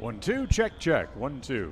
1-2, check, check. 1-2.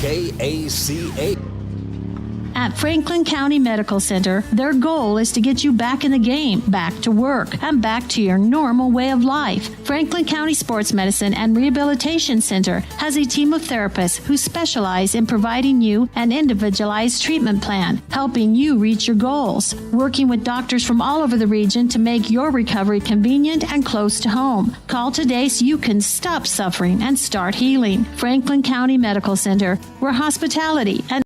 KACA. At Franklin County Medical Center, their goal is to get you back in the game, back to work, and back to your normal way of life. Franklin County Sports Medicine and Rehabilitation Center has a team of therapists who specialize in providing you an individualized treatment plan, helping you reach your goals, working with doctors from all over the region to make your recovery convenient and close to home. Call today so you can stop suffering and start healing. Franklin County Medical Center, where hospitality and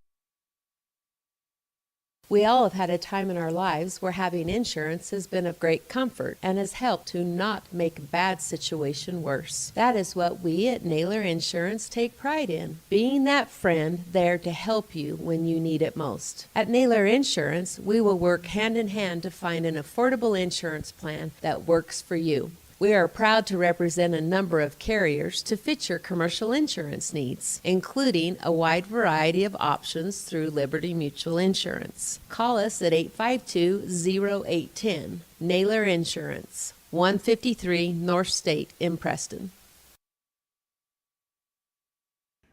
We all have had a time in our lives where having insurance has been of great comfort and has helped to not make a bad situation worse. That is what we at Naylor Insurance take pride in, being that friend there to help you when you need it most. At Naylor Insurance, we will work hand in hand to find an affordable insurance plan that works for you. We are proud to represent a number of carriers to fit your commercial insurance needs, including a wide variety of options through Liberty Mutual Insurance. Call us at 852-0810. Naylor Insurance, 153 North State in Preston.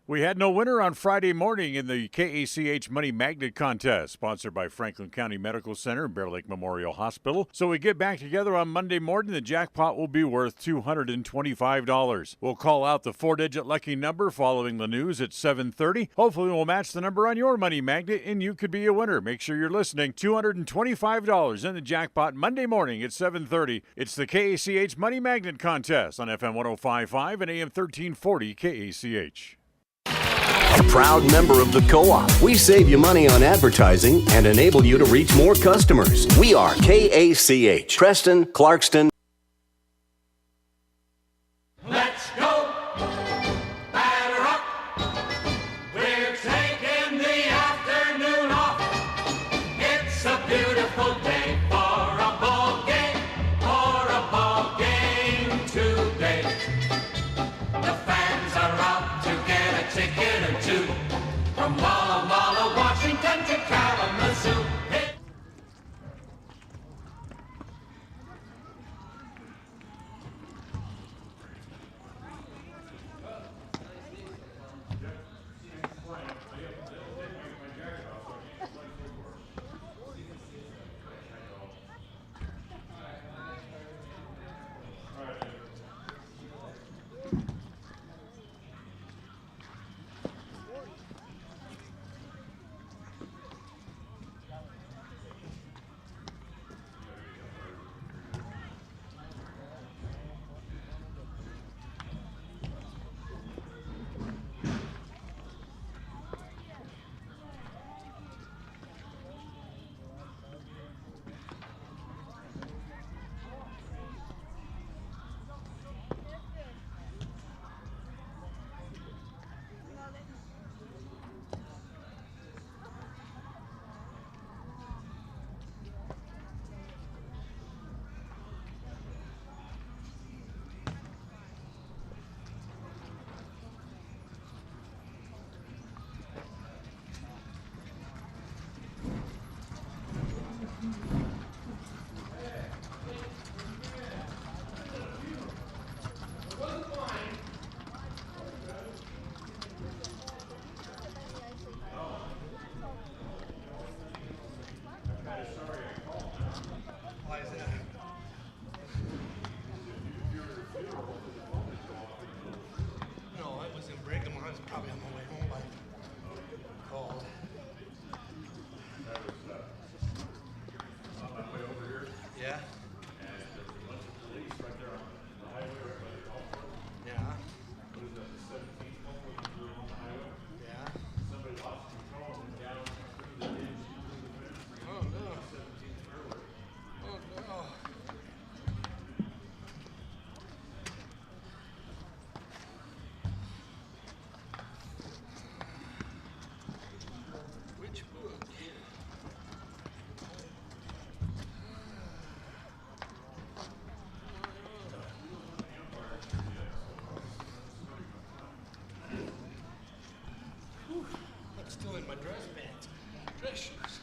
We had no winner on Friday morning in the KACH Money Magnet Contest, sponsored by Franklin County Medical Center and Bear Lake Memorial Hospital. So we get back together on Monday morning. The jackpot will be worth $225. We'll call out the 4-digit lucky number following the news at 7:30. Hopefully we'll match the number on your money magnet, and you could be a winner. Make sure you're listening. $225 in the jackpot Monday morning at 7:30. It's the KACH Money Magnet Contest on FM 105.5 and AM 1340 KACH. A proud member of the Co-op. We save you money on advertising and enable you to reach more customers. We are KACH, Preston, Clarkston. Let's go! Batter up! We're taking the afternoon off. It's a beautiful day for a ball game today. The fans are out to get a ticket or two from Walla Walla, Washington to Kalamazoo. my dress pants, dress shoes.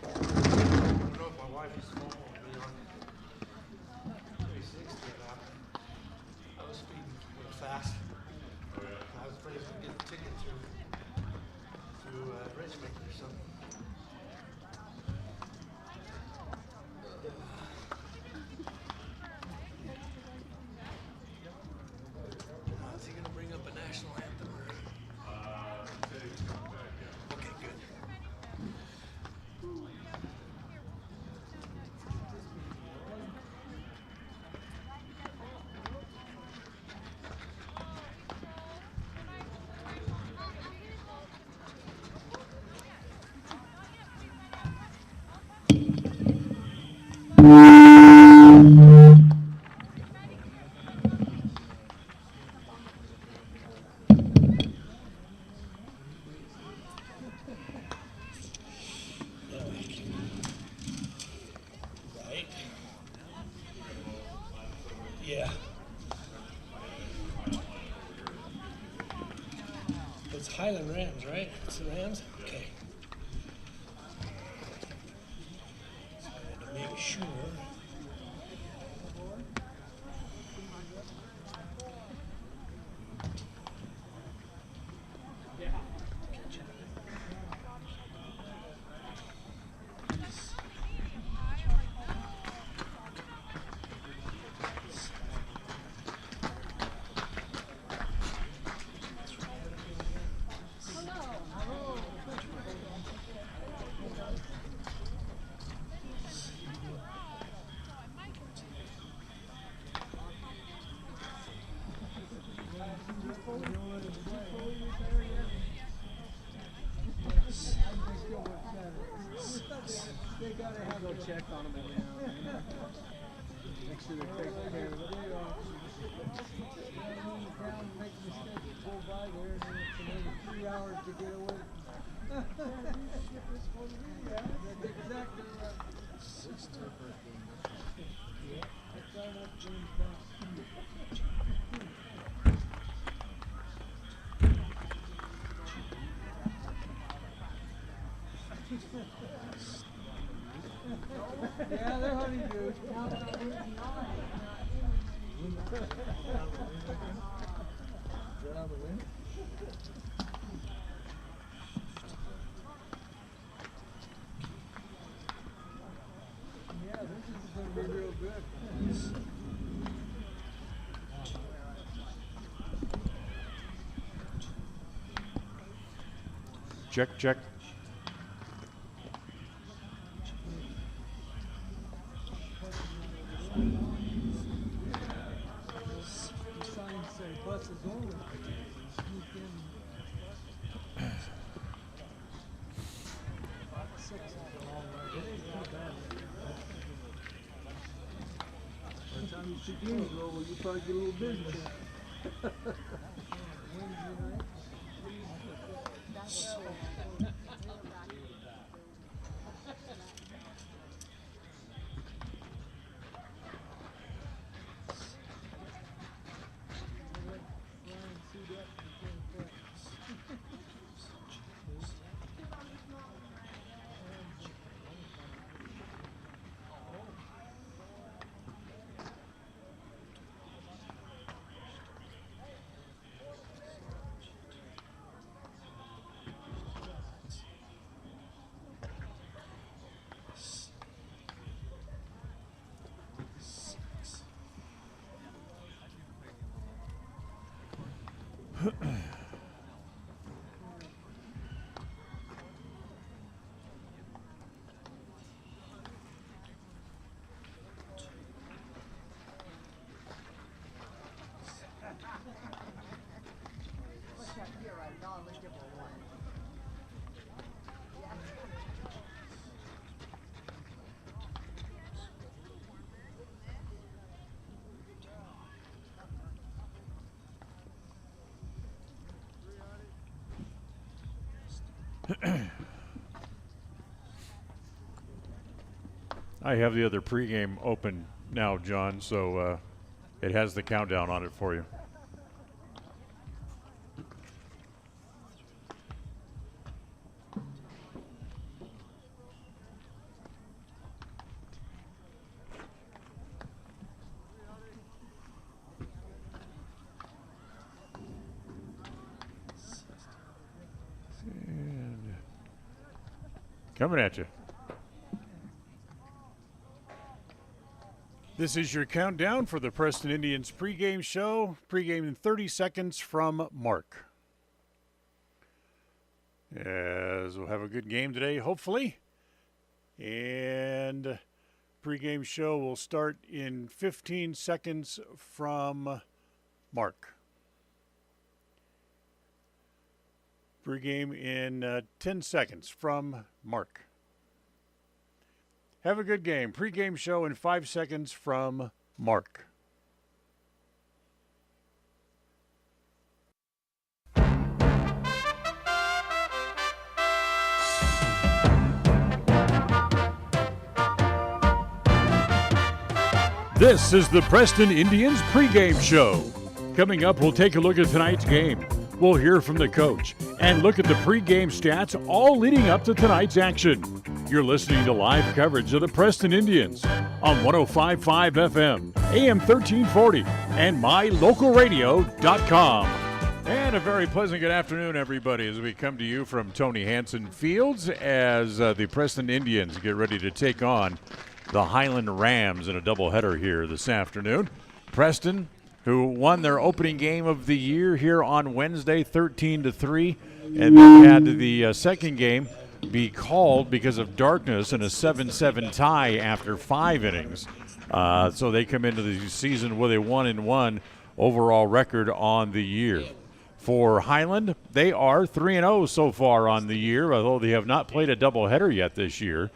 I don't know if my wife is following me on 360 about it. I was speeding a little fast. I was afraid I was going to get a ticket through Richmond or something. Is he going to bring up a national anthem? Okay, good. Right. Yeah. It's Highland Rams, right? It's the Rams? Okay. So I had to make sure. They gotta have a check on them every now and then. Make sure they're taking care of it. Make mistakes, go by there, and then it's another 3 hours to get away. That's exactly right. That's how much James yeah, they're honeydews. Yeah, this is going to be real good. Check, check. The signs say buses only. Sneak in. 6 is a long way. It ain't too bad. By the time you see games over, you probably get a little business. Wednesday night. I have the other pregame open now, John, so It has the countdown on it for you. And coming at you. This is your countdown for the Preston Indians pregame show. Pregame in 30 seconds from Mark. As we'll have a good game today, hopefully. And pregame show will start in 15 seconds from Mark. Pregame in 10 seconds from Mark. Have a good game. Pre-game show in 5 seconds from Mark. This is the Preston Indians pregame show. Coming up, we'll take a look at tonight's game. We'll hear from the coach and look at the pregame stats all leading up to tonight's action. You're listening to live coverage of the Preston Indians on 105.5 FM, AM 1340, and mylocalradio.com. And a very pleasant good afternoon, everybody, as we come to you from Tony Hansen Fields as the Preston Indians get ready to take on the Highland Rams in a doubleheader here this afternoon. Preston, who won their opening game of the year here on Wednesday, 13-3, and then had the second game be called because of darkness in a 7-7 tie after 5 innings. So they come into the season with a 1-1 overall record on the year. For Highland, they are 3-0 so far on the year, although they have not played a doubleheader yet this year.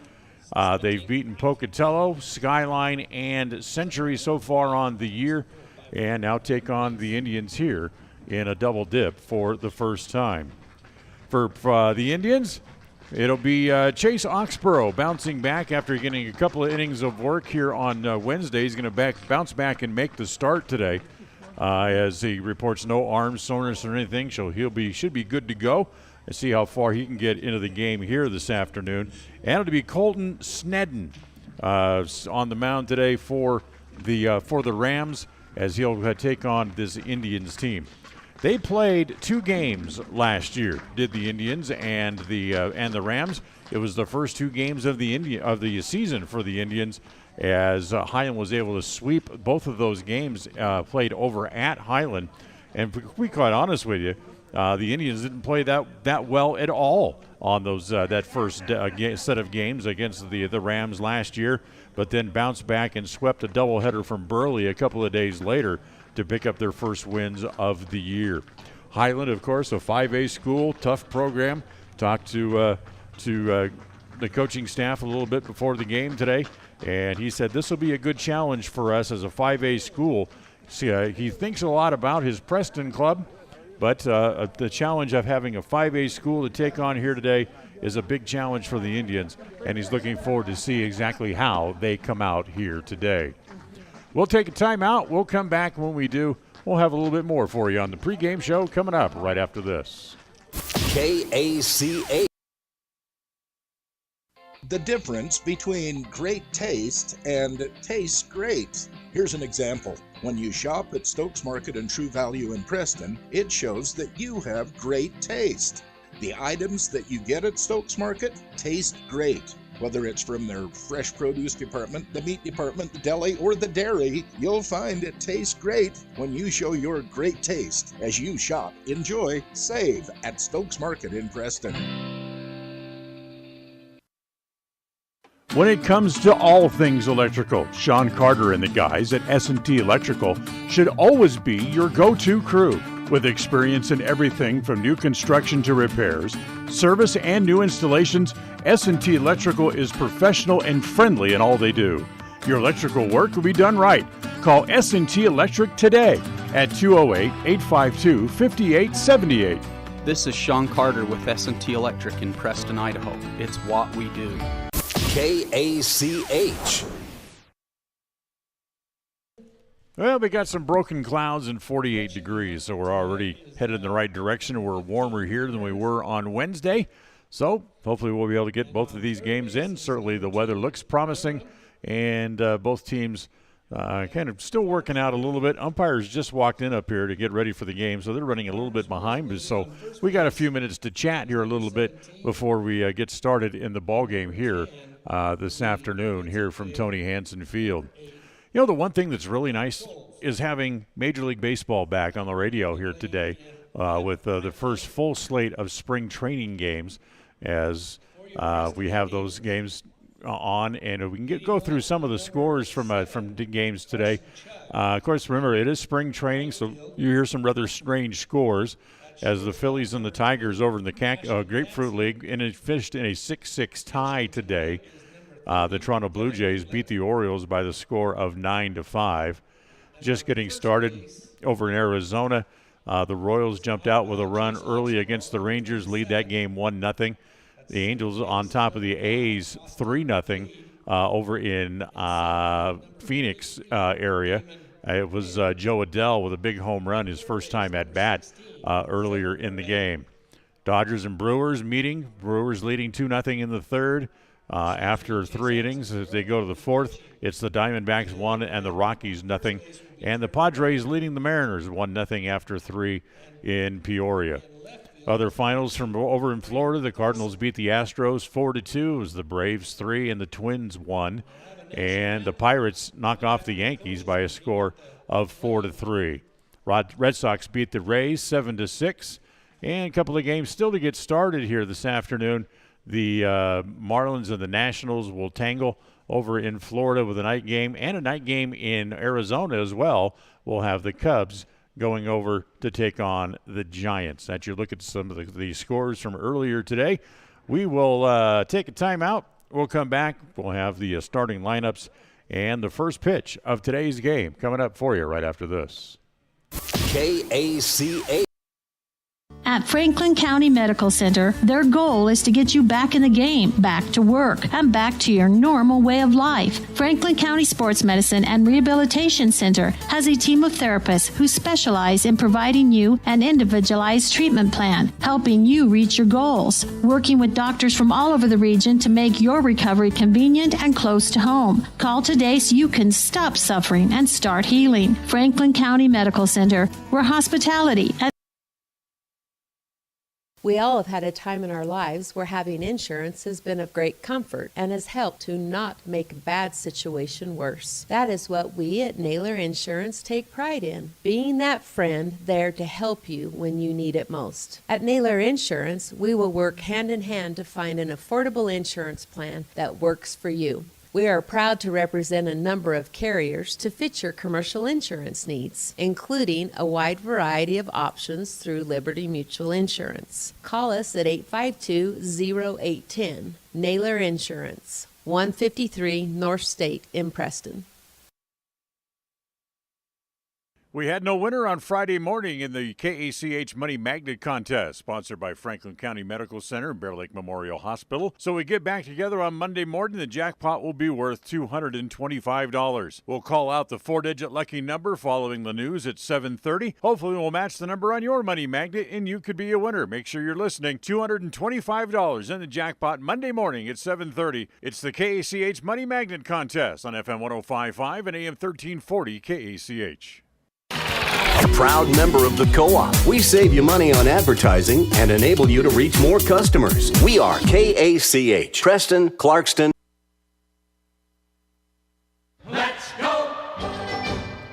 They've beaten Pocatello, Skyline, and Century so far on the year, and now take on the Indians here in a double dip for the first time. For the Indians, it'll be Chase Oxborough bouncing back after getting a couple of innings of work here on Wednesday. He's going to bounce back and make the start today. As he reports no arm soreness or anything, so should be good to go. And see how far he can get into the game here this afternoon. And it'll be Colton Snedden on the mound today for the Rams as he'll take on this Indians team. They played 2 games last year, did the Indians and the Rams. It was the first 2 games of the season for the Indians, as Highland was able to sweep both of those games played over at Highland. And to be quite honest with you, the Indians didn't play that well at all on those that first set of games against the Rams last year, but then bounced back and swept a doubleheader from Burley a couple of days later to pick up their first wins of the year. Highland, of course, a 5A school, tough program. Talked to the coaching staff a little bit before the game today, and he said this will be a good challenge for us as a 5A school. See, he thinks a lot about his Preston club, but the challenge of having a 5A school to take on here today is a big challenge for the Indians, and he's looking forward to see exactly how they come out here today. We'll take a timeout. We'll come back. When we do, we'll have a little bit more for you on the pregame show coming up right after this. KACH. The difference between great taste and tastes great. Here's an example. When you shop at Stokes Market and True Value in Preston, it shows that you have great taste. The items that you get at Stokes Market taste great. Whether it's from their fresh produce department, the meat department, the deli, or the dairy, you'll find it tastes great when you show your great taste. As you shop, enjoy, save at Stokes Market in Preston. When it comes to all things electrical, Sean Carter and the guys at S&T Electrical should always be your go-to crew. With experience in everything from new construction to repairs, service, and new installations, S&T Electrical is professional and friendly in all they do. Your electrical work will be done right. Call S&T Electric today at 208-852-5878. This is Sean Carter with S&T Electric in Preston, Idaho. It's what we do. KACH. Well, we got some broken clouds and 48 degrees, so we're already headed in the right direction. We're warmer here than we were on Wednesday, so hopefully we'll be able to get both of these games in. Certainly the weather looks promising, and both teams kind of still working out a little bit. Umpires just walked in up here to get ready for the game, so they're running a little bit behind. So we got a few minutes to chat here a little bit before we get started in the ball game here this afternoon here from Tony Hansen Field. You know, the one thing that's really nice is having Major League Baseball back on the radio here today with the first full slate of spring training games as we have those games on, and we can go through some of the scores from the games today. Of course, remember, it is spring training, so you hear some rather strange scores as the Phillies and the Tigers over in the Grapefruit League, and it finished in a 6-6 tie today. The Toronto Blue Jays beat the Orioles by the score of 9-5. Just getting started over in Arizona. The Royals jumped out with a run early against the Rangers, lead that game 1-0. The Angels on top of the A's 3-0 over in Phoenix area. It was Joe Adell with a big home run, his first time at bat earlier in the game. Dodgers and Brewers meeting. Brewers leading 2-0 in the third. After 3 innings, as they go to the fourth, it's the Diamondbacks 1 and the Rockies 0. And the Padres leading the Mariners 1-0 after 3 in Peoria. Other finals from over in Florida, the Cardinals beat the Astros 4-2. It was the Braves 3 and the Twins 1. And the Pirates knock off the Yankees by a score of 4-3. Red Sox beat the Rays 7-6. And a couple of games still to get started here this afternoon. The Marlins and the Nationals will tangle over in Florida with a night game, and a night game in Arizona as well. We'll have the Cubs going over to take on the Giants. As you look at some of the scores from earlier today, we will take a timeout. We'll come back. We'll have the starting lineups and the first pitch of today's game coming up for you right after this. KACH. At Franklin County Medical Center, their goal is to get you back in the game, back to work, and back to your normal way of life. Franklin County Sports Medicine and Rehabilitation Center has a team of therapists who specialize in providing you an individualized treatment plan, helping you reach your goals, working with doctors from all over the region to make your recovery convenient and close to home. Call today so you can stop suffering and start healing. Franklin County Medical Center, where hospitality and We all have had a time in our lives where having insurance has been of great comfort and has helped to not make a bad situation worse. That is what we at Naylor Insurance take pride in, being that friend there to help you when you need it most. At Naylor Insurance, we will work hand in hand to find an affordable insurance plan that works for you. We are proud to represent a number of carriers to fit your commercial insurance needs, including a wide variety of options through Liberty Mutual Insurance. Call us at 852-0810. Naylor Insurance, 153 North State in Preston. We had no winner on Friday morning in the KACH Money Magnet Contest, sponsored by Franklin County Medical Center and Bear Lake Memorial Hospital. So we get back together on Monday morning. The jackpot will be worth $225. We'll call out the 4-digit lucky number following the news at 7:30. Hopefully we'll match the number on your money magnet, and you could be a winner. Make sure you're listening. $225 in the jackpot Monday morning at 7:30. It's the KACH Money Magnet Contest on FM 105.5 and AM 1340 KACH. A proud member of the Co-op. We save you money on advertising and enable you to reach more customers. We are KACH, Preston, Clarkston. Let's go!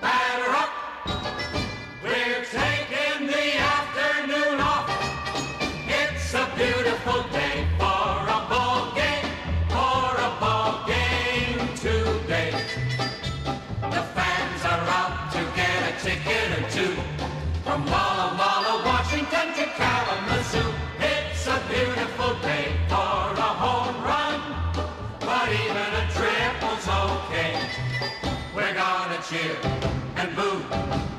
Batter up! We're taking the afternoon off. It's a beautiful day for a ball game today. The fans are out to get a ticket or two. From Walla Walla, Washington to Kalamazoo. It's a beautiful day for a home run. But even a triple's okay. We're gonna cheer and boo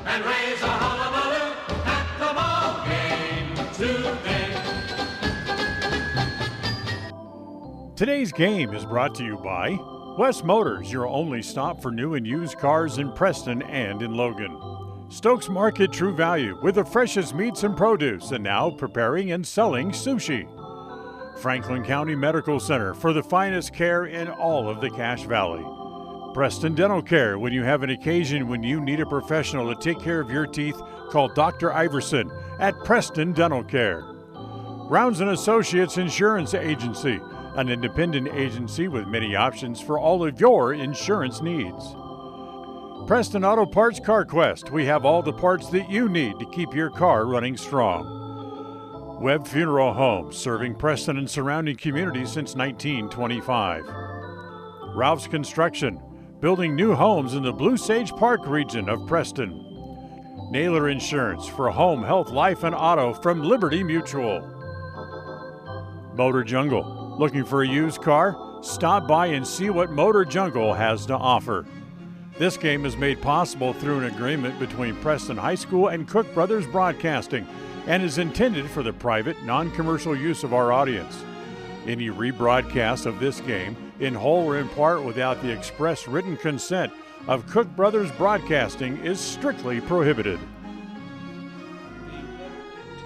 and raise a hullabaloo at the ball game today. Today's game is brought to you by West Motors, your only stop for new and used cars in Preston and in Logan. Stokes Market True Value with the freshest meats and produce, and now preparing and selling sushi. Franklin County Medical Center for the finest care in all of the Cache Valley. Preston Dental Care, when you have an occasion when you need a professional to take care of your teeth, call Dr. Iverson at Preston Dental Care. Rounds & Associates Insurance Agency, an independent agency with many options for all of your insurance needs. Preston Auto Parts CarQuest, we have all the parts that you need to keep your car running strong. Webb Funeral Home, serving Preston and surrounding communities since 1925. Ralph's Construction, building new homes in the Blue Sage Park region of Preston. Naylor Insurance for home, health, life, and auto from Liberty Mutual. Motor Jungle, looking for a used car? Stop by and see what Motor Jungle has to offer. This game is made possible through an agreement between Preston High School and Cook Brothers Broadcasting and is intended for the private, non-commercial use of our audience. Any rebroadcast of this game, in whole or in part without the express written consent of Cook Brothers Broadcasting, is strictly prohibited.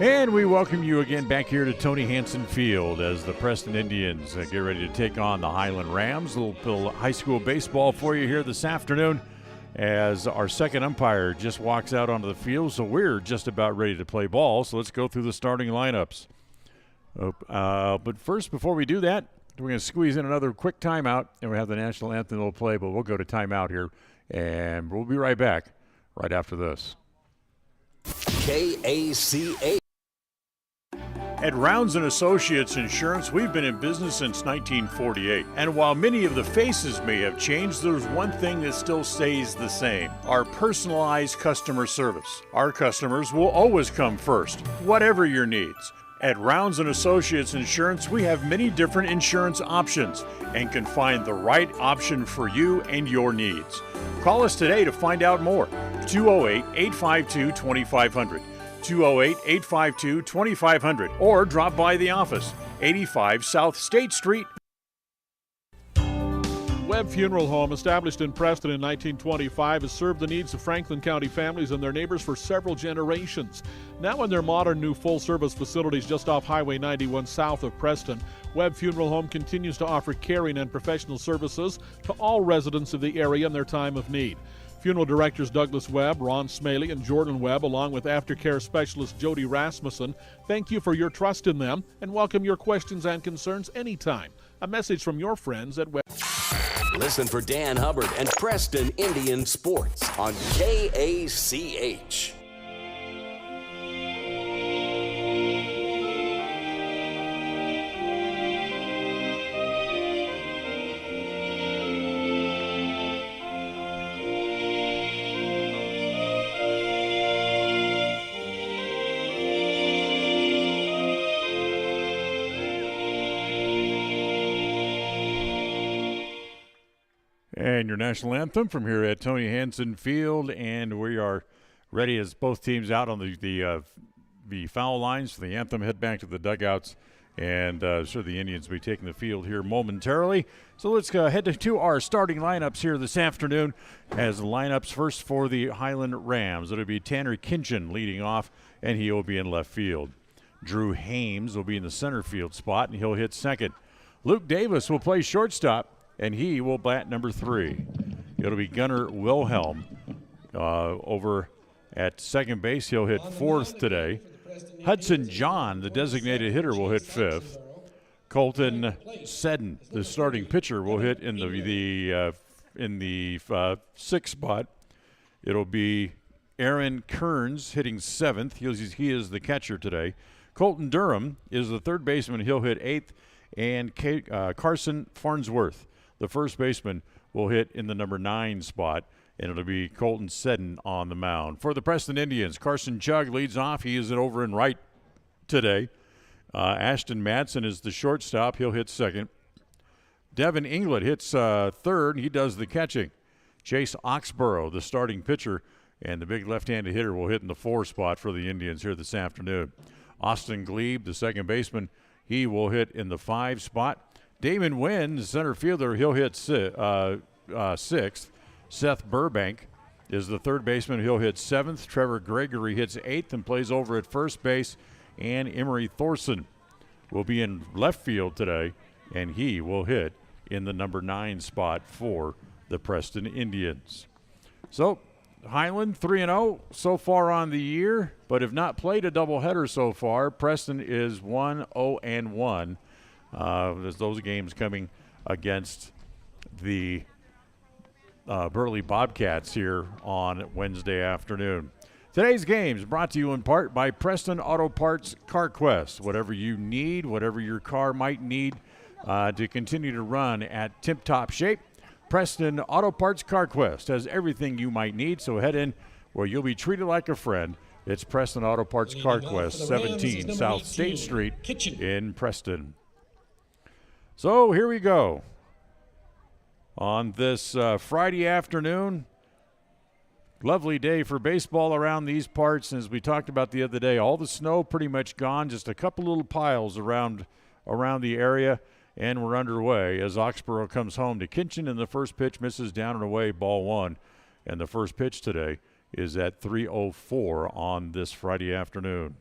And we welcome you again back here to Tony Hansen Field as the Preston Indians get ready to take on the Highland Rams. A little high school baseball for you here this afternoon as our second umpire just walks out onto the field, so we're just about ready to play ball. So let's go through the starting lineups. But first, before we do that, we're going to squeeze in another quick timeout, and we have the national anthem that'll play, but we'll go to timeout here, and we'll be right back right after this. KACH. At Rounds & Associates Insurance, we've been in business since 1948. And while many of the faces may have changed, there's one thing that still stays the same: our personalized customer service. Our customers will always come first, whatever your needs. At Rounds & Associates Insurance, we have many different insurance options and can find the right option for you and your needs. Call us today to find out more. 208-852-2500. 208-852-2500, or drop by the office, 85 South State Street. Webb Funeral Home, established in Preston in 1925, has served the needs of Franklin County families and their neighbors for several generations. Now in their modern new full-service facilities just off Highway 91 south of Preston, Webb Funeral Home continues to offer caring and professional services to all residents of the area in their time of need. Funeral directors Douglas Webb, Ron Smaley, and Jordan Webb, along with aftercare specialist Jody Rasmussen, thank you for your trust in them and welcome your questions and concerns anytime. A message from your friends at Webb. Listen for Dan Hubbard and Preston Indian Sports on KACH. And your national anthem from here at Tony Hansen Field, and we are ready as both teams out on the foul lines for the anthem. Head back to the dugouts, and sure the Indians will be taking the field here momentarily. So let's head to our starting lineups here this afternoon. As the lineups first for the Highland Rams, it'll be Tanner Kinchin leading off, and he will be in left field. Drew Hames will be in the center field spot, and he'll hit second. Luke Davis will play shortstop, and he will bat number 3. It'll be Gunnar Wilhelm over at second base. He'll hit 4th today. Hudson John, the designated hitter, will hit 5th. Colton Seddon, the starting pitcher, will hit in the 6th spot. It'll be Aaron Kearns hitting 7th. He is the catcher today. Colton Durham is the third baseman. He'll hit 8th. And Carson Farnsworth, the first baseman, will hit in the number 9 spot, and it'll be Colton Seddon on the mound. For the Preston Indians, Carson Chug leads off. He is over in right today. Ashton Madsen is the shortstop. He'll hit second. Devin Inglet hits third. He does the catching. Chase Oxborough, the starting pitcher, and the big left-handed hitter, will hit in the 4 spot for the Indians here this afternoon. Austin Glebe, the second baseman, he will hit in the 5 spot. Damon Wynn, center fielder, he'll hit sixth. Seth Burbank is the third baseman. He'll hit seventh. Trevor Gregory hits eighth and plays over at first base. And Emery Thorson will be in left field today, and he will hit in the number 9 spot for the Preston Indians. So Highland 3-0 so far on the year, but have not played a doubleheader so far. Preston is 1-0-1. There's those games coming against the Burley Bobcats here on Wednesday afternoon. Today's game is brought to you in part by Preston Auto Parts CarQuest. Whatever you need, whatever your car might need to continue to run at tip-top shape, Preston Auto Parts CarQuest has everything you might need, so head in where you'll be treated like a friend. It's Preston Auto Parts CarQuest, 17 South State Street in Preston. So here we go. On this Friday afternoon, lovely day for baseball around these parts. As we talked about the other day, all the snow pretty much gone, just a couple little piles around the area, and we're underway as Oxborough comes home to Kinchin, and the first pitch misses down and away, ball one. And the first pitch today is at 3:04 on this Friday afternoon.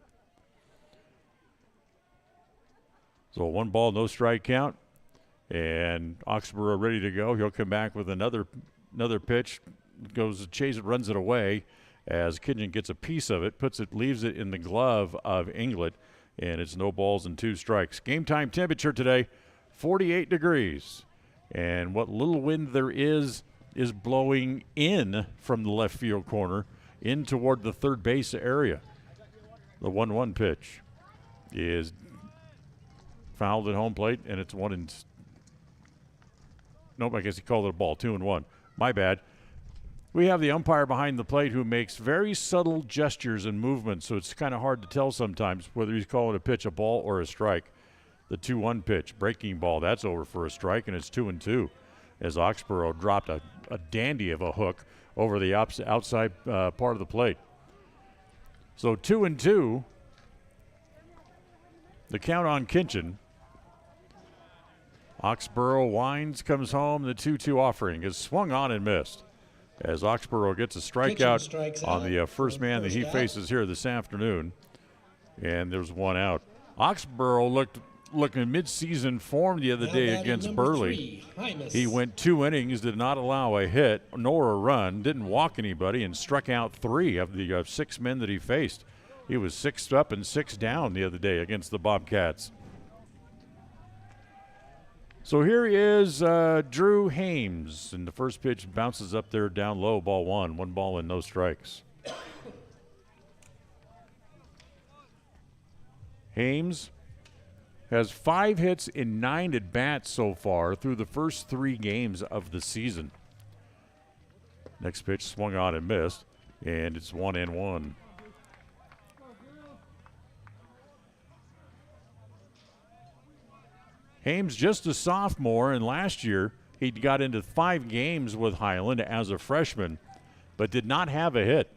So 1 ball, no strike count. And Oxborough ready to go. He'll come back with another pitch. Goes to chase it, runs it away as Kinchin gets a piece of it, leaves it in the glove of Inglet, and it's no balls and 2 strikes. Game time temperature today, 48 degrees. And what little wind there is blowing in from the left field corner in toward the third base area. The 1-1 pitch is fouled at home plate, and it's nope, I guess he called it a ball, 2-1. My bad. We have the umpire behind the plate who makes very subtle gestures and movements, so it's kind of hard to tell sometimes whether he's calling a pitch a ball or a strike. The 2-1 pitch, breaking ball, that's over for a strike, and it's 2-2 as Oxborough dropped a dandy of a hook over the outside part of the plate. So 2-2, the count on Kinchin. Oxborough winds, comes home. The 2-2 offering is swung on and missed as Oxborough gets a strikeout on the first man that he faces here this afternoon. And there's 1 out. Oxborough looked in mid-season form the other day against Burley. He went 2 innings, did not allow a hit nor a run, didn't walk anybody, and struck out 3 of the 6 men that he faced. He was 6 up and 6 down the other day against the Bobcats. So here is Drew Hames, and the first pitch bounces up there down low, ball 1. 1 ball and no strikes. Hames has 5 hits in 9 at-bats so far through the first 3 games of the season. Next pitch swung on and missed, and it's 1-1. Hames just a sophomore, and last year he got into 5 games with Highland as a freshman, but did not have a hit.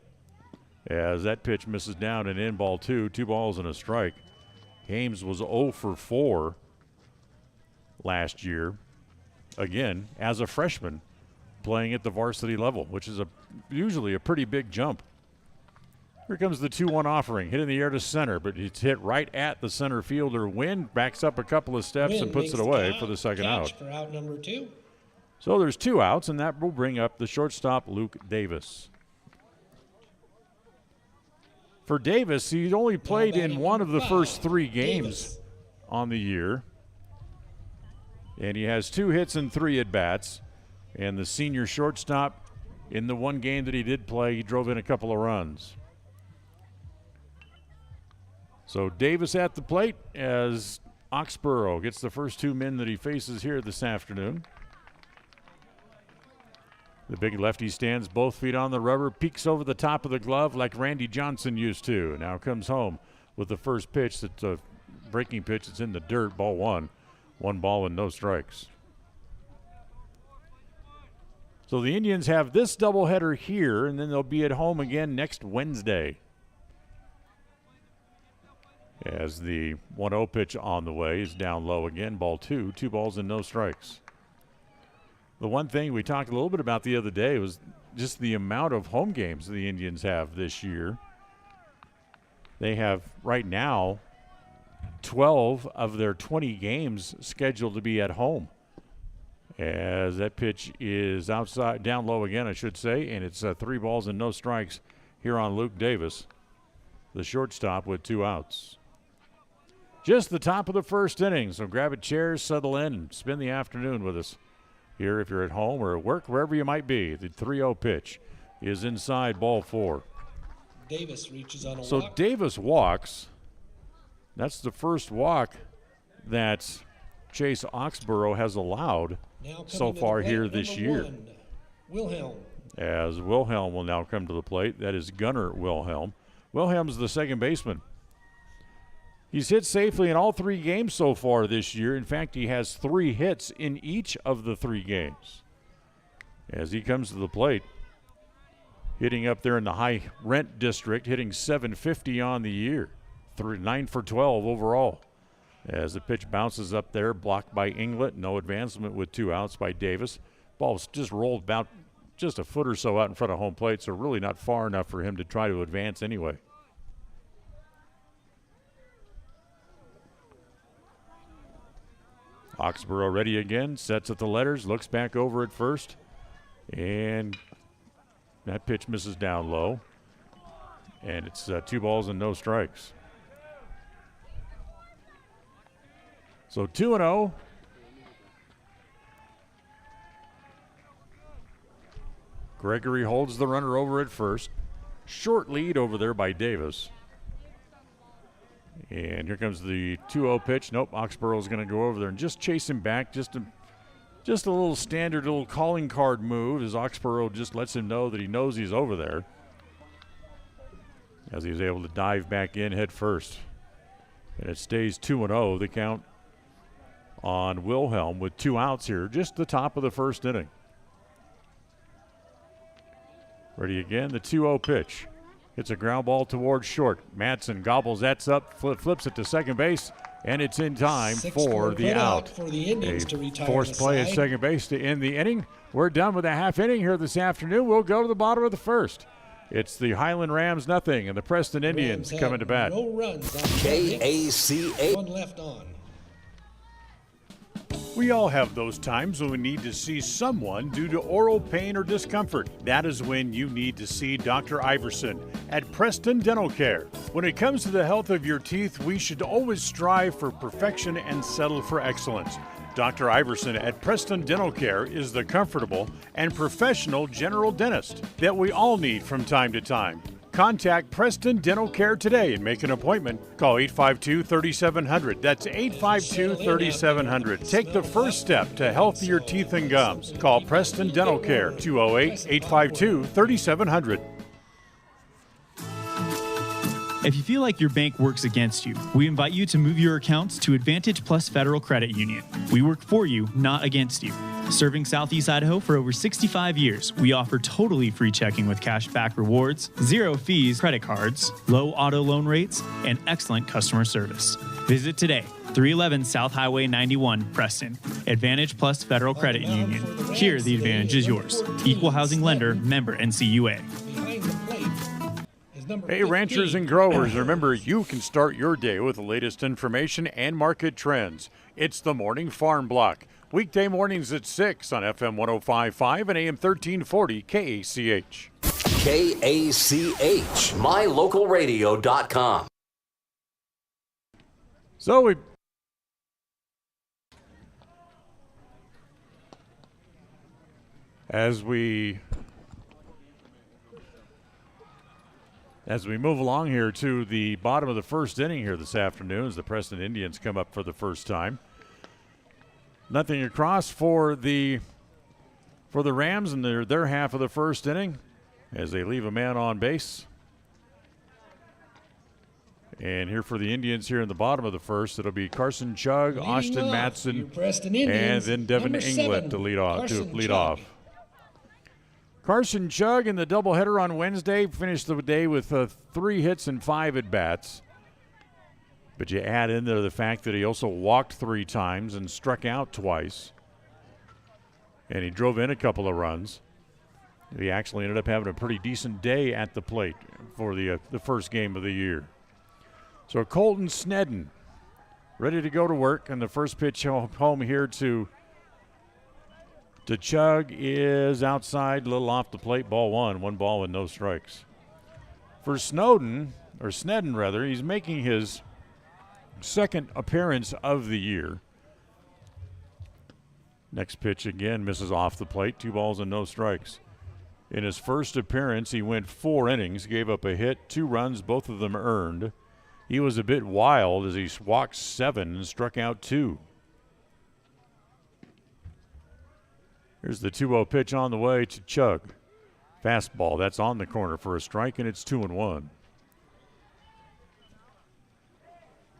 As that pitch misses down and in, ball 2, 2 balls and a strike. Hames was 0 for 4 last year, again, as a freshman, playing at the varsity level, which is usually a pretty big jump. Here comes the 2-1 offering, hit in the air to center, but it's hit right at the center fielder. Wynn backs up a couple of steps and puts it away for the second out. For out number 2. So there's 2 outs, and that will bring up the shortstop, Luke Davis. For Davis, he's only played in 1 of the first 3 games on the year. And he has 2 hits and 3 at-bats. And the senior shortstop, in the 1 game that he did play, he drove in a couple of runs. So Davis at the plate as Oxborough gets the first 2 men that he faces here this afternoon. The big lefty stands both feet on the rubber, peeks over the top of the glove like Randy Johnson used to. Now comes home with the first pitch that's a breaking pitch that's in the dirt, ball 1. 1 ball and no strikes. So the Indians have this doubleheader here, and then they'll be at home again next Wednesday. As the 1-0 pitch on the way is down low again, ball 2, 2 balls and no strikes. The one thing we talked a little bit about the other day was just the amount of home games the Indians have this year. They have right now 12 of their 20 games scheduled to be at home. As that pitch is outside, down low again, I should say, and it's 3 balls and no strikes here on Luke Davis, the shortstop, with 2 outs. Just the top of the first inning, so grab a chair, settle in, and spend the afternoon with us here if you're at home or at work, wherever you might be. The 3-0 pitch is inside, ball 4. Davis reaches on a So walk. Davis walks. That's the first walk that Chase Oxborough has allowed Now so coming to the far plate, here this number year. 1, Wilhelm. As Wilhelm will now come to the plate. That is Gunnar Wilhelm. Wilhelm's the second baseman. He's hit safely in all 3 games so far this year. In fact, he has 3 hits in each of the 3 games. As he comes to the plate, hitting up there in the high rent district, hitting .750 on the year, 9 for 12 overall. As the pitch bounces up there, blocked by Inglet, no advancement with 2 outs by Davis. Ball's just rolled about just a foot or so out in front of home plate, so really not far enough for him to try to advance anyway. Oxborough ready again, sets at the letters, looks back over at first, and that pitch misses down low, and it's 2 balls and no strikes. So 2-0. Gregory holds the runner over at first. Short lead over there by Davis. And here comes the 2-0 pitch. Nope, Oxborough's going to go over there and just chase him back. Just a little standard little calling card move as Oxborough just lets him know that he knows he's over there. As he's able to dive back in head first. And it stays 2-0. The count on Wilhelm with 2 outs here. Just the top of the first inning. Ready again, the 2-0 pitch. It's a ground ball towards short. Madsen gobbles that up, flips it to second base, and it's in time for the out. For the Indians to retire forced play at second base to end the inning. We're done with a half inning here this afternoon. We'll go to the bottom of the first. It's the Highland Rams nothing, and the Preston Indians coming to bat. No runs on KACH. 1 left on. We all have those times when we need to see someone due to oral pain or discomfort. That is when you need to see Dr. Iverson at Preston Dental Care. When it comes to the health of your teeth, we should always strive for perfection and settle for excellence. Dr. Iverson at Preston Dental Care is the comfortable and professional general dentist that we all need from time to time. Contact Preston Dental Care today and make an appointment. Call 852-3700. That's 852-3700. Take the first step to healthier teeth and gums. Call Preston Dental Care, 208-852-3700. If you feel like your bank works against you, we invite you to move your accounts to Advantage Plus Federal Credit Union. We work for you, not against you. Serving Southeast Idaho for over 65 years, we offer totally free checking with cash back rewards, 0 fees credit cards, low auto loan rates, and excellent customer service. Visit today, 311 South Highway 91, Preston. Advantage Plus Federal Credit Union. Here, the advantage is yours. Equal housing lender, member NCUA. Behind the plate is number Hey, 15. ranchers and growers, remember you can start your day with the latest information and market trends. It's the Morning Farm Block. Weekday mornings at 6 on FM 105.5 and AM 1340 KACH. KACH, mylocalradio.com. So as we move along here to the bottom of the first inning here this afternoon, as the Preston Indians come up for the first time. Nothing across for the Rams in their half of the first inning as they leave a man on base. And here for the Indians here in the bottom of the first, it'll be Carson Chug, Leading Austin off, Madsen, your Preston and Indians, then Devin number Inglet 7, to lead off. Carson Chug. Carson Chug in the doubleheader on Wednesday finished the day with 3 hits and 5 at-bats. But you add in there the fact that he also walked 3 times and struck out twice. And he drove in a couple of runs. He actually ended up having a pretty decent day at the plate for the first game of the year. So Colton Snedden ready to go to work, and the first pitch home here to Chug is outside, a little off the plate, ball 1 ball and no strikes. For Sneddon, he's making his second appearance of the year. Next pitch again misses off the plate, 2 balls and no strikes. In his first appearance, he went 4 innings, gave up a hit, 2 runs, both of them earned. He was a bit wild as he walked 7 and struck out 2. Here's the 2-0 pitch on the way to Chug. Fastball, that's on the corner for a strike, and it's 2-1.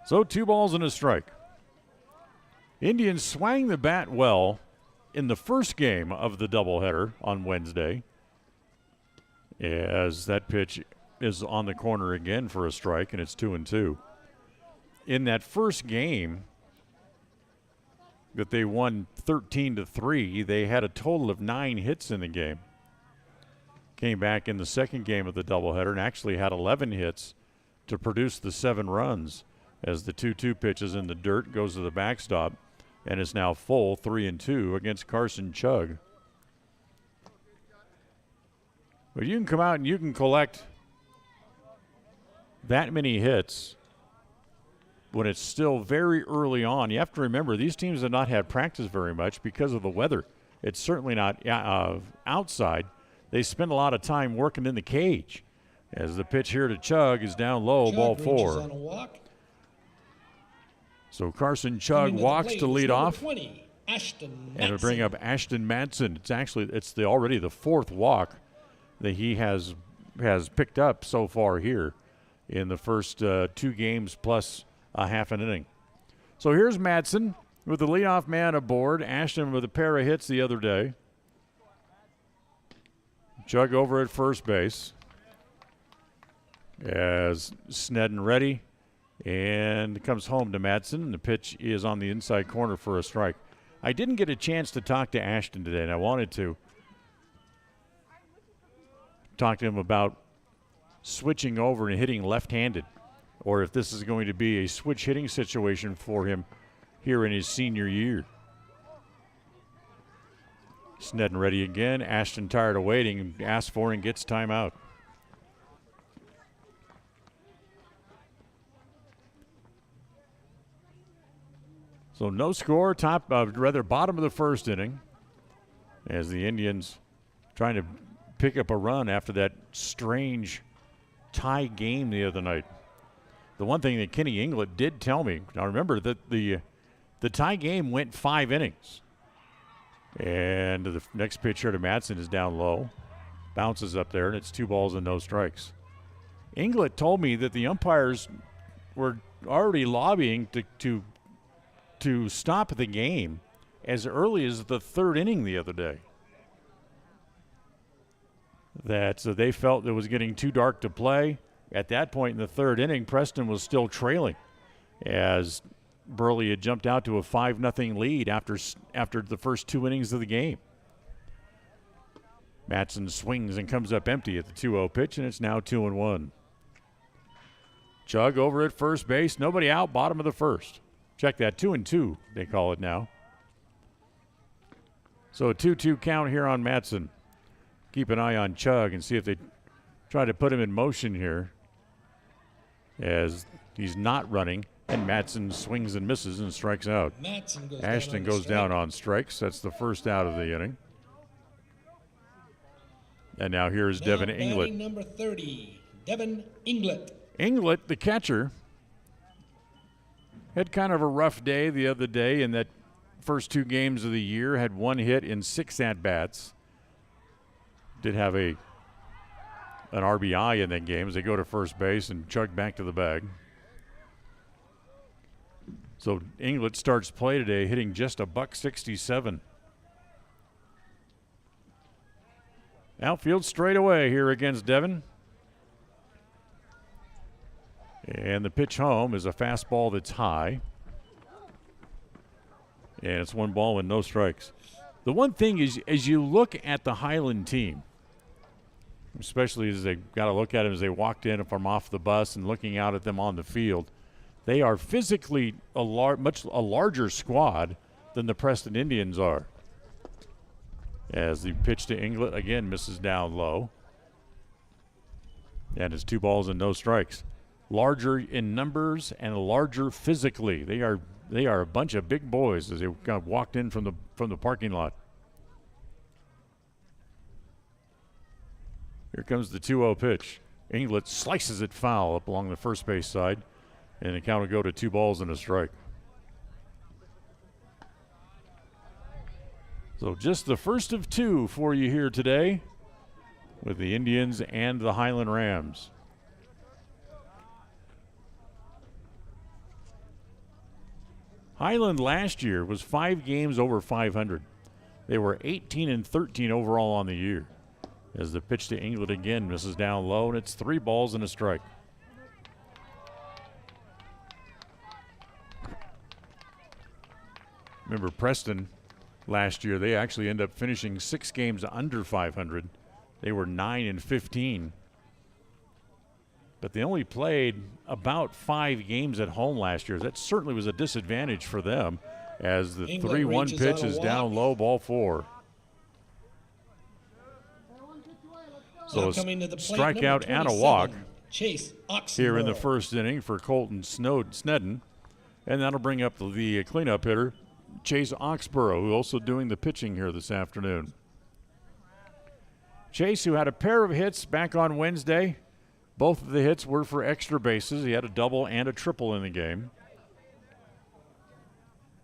So 2 balls and a strike. Indians swang the bat well in the first game of the doubleheader on Wednesday, as that pitch is on the corner again for a strike, and it's 2-2. In that first game that they won 13-3, they had a total of 9 hits in the game. Came back in the second game of the doubleheader and actually had 11 hits to produce the 7 runs, as the 2-2 pitch is in the dirt, goes to the backstop, and is now full 3-2 against Carson Chug. But you can come out and you can collect that many hits when it's still very early on. You have to remember, these teams have not had practice very much because of the weather. It's certainly not outside. They spend a lot of time working in the cage. As the pitch here to Chug is down low, Chug ball 4. on a walk. So Carson Chug walks to lead off. 20, Ashton and it'll bring up Ashton Madsen. It's already the 4th walk that he has picked up so far here in the first 2 games plus a half an inning. So here's Madsen with the leadoff man aboard. Ashton with a pair of hits the other day. Chug over at first base as Sneddon ready and comes home to Madsen. The pitch is on the inside corner for a strike. I didn't get a chance to talk to Ashton today, and I wanted to talk to him about switching over and hitting left-handed, or if this is going to be a switch hitting situation for him here in his senior year. Sneddon ready again. Ashton tired of waiting and asks for and gets timeout. So no score, bottom of the first inning, as the Indians trying to pick up a run after that strange tie game the other night. The one thing that Kenny Inglet did tell me, now remember that the tie game went 5 innings. And the next pitch here to Madsen is down low. Bounces up there, and it's 2 balls and no strikes. Inglet told me that the umpires were already lobbying to stop the game as early as the 3rd inning the other day. So they felt it was getting too dark to play. At that point in the 3rd inning, Preston was still trailing as Burley had jumped out to a 5-0 lead after the first 2 innings of the game. Madsen swings and comes up empty at the 2-0 pitch, and it's now 2-1. Chug over at first base. Nobody out, bottom of the first. Check that, 2-2, they call it now. So a 2-2 count here on Madsen. Keep an eye on Chug and see if they try to put him in motion here, as he's not running, and Madsen swings and misses and strikes out. Ashton goes down on strikes. That's the first out of the inning. And now here's Devin Inglet. Number 30, Devin Inglet. Inglet, the catcher, had kind of a rough day the other day in that first 2 games of the year, had 1 hit in 6 at-bats. Did have an RBI in that game as they go to first base and Chug back to the bag. So Inglet starts play today hitting just a .167. Outfield straight away here against Devin. And the pitch home is a fastball that's high. And it's 1 ball and no strikes. The one thing is, as you look at the Highland team, especially as they got to look at them as they walked in from off the bus and looking out at them on the field, they are physically much larger squad than the Preston Indians are. As the pitch to Inglet again misses down low. And it's 2 balls and no strikes. Larger in numbers and larger physically. They are a bunch of big boys as they kind of walked in from the parking lot. Here comes the 2-0 pitch. Inglet slices it foul up along the first base side, and the count will go to 2 balls and a strike. So just the first of 2 for you here today with the Indians and the Highland Rams. Highland last year was 5 games over 500. They were 18-13 overall on the year. As the pitch to Inglet again misses down low, and it's 3 balls and a strike. Remember Preston last year, they actually ended up finishing 6 games under 500. They were 9-15. But they only played about 5 games at home last year. That certainly was a disadvantage for them as the 3-1 pitch is down low, ball 4. So a strikeout and a walk Chase Oxenborough here in the first inning for Colton Snedden. And that'll bring up the cleanup hitter, Chase Oxborough, who's also doing the pitching here this afternoon. Chase, who had a pair of hits back on Wednesday. Both of the hits were for extra bases. He had a double and a triple in the game.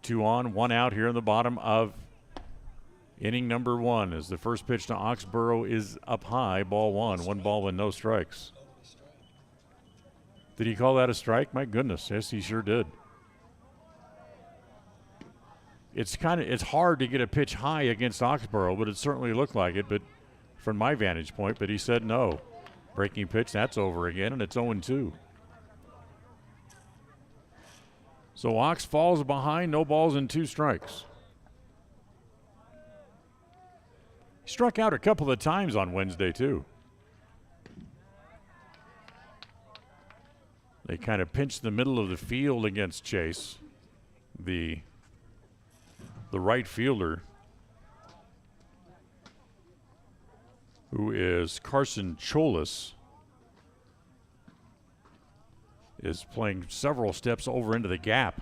2 on, 1 out here in the bottom of inning number 1 as the first pitch to Oxborough is up high, ball 1. 1 ball and no strikes. Did he call that a strike? My goodness, yes, he sure did. It's hard to get a pitch high against Oxborough, but it certainly looked like it, but from my vantage point, but he said no. Breaking pitch, that's over again, and it's 0-2. So Ox falls behind, no balls and 2 strikes. He struck out a couple of times on Wednesday, too. They kind of pinched the middle of the field against Chase. The right fielder, who is Carson Cholis, is playing several steps over into the gap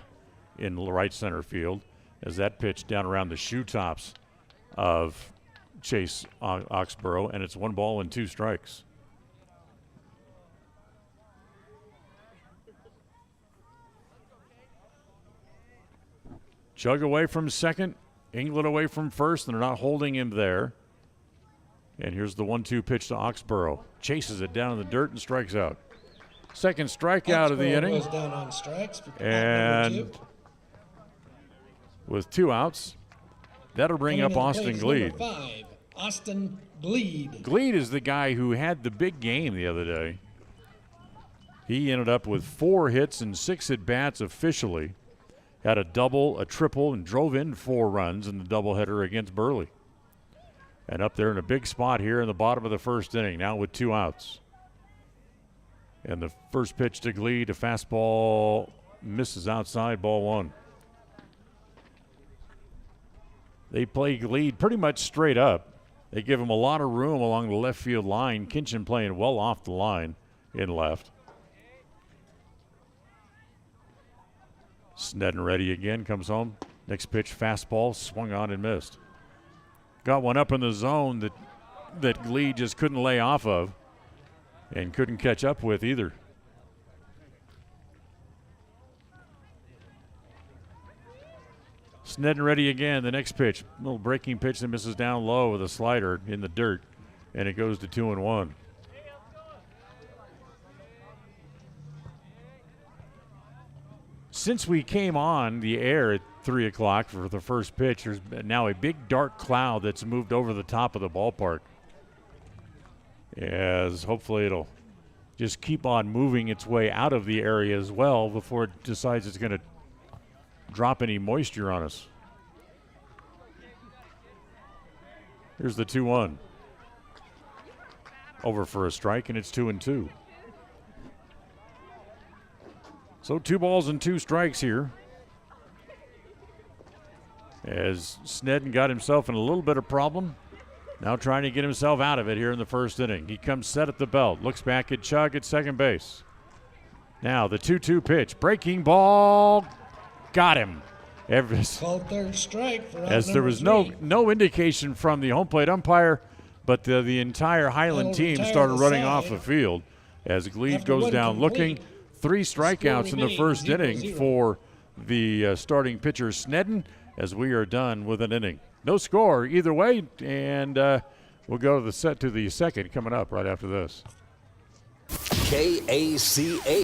in the right center field as that pitch down around the shoe tops of Chase Oxborough, and it's 1 ball and 2 strikes. Chug away from second, Inglet away from first, and they're not holding him there. And here's the 1-2 pitch to Oxborough. Chases it down in the dirt and strikes out. Second strikeout of the inning. Goes down on strikes for and with 2 outs, that'll bring up Austin Gleed. 5, Austin Gleed. Gleed is the guy who had the big game the other day. He ended up with 4 hits and 6 at-bats officially. Had a double, a triple, and drove in 4 runs in the doubleheader against Burley. And up there in a big spot here in the bottom of the first inning, now with 2 outs. And the first pitch to Gleed, a fastball, misses outside, ball 1. They play Gleed pretty much straight up. They give him a lot of room along the left field line. Kinchin playing well off the line in left. Snedden ready again, comes home. Next pitch, fastball, swung on and missed. Got one up in the zone that Gleed just couldn't lay off of and couldn't catch up with either. Snedden ready again, the next pitch. Little breaking pitch that misses down low with a slider in the dirt, and it goes to 2-1. Since we came on the air at 3 o'clock for the first pitch, there's now a big dark cloud that's moved over the top of the ballpark. As hopefully it'll just keep on moving its way out of the area as well before it decides it's going to drop any moisture on us. Here's the 2-1. Over for a strike, and it's 2-2. So 2 balls and 2 strikes here, as Snedden got himself in a little bit of problem. Now trying to get himself out of it here in the first inning. He comes set at the belt, looks back at Chug at second base. Now the 2-2 pitch, breaking ball, got him. Called third strike for as there was no indication from the home plate umpire, but the entire Highland team started running off the field as Gleed goes down looking. 3 strikeouts in the first inning for the starting pitcher Snedden, as we are done with an inning. No score either way, and we'll go to the second coming up right after this. KACH.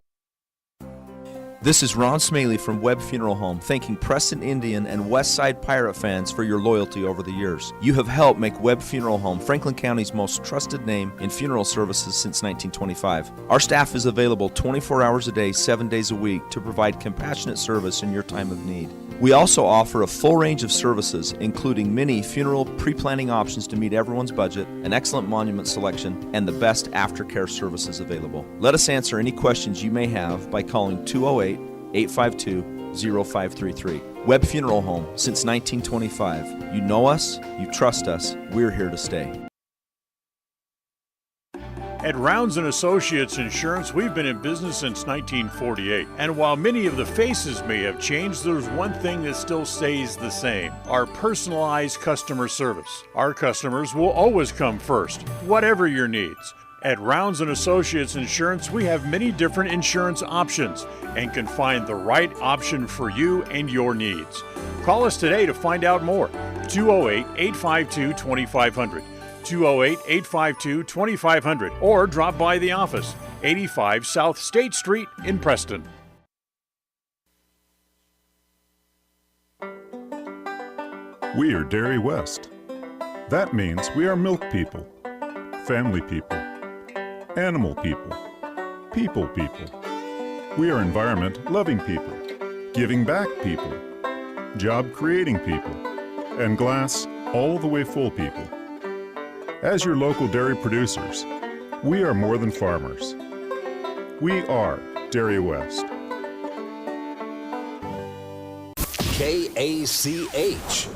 This is Ron Smaley from Webb Funeral Home, thanking Preston Indian and Westside Pirate fans for your loyalty over the years. You have helped make Webb Funeral Home Franklin County's most trusted name in funeral services since 1925. Our staff is available 24 hours a day, 7 days a week to provide compassionate service in your time of need. We also offer a full range of services, including many funeral pre-planning options to meet everyone's budget, an excellent monument selection, and the best aftercare services available. Let us answer any questions you may have by calling 208-852-0533. Webb Funeral Home, since 1925. You know us, you trust us, we're here to stay. At Rounds & Associates Insurance, we've been in business since 1948. And while many of the faces may have changed, there's one thing that still stays the same: our personalized customer service. Our customers will always come first, whatever your needs. At Rounds & Associates Insurance, we have many different insurance options and can find the right option for you and your needs. Call us today to find out more. 208-852-2500. 208-852-2500, or drop by the office, 85 South State Street in Preston. We are Dairy West. That means we are milk people, family people, animal people, people people. We are environment-loving people, giving back people, job-creating people, and glass all the way full people. As your local dairy producers, we are more than farmers. We are Dairy West. KACH.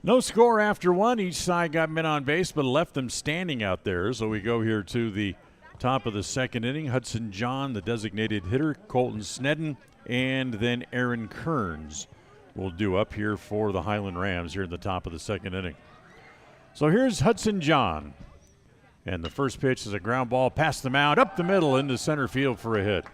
No score after one. Each side got men on base, but left them standing out there. So we go here to the top of the second inning. Hudson John, the designated hitter, Colton Snedden, and then Aaron Kearns will do up here for the Highland Rams here in the top of the second inning. So here's Hudson John. And the first pitch is a ground ball past the mound, up the middle into center field for a hit.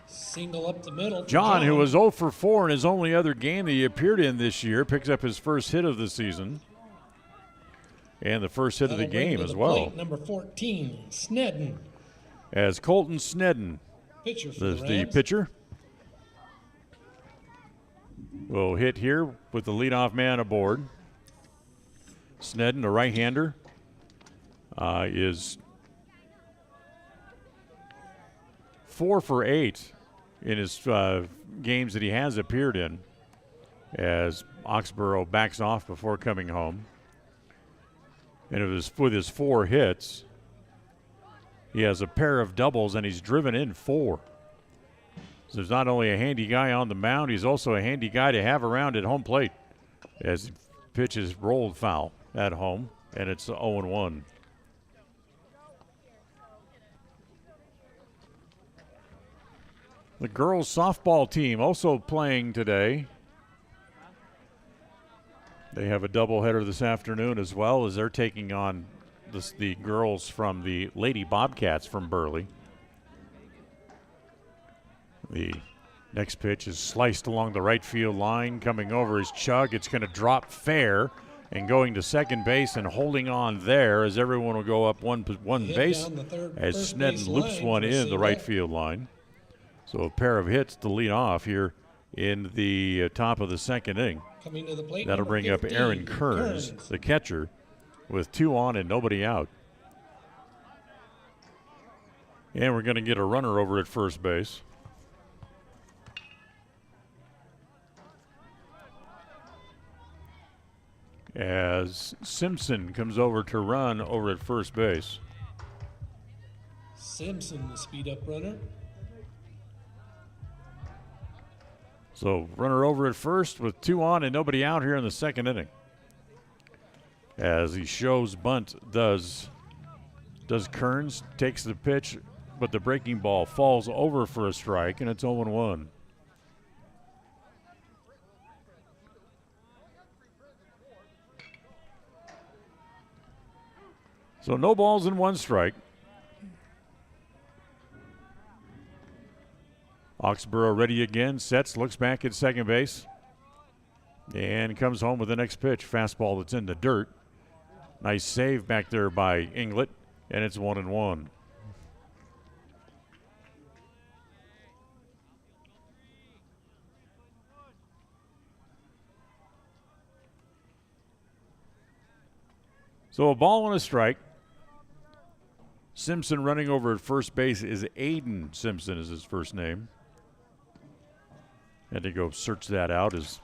Single up the middle. John, who was 0 for 4 in his only other game that he appeared in this year, picks up his first hit of the season. And the first hit of the game as well. Plate, number 14, Snedden. As Colton Snedden, pitcher for the pitcher, will hit here with the leadoff man aboard. Snedden, a right-hander, is 4 for 8 in his games that he has appeared in, as Oxborough backs off before coming home. And it was with his 4 hits, he has a pair of doubles, and he's driven in 4. So there's not only a handy guy on the mound, he's also a handy guy to have around at home plate, as pitch is rolled foul at home, and it's 0-1. The girls softball team also playing today. They have a doubleheader this afternoon as well, as they're taking on the girls from the Lady Bobcats from Burley. The next pitch is sliced along the right field line. Coming over is Chug. It's going to drop fair and going to second base and holding on there, as everyone will go up one base as Snedden loops one in the right field line. So a pair of hits to lead off here in the top of the second inning. Coming to the plate, that'll bring 15, up Aaron Kearns, the catcher, with 2 on and nobody out. And we're going to get a runner over at first base. As Simpson comes over to run over at first base. Simpson, the speed-up runner. So runner over at first with 2 on and nobody out here in the second inning. As he shows bunt does Kearns, takes the pitch, but the breaking ball falls over for a strike, and it's 0-1. So no balls and 1 strike. Oxborough ready again, sets, looks back at second base, and comes home with the next pitch. Fastball that's in the dirt. Nice save back there by Inglet, and it's 1-1. So a ball and a strike. Simpson running over at first base is Aiden Simpson is his first name. Had to go search that out as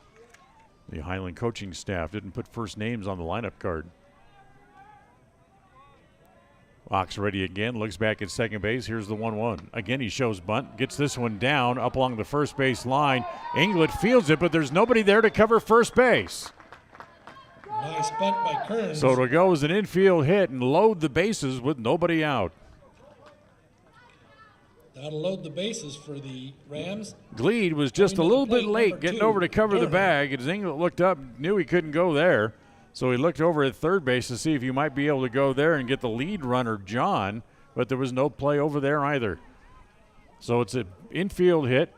the Highland coaching staff didn't put first names on the lineup card. Ox ready again, looks back at second base. Here's the 1-1. Again, he shows bunt, gets this one down up along the first base line. Inglet fields it, but there's nobody there to cover first base. Nice bunt by Kearns. So it'll go as an infield hit and load the bases with nobody out. That'll load the bases for the Rams. Gleed was just a little bit late getting over to cover the bag. As Inglet looked up, knew he couldn't go there. So he looked over at third base to see if he might be able to go there and get the lead runner, John, but there was no play over there either. So it's an infield hit.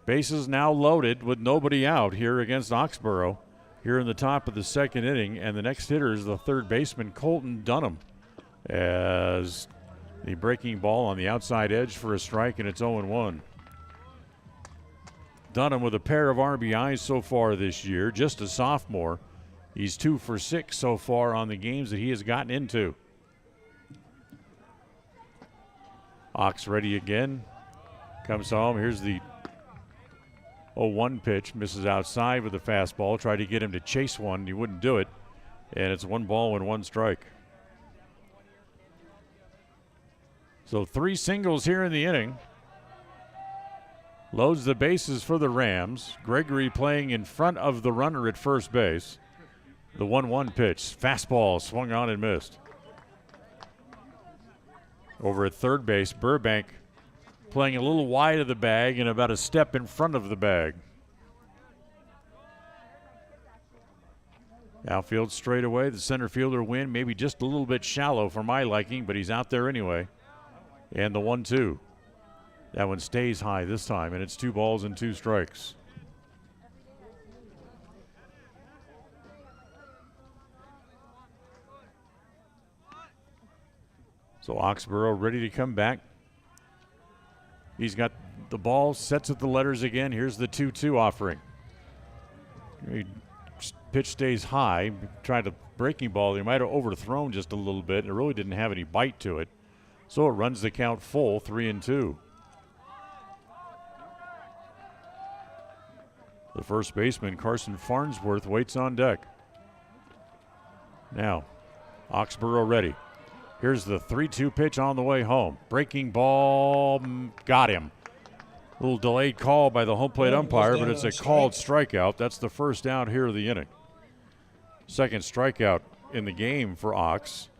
Bases now loaded with nobody out here against Oxborough here in the top of the second inning, and the next hitter is the third baseman, Colton Dunham, as the breaking ball on the outside edge for a strike, and it's 0-1. Dunham with a pair of RBIs so far this year, just a sophomore. He's 2 for 6 so far on the games that he has gotten into. Ox ready again. Comes home. Here's the 0-1 pitch. Misses outside with a fastball. Tried to get him to chase one. He wouldn't do it. And it's 1 ball and 1 strike. So 3 singles here in the inning. Loads the bases for the Rams. Gregory playing in front of the runner at first base. The 1-1 pitch. Fastball swung on and missed. Over at third base, Burbank playing a little wide of the bag and about a step in front of the bag. Outfield straight away. The center fielder win, maybe just a little bit shallow for my liking, but he's out there anyway. And the 1-2. That one stays high this time, and it's 2 balls and 2 strikes. So Oxborough ready to come back. He's got the ball, sets at the letters again. Here's the 2-2 offering. Pitch stays high. Tried a breaking ball. He might have overthrown just a little bit. It really didn't have any bite to it. So it runs the count full, 3-2. The first baseman, Carson Farnsworth, waits on deck. Now, Oxborough ready. Here's the 3-2 pitch on the way home. Breaking ball, got him. A little delayed call by the home plate umpire, but it's a called strikeout. That's the first out here of the inning. Second strikeout in the game for Ox.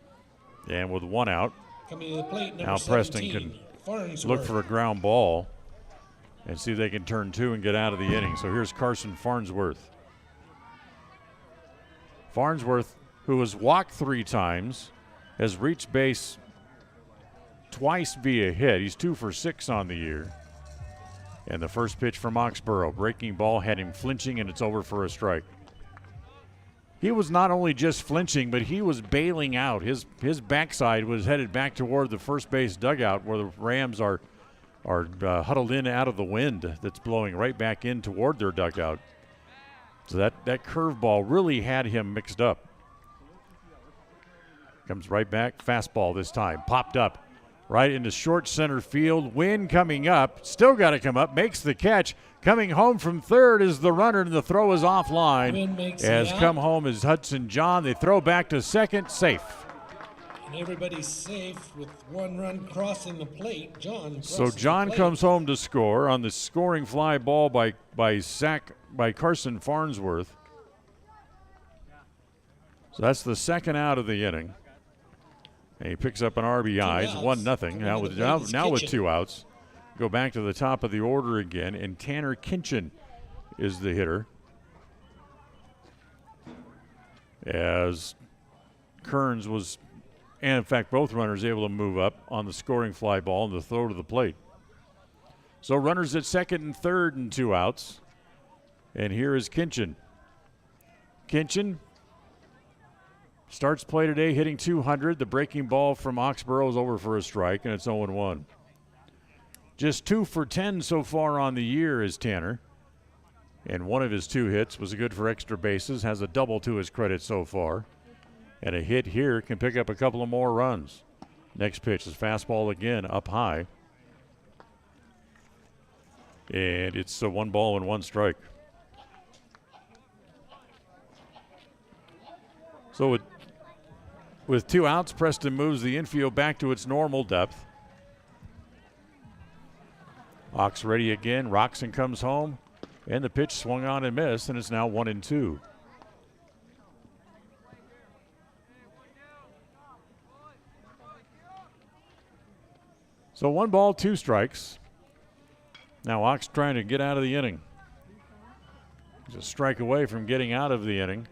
And with 1 out, coming to the plate, now Preston can look for a ground ball and see if they can turn 2 and get out of the inning. So here's Carson Farnsworth. Farnsworth, who has walked 3 times, has reached base twice via hit. He's 2 for 6 on the year. And the first pitch from Oxborough, breaking ball, had him flinching, and it's over for a strike. He was not only just flinching, but he was bailing out. His backside was headed back toward the first base dugout where the Rams are huddled in out of the wind that's blowing right back in toward their dugout. So that curveball really had him mixed up. Comes right back. Fastball this time. Popped up right into short center field. Wynn coming up. Still got to come up. Makes the catch. Coming home from third is the runner, and the throw is offline. As come home is Hudson John. They throw back to second. Safe. And everybody's safe with one run crossing the plate. So John comes home to score on the scoring fly ball by Carson Farnsworth. So that's the second out of the inning. And he picks up an RBI. It's 1-0. Now with 2 outs. Go back to the top of the order again, and Tanner Kinchin is the hitter. As Kearns was, and in fact both runners able to move up on the scoring fly ball and the throw to the plate. So runners at second and third and 2 outs. And here is Kinchin. Kinchin starts play today hitting 200. The breaking ball from Oxborough is over for a strike, and it's 0-1. Just 2 for 10 so far on the year is Tanner. And one of his 2 hits was good for extra bases, has a double to his credit so far. And a hit here can pick up a couple of more runs. Next pitch is fastball again, up high. And it's a 1 ball and 1 strike. So with 2 outs, Preston moves the infield back to its normal depth. Ox ready again. Roxon comes home, and the pitch swung on and missed, and it's now 1-2. So 1 ball, 2 strikes. Now Ox trying to get out of the inning. He's a strike away from getting out of the inning.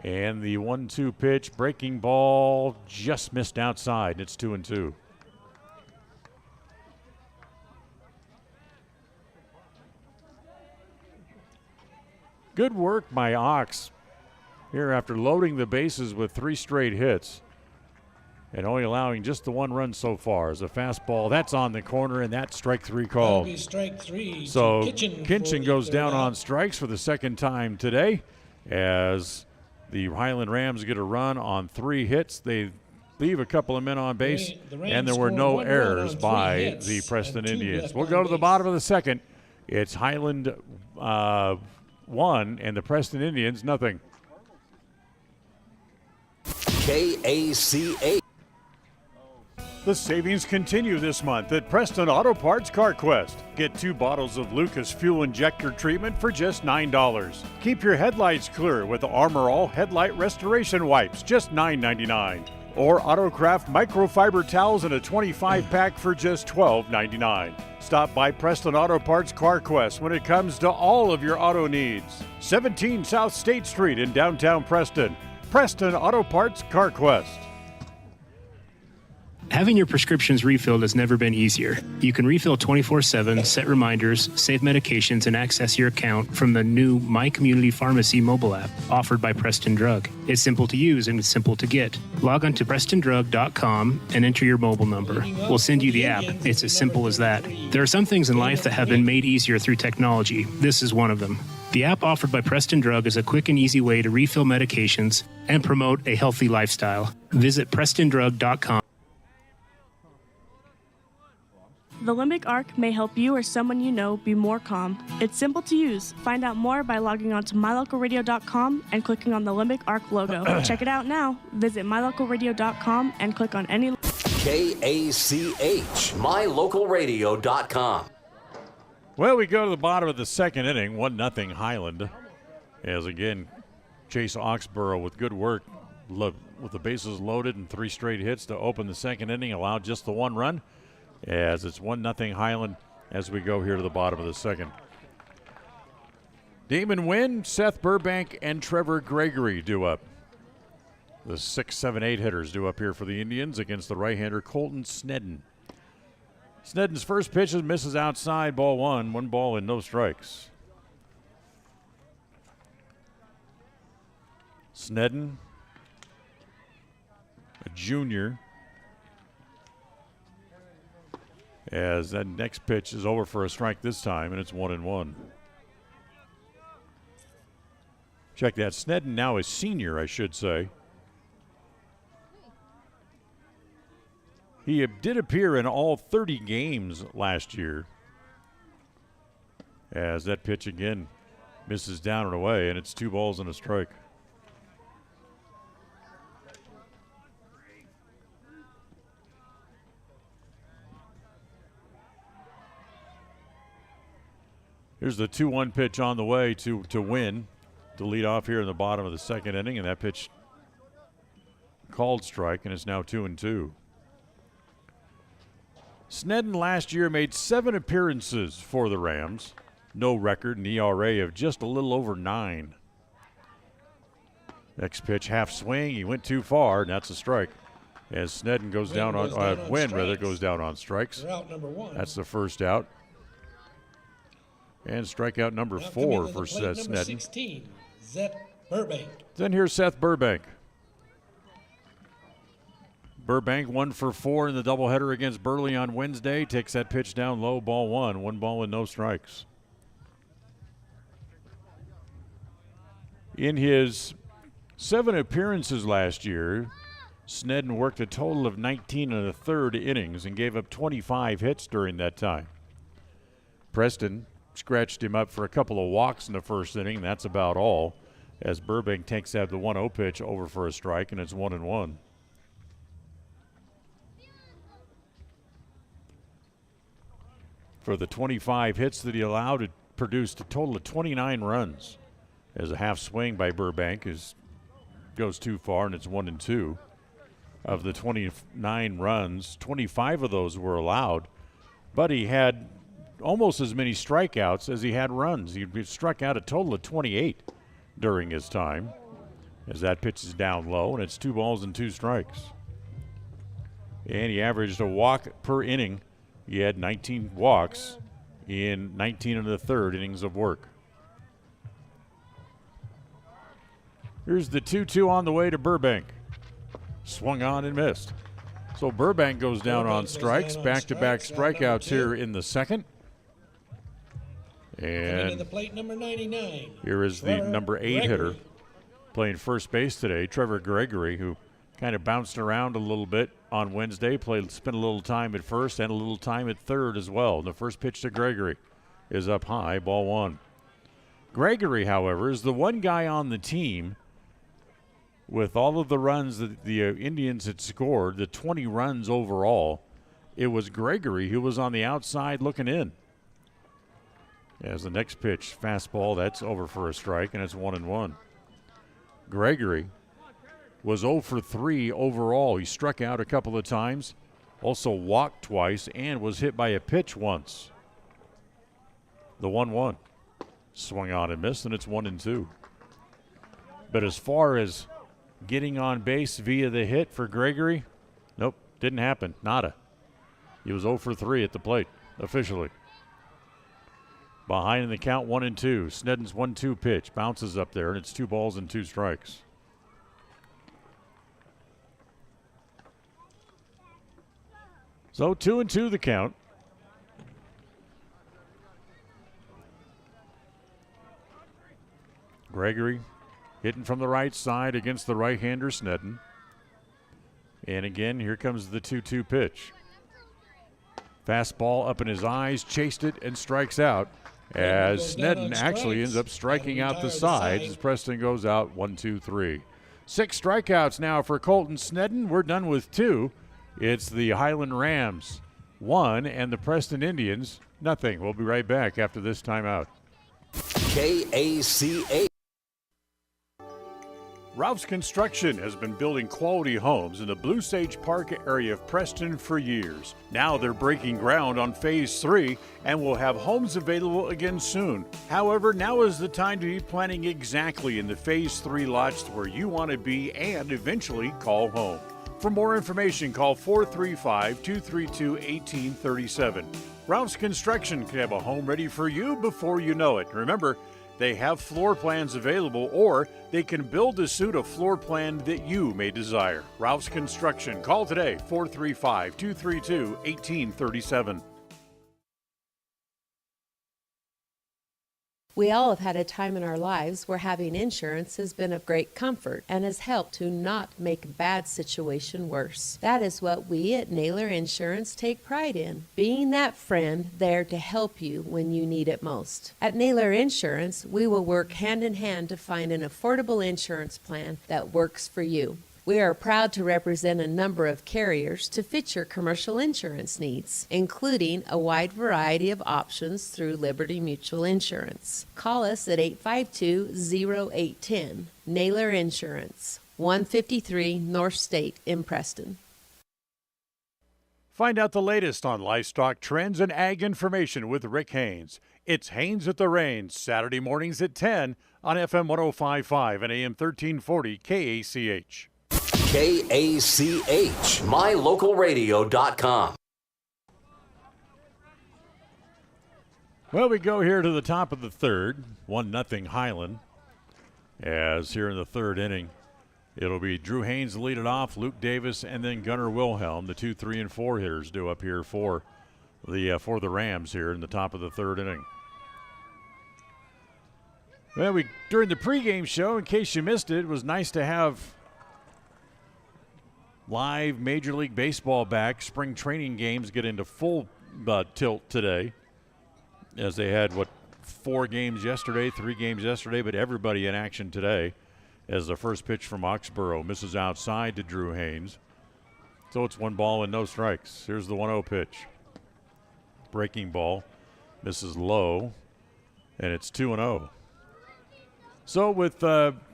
And the 1-2 pitch, breaking ball, just missed outside. It's 2-2. Good work by Ox here after loading the bases with 3 straight hits and only allowing just the 1 run so far. As a fastball, that's on the corner, and that's strike 3 called. That'll be strike 3. So Kinchin goes down on strikes for the second time today as the Highland Rams get a run on 3 hits. They leave a couple of men on base, and there were no errors by the Preston Indians. We'll go to the bottom of the second. It's Highland 1 and the Preston Indians 0. KACH. The savings continue this month at Preston Auto Parts Car Quest. Get 2 bottles of Lucas Fuel Injector Treatment for just $9. Keep your headlights clear with the Armor All Headlight Restoration Wipes, just $9.99. Or Autocraft Microfiber Towels in a 25-pack for just $12.99. Stop by Preston Auto Parts Car Quest when it comes to all of your auto needs. 17 South State Street in downtown Preston. Preston Auto Parts Car Quest. Having your prescriptions refilled has never been easier. You can refill 24/7, set reminders, save medications, and access your account from the new My Community Pharmacy mobile app offered by Preston Drug. It's simple to use and it's simple to get. Log on to PrestonDrug.com and enter your mobile number. We'll send you the app. It's as simple as that. There are some things in life that have been made easier through technology. This is one of them. The app offered by Preston Drug is a quick and easy way to refill medications and promote a healthy lifestyle. Visit PrestonDrug.com. The Limbic Arc may help you or someone you know be more calm. It's simple to use. Find out more by logging on to mylocalradio.com and clicking on the Limbic Arc logo. Check it out now. Visit mylocalradio.com and click on any... KACH, mylocalradio.com. Well, we go to the bottom of the second inning, 1-0 Highland. As again, Chase Oxborough with good work, with the bases loaded and 3 straight hits to open the second inning, allowed just the 1 run. As it's 1-0 Highland as we go here to the bottom of the second. Damon Wynn, Seth Burbank, and Trevor Gregory due up. The 6, 7, 8 hitters due up here for the Indians against the right-hander Colton Snedden. Snedden's first pitch misses outside, ball 1, 1 ball and no strikes. Snedden, a junior. As that next pitch is over for a strike this time, and it's 1-1. Check that. Snedden now a senior, I should say. He did appear in all 30 games last year. As that pitch again misses down and away, and it's 2 balls and a strike. Here's the 2-1 pitch on the way to win, to lead off here in the bottom of the second inning, and that pitch called strike, and it's now 2-2. Snedden last year made 7 appearances for the Rams. No record, an ERA of just a little over 9. Next pitch, half swing. He went too far, and that's a strike. As Snedden goes down on goes down on strikes. Out number 1. That's the first out. And strikeout number 4 for Snedden. Number 16, Seth Burbank. Then here's Seth Burbank. Burbank 1 for 4 in the doubleheader against Burley on Wednesday. Takes that pitch down low, ball 1. 1 ball and no strikes. In his 7 appearances last year, Snedden worked a total of 19 1/3 innings and gave up 25 hits during that time. Preston scratched him up for a couple of walks in the first inning. That's about all, as Burbank takes out the 1-0 pitch over for a strike, and it's 1-1. For the 25 hits that he allowed, it produced a total of 29 runs. As a half swing by Burbank goes too far, and it's 1-2. Of the 29 runs, 25 of those were allowed, but he had almost as many strikeouts as he had runs. He struck out a total of 28 during his time, as that pitch is down low, and it's 2 balls and 2 strikes. And he averaged a walk per inning. He had 19 walks in 19 1/3 innings of work. Here's the 2-2 on the way to Burbank. Swung on and missed. So Burbank goes down on strikes. Back-to-back strikeouts here in the second. And the plate, number 99. Here is the number 8 hitter playing first base today, Trevor Gregory, who kind of bounced around a little bit on Wednesday, spent a little time at first and a little time at third as well. The first pitch to Gregory is up high, ball 1. Gregory, however, is the one guy on the team with all of the runs that the Indians had scored, the 20 runs overall. It was Gregory who was on the outside looking in. As the next pitch, fastball, that's over for a strike, and it's 1-1. Gregory was 0 for 3 overall. He struck out a couple of times, also walked twice, and was hit by a pitch once. The 1-1. Swung on and missed, and it's 1-2. But as far as getting on base via the hit for Gregory, nope, didn't happen. Nada. He was 0 for 3 at the plate, officially. Behind in the count, 1-2. Snedden's 1-2 pitch bounces up there, and it's 2 balls and 2 strikes. So 2-2 the count. Gregory hitting from the right side against the right-hander Snedden. And again, here comes the 2-2 pitch. Fastball up in his eyes, chased it, and strikes out. As Snedden actually ends up striking out the sides as Preston goes out 1-2-3. 6 strikeouts now for Colton Snedden. We're done with 2. It's the Highland Rams 1 and the Preston Indians nothing. We'll be right back after this timeout. KACA. Ralph's Construction has been building quality homes in the Blue Sage Park area of Preston for years. Now they're breaking ground on Phase 3 and will have homes available again soon. However, now is the time to be planning exactly in the Phase 3 lots where you want to be and eventually call home. For more information, call 435-232-1837. Ralph's Construction can have a home ready for you before you know it. Remember, they have floor plans available, or they can build to suit a floor plan that you may desire. Ralph's Construction. Call today, 435-232-1837. We all have had a time in our lives where having insurance has been of great comfort and has helped to not make a bad situation worse. That is what we at Naylor Insurance take pride in, being that friend there to help you when you need it most. At Naylor Insurance, we will work hand in hand to find an affordable insurance plan that works for you. We are proud to represent a number of carriers to fit your commercial insurance needs, including a wide variety of options through Liberty Mutual Insurance. Call us at 852-0810. Naylor Insurance, 153 North State in Preston. Find out the latest on livestock trends and ag information with Rick Haynes. It's Haynes at the Range, Saturday mornings at 10 on FM 105.5 and AM 1340 KACH. KACH, mylocalradio.com. Well, we go here to the top of the third, 1-0 Highland. As here in the third inning, it'll be Drew Haynes lead it off, Luke Davis, and then Gunnar Wilhelm, the 2, 3, and 4 hitters due up here for the Rams here in the top of the third inning. Well, during the pregame show, in case you missed it, it was nice to have live Major League Baseball back. Spring training games get into full tilt today, as they had, 4 games yesterday, 3 games yesterday, but everybody in action today as the first pitch from Oxborough misses outside to Drew Haynes. So it's 1 ball and no strikes. Here's the 1-0 pitch. Breaking ball, misses low, and it's 2-0. So with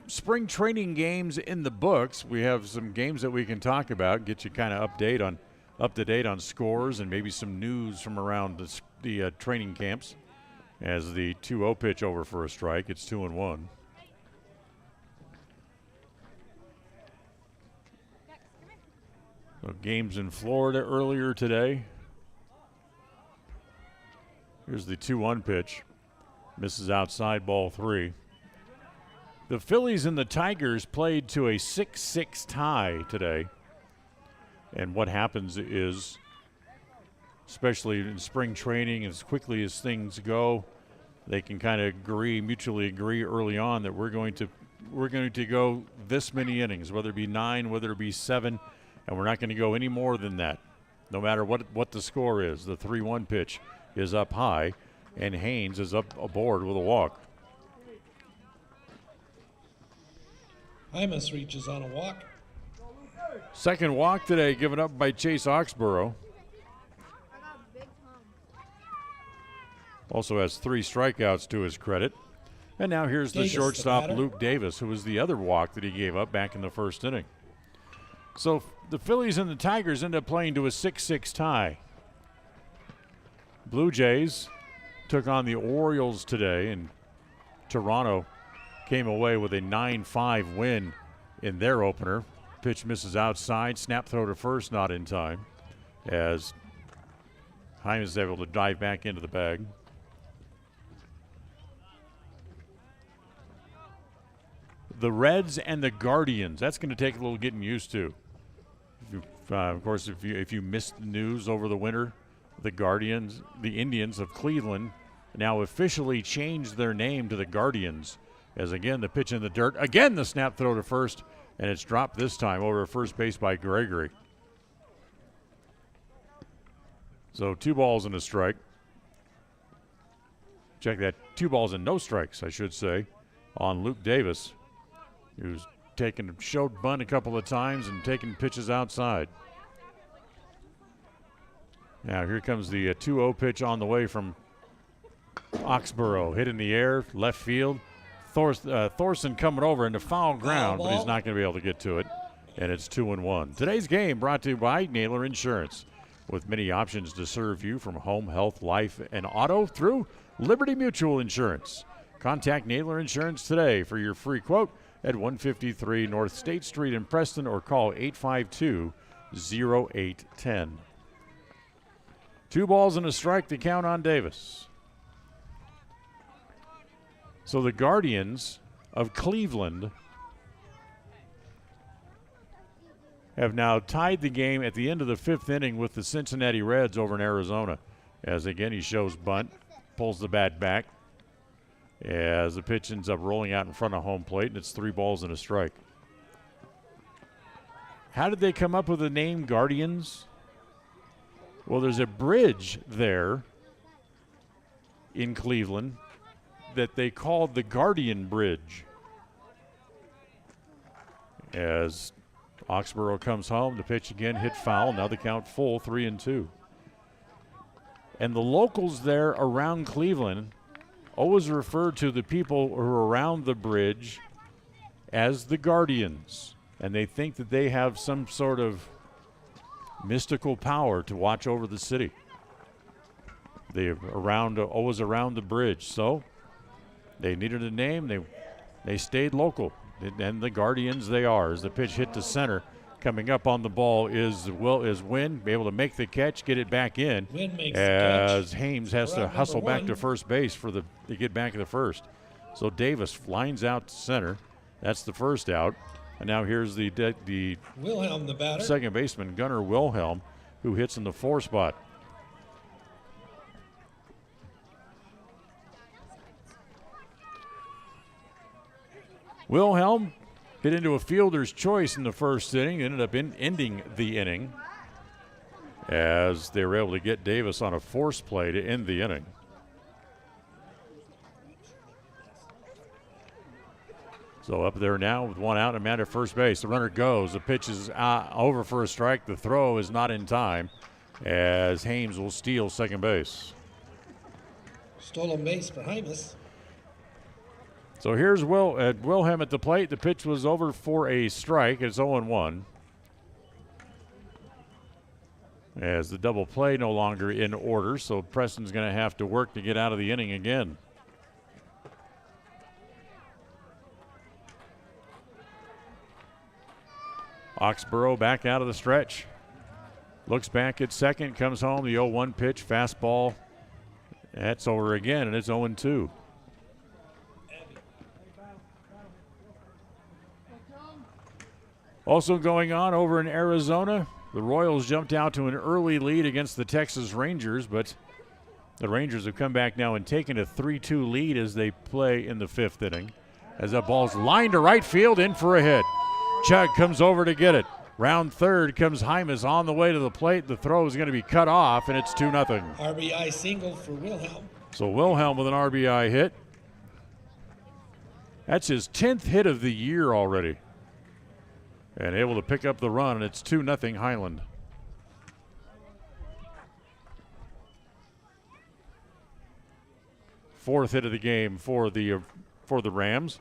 spring training games in the books, we have some games that we can talk about, get you kind of up to date on scores and maybe some news from around the training camps. As the 2-0 pitch over for a strike, it's 2-1. So games in Florida earlier today. Here's the 2-1 pitch, misses outside, ball 3. The Phillies and the Tigers played to a 6-6 tie today. And what happens is, especially in spring training, as quickly as things go, they can kind of mutually agree early on that we're going to go this many innings, whether it be 9, whether it be 7, and we're not going to go any more than that, no matter what the score is. The 3-1 pitch is up high, and Haynes is up aboard with a walk. Hymas reaches on a walk. Second walk today given up by Chase Oxborough. Also has 3 strikeouts to his credit. And now here's the shortstop, Luke Davis, who was the other walk that he gave up back in the first inning. So the Phillies and the Tigers end up playing to a 6-6 tie. Blue Jays took on the Orioles today, and Toronto came away with a 9-5 win in their opener. Pitch misses outside, snap throw to first, not in time, as Hyman is able to dive back into the bag. The Reds and the Guardians, that's going to take a little getting used to. Of course, if you missed the news over the winter, the Indians of Cleveland now officially changed their name to the Guardians. As again, the pitch in the dirt. Again, the snap throw to first, and it's dropped this time over first base by Gregory. So 2 balls and a strike. Check that, 2 balls and no strikes, I should say, on Luke Davis, who's showed bunt a couple of times and taken pitches outside. Now here comes the 2-0 pitch on the way from Oxborough. Hit in the air, left field. Thorson coming over into foul ground, but he's not going to be able to get to it. And it's 2-1. Today's game brought to you by Naylor Insurance, with many options to serve you from home, health, life, and auto through Liberty Mutual Insurance. Contact Naylor Insurance today for your free quote at 153 North State Street in Preston, or call 852-0810. 2 balls and a strike to count on Davis. So the Guardians of Cleveland have now tied the game at the end of the 5th inning with the Cincinnati Reds over in Arizona. As again, he shows bunt, pulls the bat back, as the pitch ends up rolling out in front of home plate, and it's 3 balls and a strike. How did they come up with the name Guardians? Well, there's a bridge there in Cleveland that they called the Guardian Bridge. As Oxborough comes home, the pitch again hit foul. Now the count full, 3-2. And the locals there around Cleveland always refer to the people who are around the bridge as the Guardians. And they think that they have some sort of mystical power to watch over the city. They're always around the bridge. So they needed a name. They stayed local. And the Guardians they are. As the pitch hit to center, coming up on the ball is Wynn, be able to make the catch, get it back in. Wynn makes as the catch. Hames has to hustle number back to first base to get back to the first. So Davis lines out to center. That's the first out. And now here's the Wilhelm, the batter. second baseman, Gunnar Wilhelm, who hits in the 4 spot. Wilhelm hit into a fielder's choice in the first inning, ended up ending the inning as they were able to get Davis on a force play to end the inning. So up there now with 1 out and a man at first base. The runner goes. The pitch is over for a strike. The throw is not in time as Hames will steal second base. Stolen base for Hymas. So here's Wilhelm at the plate. The pitch was over for a strike. It's 0-1. As the double play no longer in order, so Preston's going to have to work to get out of the inning again. Oxborough back out of the stretch. Looks back at second, comes home. The 0-1 pitch, fastball. That's over again, and it's 0-2. Also going on over in Arizona, the Royals jumped out to an early lead against the Texas Rangers, but the Rangers have come back now and taken a 3-2 lead as they play in the 5th inning. As that ball's lined to right field, in for a hit. Chug comes over to get it. Round third comes Hymas on the way to the plate. The throw is going to be cut off, and it's 2-0. RBI single for Wilhelm. So Wilhelm with an RBI hit. That's his 10th hit of the year already. And able to pick up the run, and it's 2-0 Highland. Fourth hit of the game for the Rams.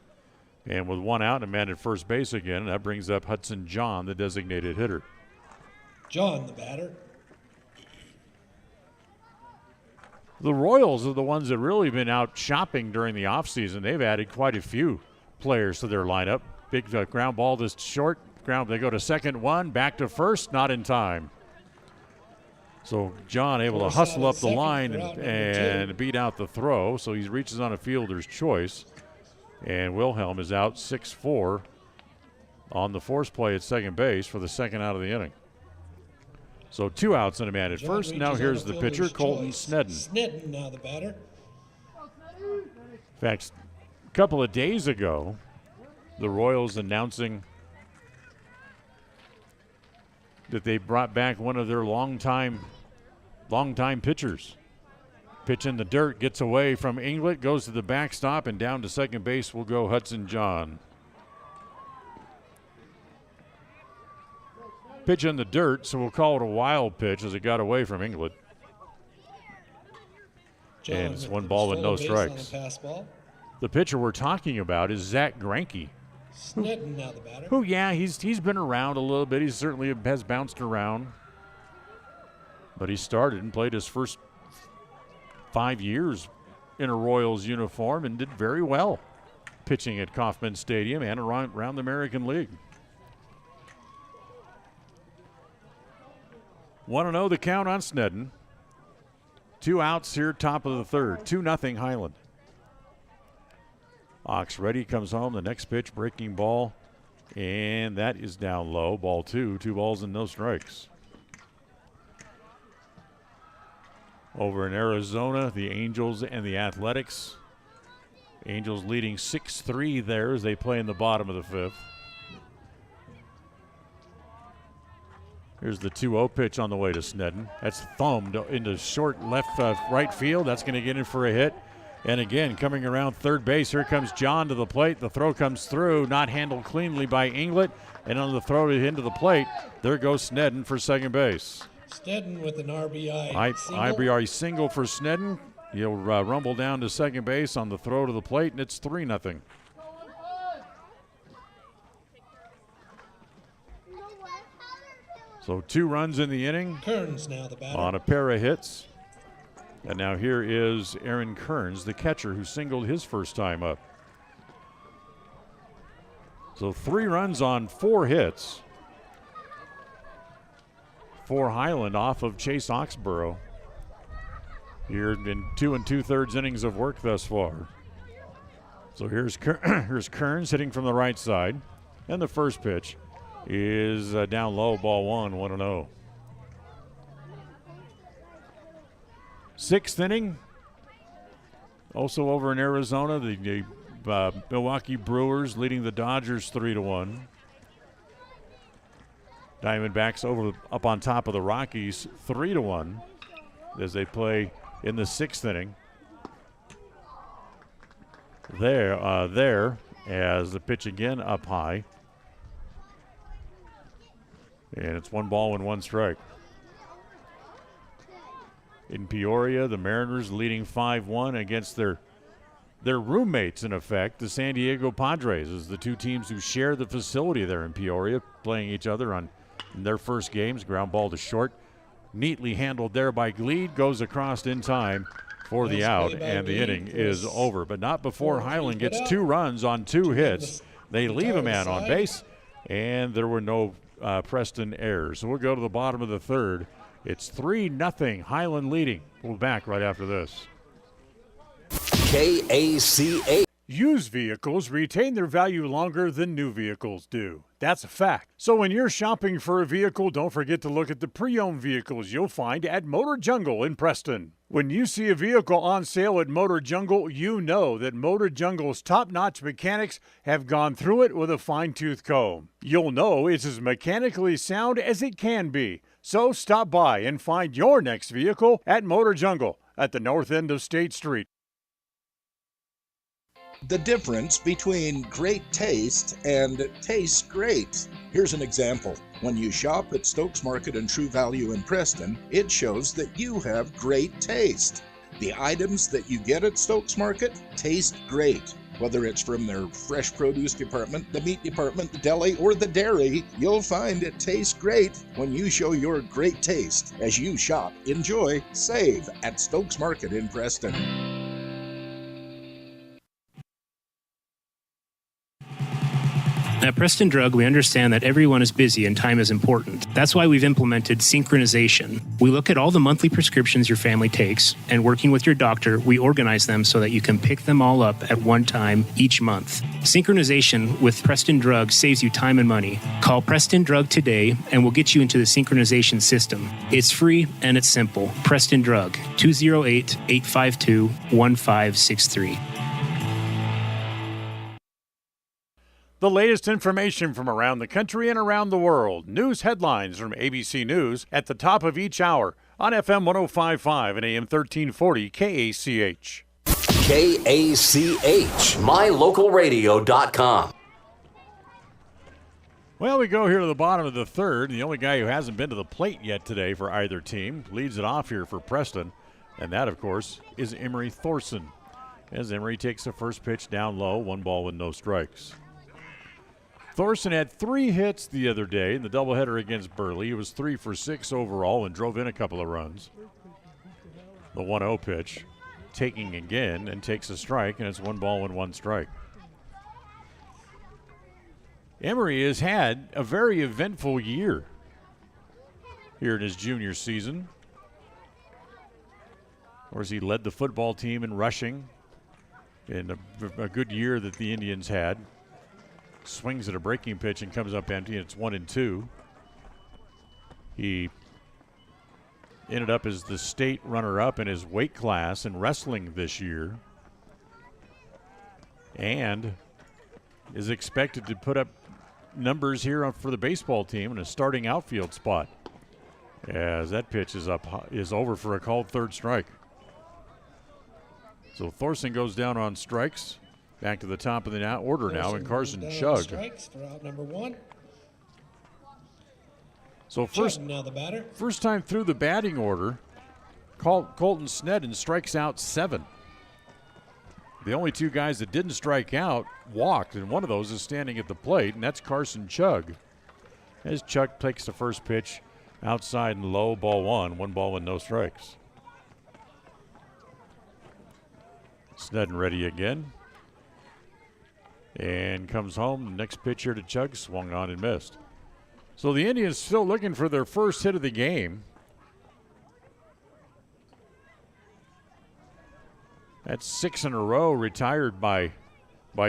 And with 1 out and a man at first base again, that brings up Hudson John, the designated hitter. John, the batter. The Royals are the ones that really been out shopping during the offseason. They've added quite a few players to their lineup. Big ground ball this short. They go to second, 1, back to first, not in time. So John able to hustle up the line and beat out the throw. So he reaches on a fielder's choice. And Wilhelm is out 6-4 on the force play at second base for the second out of the inning. So 2 outs and a man at first. Now here's the pitcher, Colton Snedden. Snedden now the batter. In fact, a couple of days ago, the Royals announcing that they brought back one of their longtime pitchers. Pitch in the dirt, gets away from Inglet, goes to the backstop, and down to second base will go Hudson John. Pitch in the dirt, so we'll call it a wild pitch as it got away from Inglet. And it's 1 ball with no strikes. The pitcher we're talking about is Zach Greinke. Snedden now the batter. Who, yeah, he's been around a little bit. He certainly has bounced around. But he started and played his first 5 years in a Royals uniform and did very well pitching at Kauffman Stadium and around the American League. 1-0 the count on Snedden. 2 outs here, top of the third. 2-0 Highland. Ox ready, comes home. The next pitch, breaking ball. And that is down low. Ball 2. 2 balls and no strikes. Over in Arizona, the Angels and the Athletics Angels leading 6-3 there as they play in the bottom of the fifth. Here's the 2-0 pitch on the way to Snedden. That's thumbed into short left right field. That's going to get in for a hit. And again, coming around third base, here comes John to the plate. The throw comes through, not handled cleanly by Inglet. And on the throw into the plate, there goes Snedden for second base. Snedden with an RBI single. RBI single for Snedden. He'll rumble down to second base on the throw to the plate, and it's 3-0. So 2 runs in the inning. Kearns now the batter. On a pair of hits. And now here is Aaron Kearns, the catcher, who singled his first time up. So 3 runs on 4 hits for Highland off of Chase Oxborough. Here in 2 2/3 innings of work thus far. So here's Kearns hitting from the right side. And the first pitch is down low, ball 1-0. 6th inning. Also over in Arizona, the Milwaukee Brewers leading the Dodgers 3-1. Diamondbacks up on top of the Rockies 3-1 as they play in the 6th inning. There as the pitch again up high. And it's 1-1 strike. In Peoria, the Mariners leading 5-1 against their roommates, in effect, the San Diego Padres, as the 2 teams who share the facility there in Peoria, playing each other in their first games. Ground ball to short. Neatly handled there by Gleed. Goes across in time for the out, and the inning is over. But not before Highland gets 2 runs on 2 hits. They leave a man on base, and there were no Preston errors. So we'll go to the bottom of the 3rd. It's 3-0, Highland leading. We'll be back right after this. KACH. Used vehicles retain their value longer than new vehicles do. That's a fact. So when you're shopping for a vehicle, don't forget to look at the pre-owned vehicles you'll find at Motor Jungle in Preston. When you see a vehicle on sale at Motor Jungle, you know that Motor Jungle's top-notch mechanics have gone through it with a fine-tooth comb. You'll know it's as mechanically sound as it can be. So stop by and find your next vehicle at Motor Jungle at the north end of State Street. The difference between great taste and tastes great. Here's an example. When you shop at Stokes Market and True Value in Preston, it shows that you have great taste. The items that you get at Stokes Market taste great. Whether it's from their fresh produce department, the meat department, the deli, or the dairy, you'll find it tastes great when you show your great taste. As you shop, enjoy, save at Stokes Market in Preston. At Preston Drug, we understand that everyone is busy and time is important. That's why we've implemented synchronization. We look at all the monthly prescriptions your family takes, and working with your doctor, we organize them so that you can pick them all up at one time each month. Synchronization with Preston Drug saves you time and money. Call Preston Drug today, and we'll get you into the synchronization system. It's free and it's simple. Preston Drug, 208-852-1563. The latest information from around the country and around the world. News headlines from ABC News at the top of each hour on FM 105.5 and AM 1340 KACH. KACH, mylocalradio.com. Well, we go here to the bottom of the 3rd. The only guy who hasn't been to the plate yet today for either team leads it off here for Preston. And that, of course, is Emery Thorson. As Emery takes the first pitch down low, 1 with no strikes. Thorson had 3 hits the other day in the doubleheader against Burley. He was 3 for 6 overall and drove in a couple of runs. The 1-0 pitch, taking again, and takes a strike, and it's 1 strike. Emery has had a very eventful year here in his junior season. Of course, he led the football team in rushing in a good year that the Indians had. Swings at a breaking pitch and comes up empty, and it's 1-2. He ended up as the state runner-up in his weight class in wrestling this year. and is expected to put up numbers here for the baseball team in a starting outfield spot, as that pitch is over for a called third strike. So Thorson goes down on strikes. Back to the top of the order now, and Carson Chug. Strikes for out number 1. So now the batter. First time through the batting order, Colton Snedden strikes out 7. The only 2 guys that didn't strike out walked, and one of those is standing at the plate, and that's Carson Chug. As Chug takes the first pitch outside and low, ball 1 ball with no strikes. Snedden ready again. And comes home. The next pitch here to Chug, swung on and missed. So the Indians still looking for their first hit of the game. That's 6 in a row retired by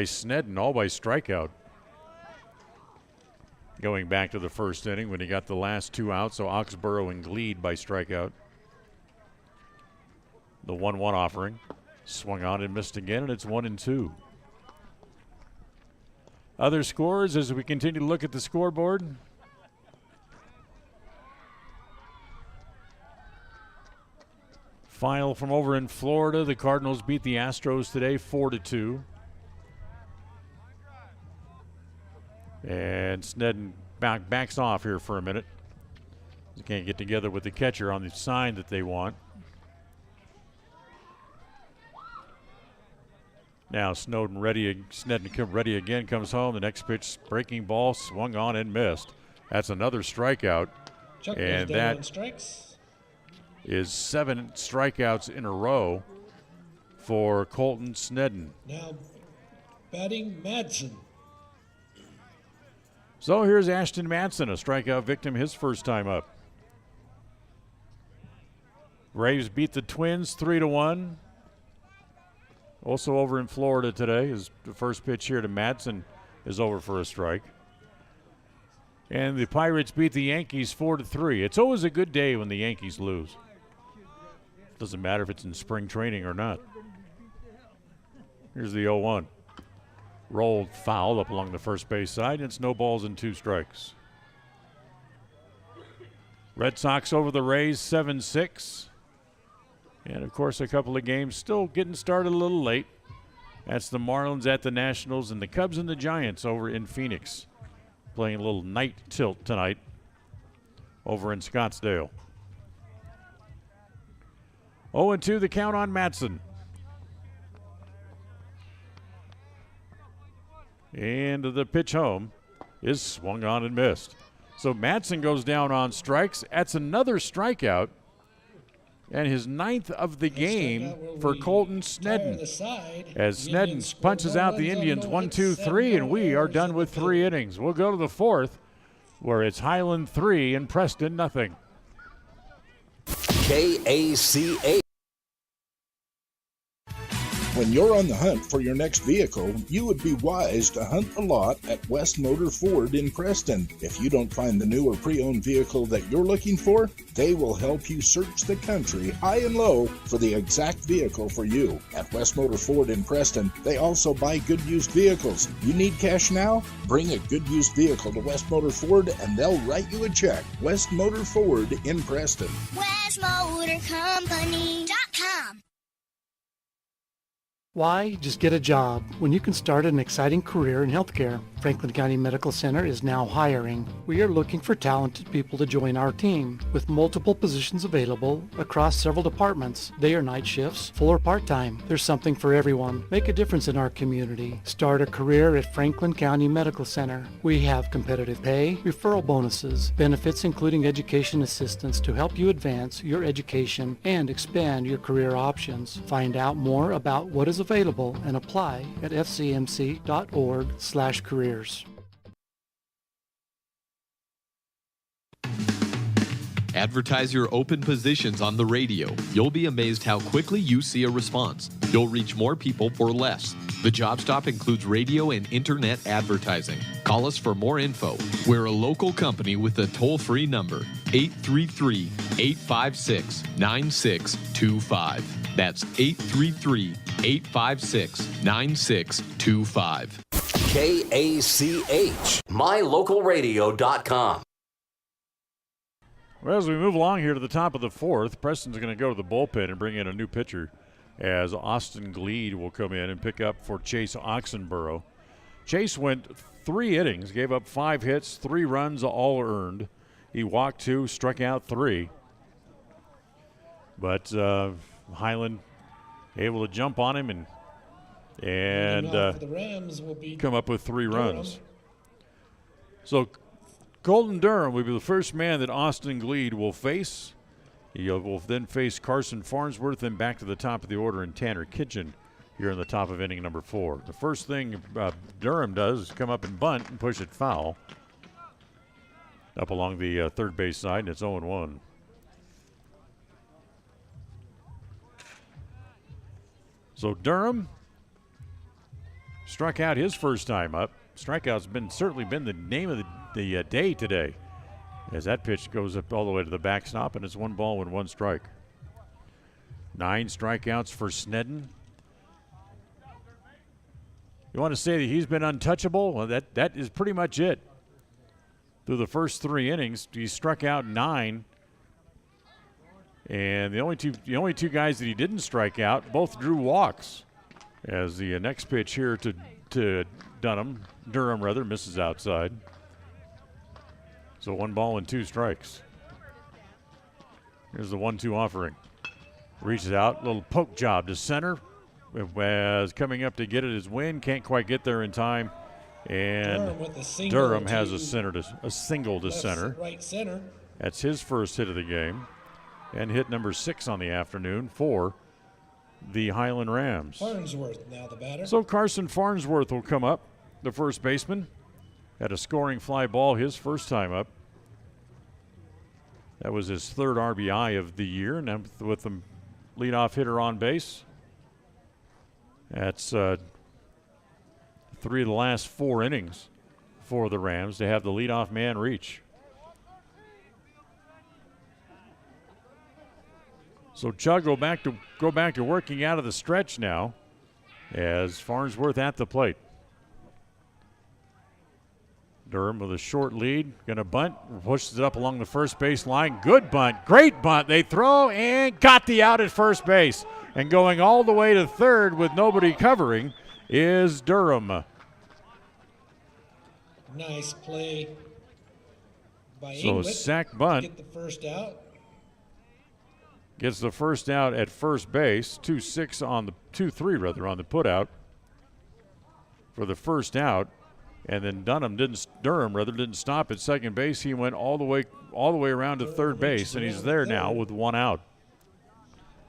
Snedden, all by strikeout. Going back to the first inning when he got the last 2 outs, so Oxborough and Gleed by strikeout. The 1-1 offering. Swung on and missed again, and it's 1-2. Other scores as we continue to look at the scoreboard. Final from over in Florida. The Cardinals beat the Astros today 4-2. And Snedden backs off here for a minute. He can't get together with the catcher on the sign that they want. Now Snedden ready again, comes home. The next pitch, breaking ball, swung on and missed. That's another strikeout. Chuck and that is 7 strikeouts in a row for Colton Snedden. Now batting Madsen. So here's Ashton Madsen, a strikeout victim his first time up. Braves beat the Twins 3-1. Also over in Florida today is the first pitch here to Madsen is over for a strike. And the Pirates beat the Yankees 4-3. It's always a good day when the Yankees lose. Doesn't matter if it's in spring training or not. Here's the 0-1. Rolled foul up along the first base side. It's no balls and 2 strikes. Red Sox over the Rays 7-6. And, of course, a couple of games still getting started a little late. That's the Marlins at the Nationals and the Cubs and the Giants over in Phoenix. Playing a little night tilt tonight over in Scottsdale. 0-2 the count on Madsen. And the pitch home is swung on and missed. So Madsen goes down on strikes. That's another strikeout. And his 9th of the game for Colton Snedden. As Snedden punches out the Indians 1-2-3, and we are done with 3 innings. We'll go to the 4th, where it's Highland 3 and Preston nothing. KACH. When you're on the hunt for your next vehicle, you would be wise to hunt the lot at West Motor Ford in Preston. If you don't find the new or pre-owned vehicle that you're looking for, they will help you search the country high and low for the exact vehicle for you. At West Motor Ford in Preston, they also buy good used vehicles. You need cash now? Bring a good used vehicle to West Motor Ford and they'll write you a check. West Motor Ford in Preston. WestMotorCompany.com. Why just get a job when you can start an exciting career in healthcare? Franklin County Medical Center is now hiring. We are looking for talented people to join our team. With multiple positions available across several departments, day or night shifts, full or part-time, there's something for everyone. Make a difference in our community. Start a career at Franklin County Medical Center. We have competitive pay, referral bonuses, benefits including education assistance to help you advance your education and expand your career options. Find out more about what is available and apply at fcmc.org/careers. Advertise your open positions on the radio. You'll be amazed how quickly you see a response. You'll reach more people for less. The Job Stop includes radio and internet advertising. Call us for more info. We're a local company with a toll-free number, 833-856-9625. That's 833-856-9625. 856-9625. KACH, mylocalradio.com. Well, as we move along here to the top of the fourth, Preston's going to go to the bullpen and bring in a new pitcher as Austin Gleed will come in and pick up for Chase Oxenborough. Chase went 3 innings, gave up 5 hits, 3 runs, all earned. He walked 2, struck out 3. But Highland able to jump on him and the Rams will be come up with 3 Durham. runs. So Colton Durham will be the first man that Austin Gleed will face. He will then face Carson Farnsworth, then back to the top of the order in Tanner Kitchen here in the top of inning number 4. The first thing Durham does is come up and bunt and push it foul up along the third base side, and it's 0-1. So Durham struck out his first time up. Strikeout's certainly been the name of the day today, as that pitch goes up all the way to the backstop, and it's 1 ball and 1 strike. 9 strikeouts for Snedden. You want to say that he's been untouchable? Well, that is pretty much it. Through the first 3 innings, he struck out 9. And the only two guys that he didn't strike out both drew walks. As the next pitch here to Durham misses outside. So 1 ball and 2 strikes. Here's the 1-2 offering. Reaches out, little poke job to center. As coming up to get it is Wynn, can't quite get there in time. And Durham has a single to center. Right center. That's his first hit of the game. And hit number 6 on the afternoon for the Highland Rams. Farnsworth now the batter. So Carson Farnsworth will come up, the first baseman. Had a scoring fly ball his first time up. That was his 3rd RBI of the year, and with the leadoff hitter on base. That's 3 of the last 4 innings for the Rams to have the leadoff man reach. So Chug go back to working out of the stretch now, as Farnsworth at the plate. Durham with a short lead, going to bunt, pushes it up along the first base line. Good bunt, great bunt. They throw and got the out at first base. And going all the way to third with nobody covering is Durham. Nice play by So Ingrid sack bunt. to get the first out. Gets the first out at first base. 2-3 on the put out for the first out. And then Durham didn't stop at second base. He went all the way around to third base, and he's there now with 1 out.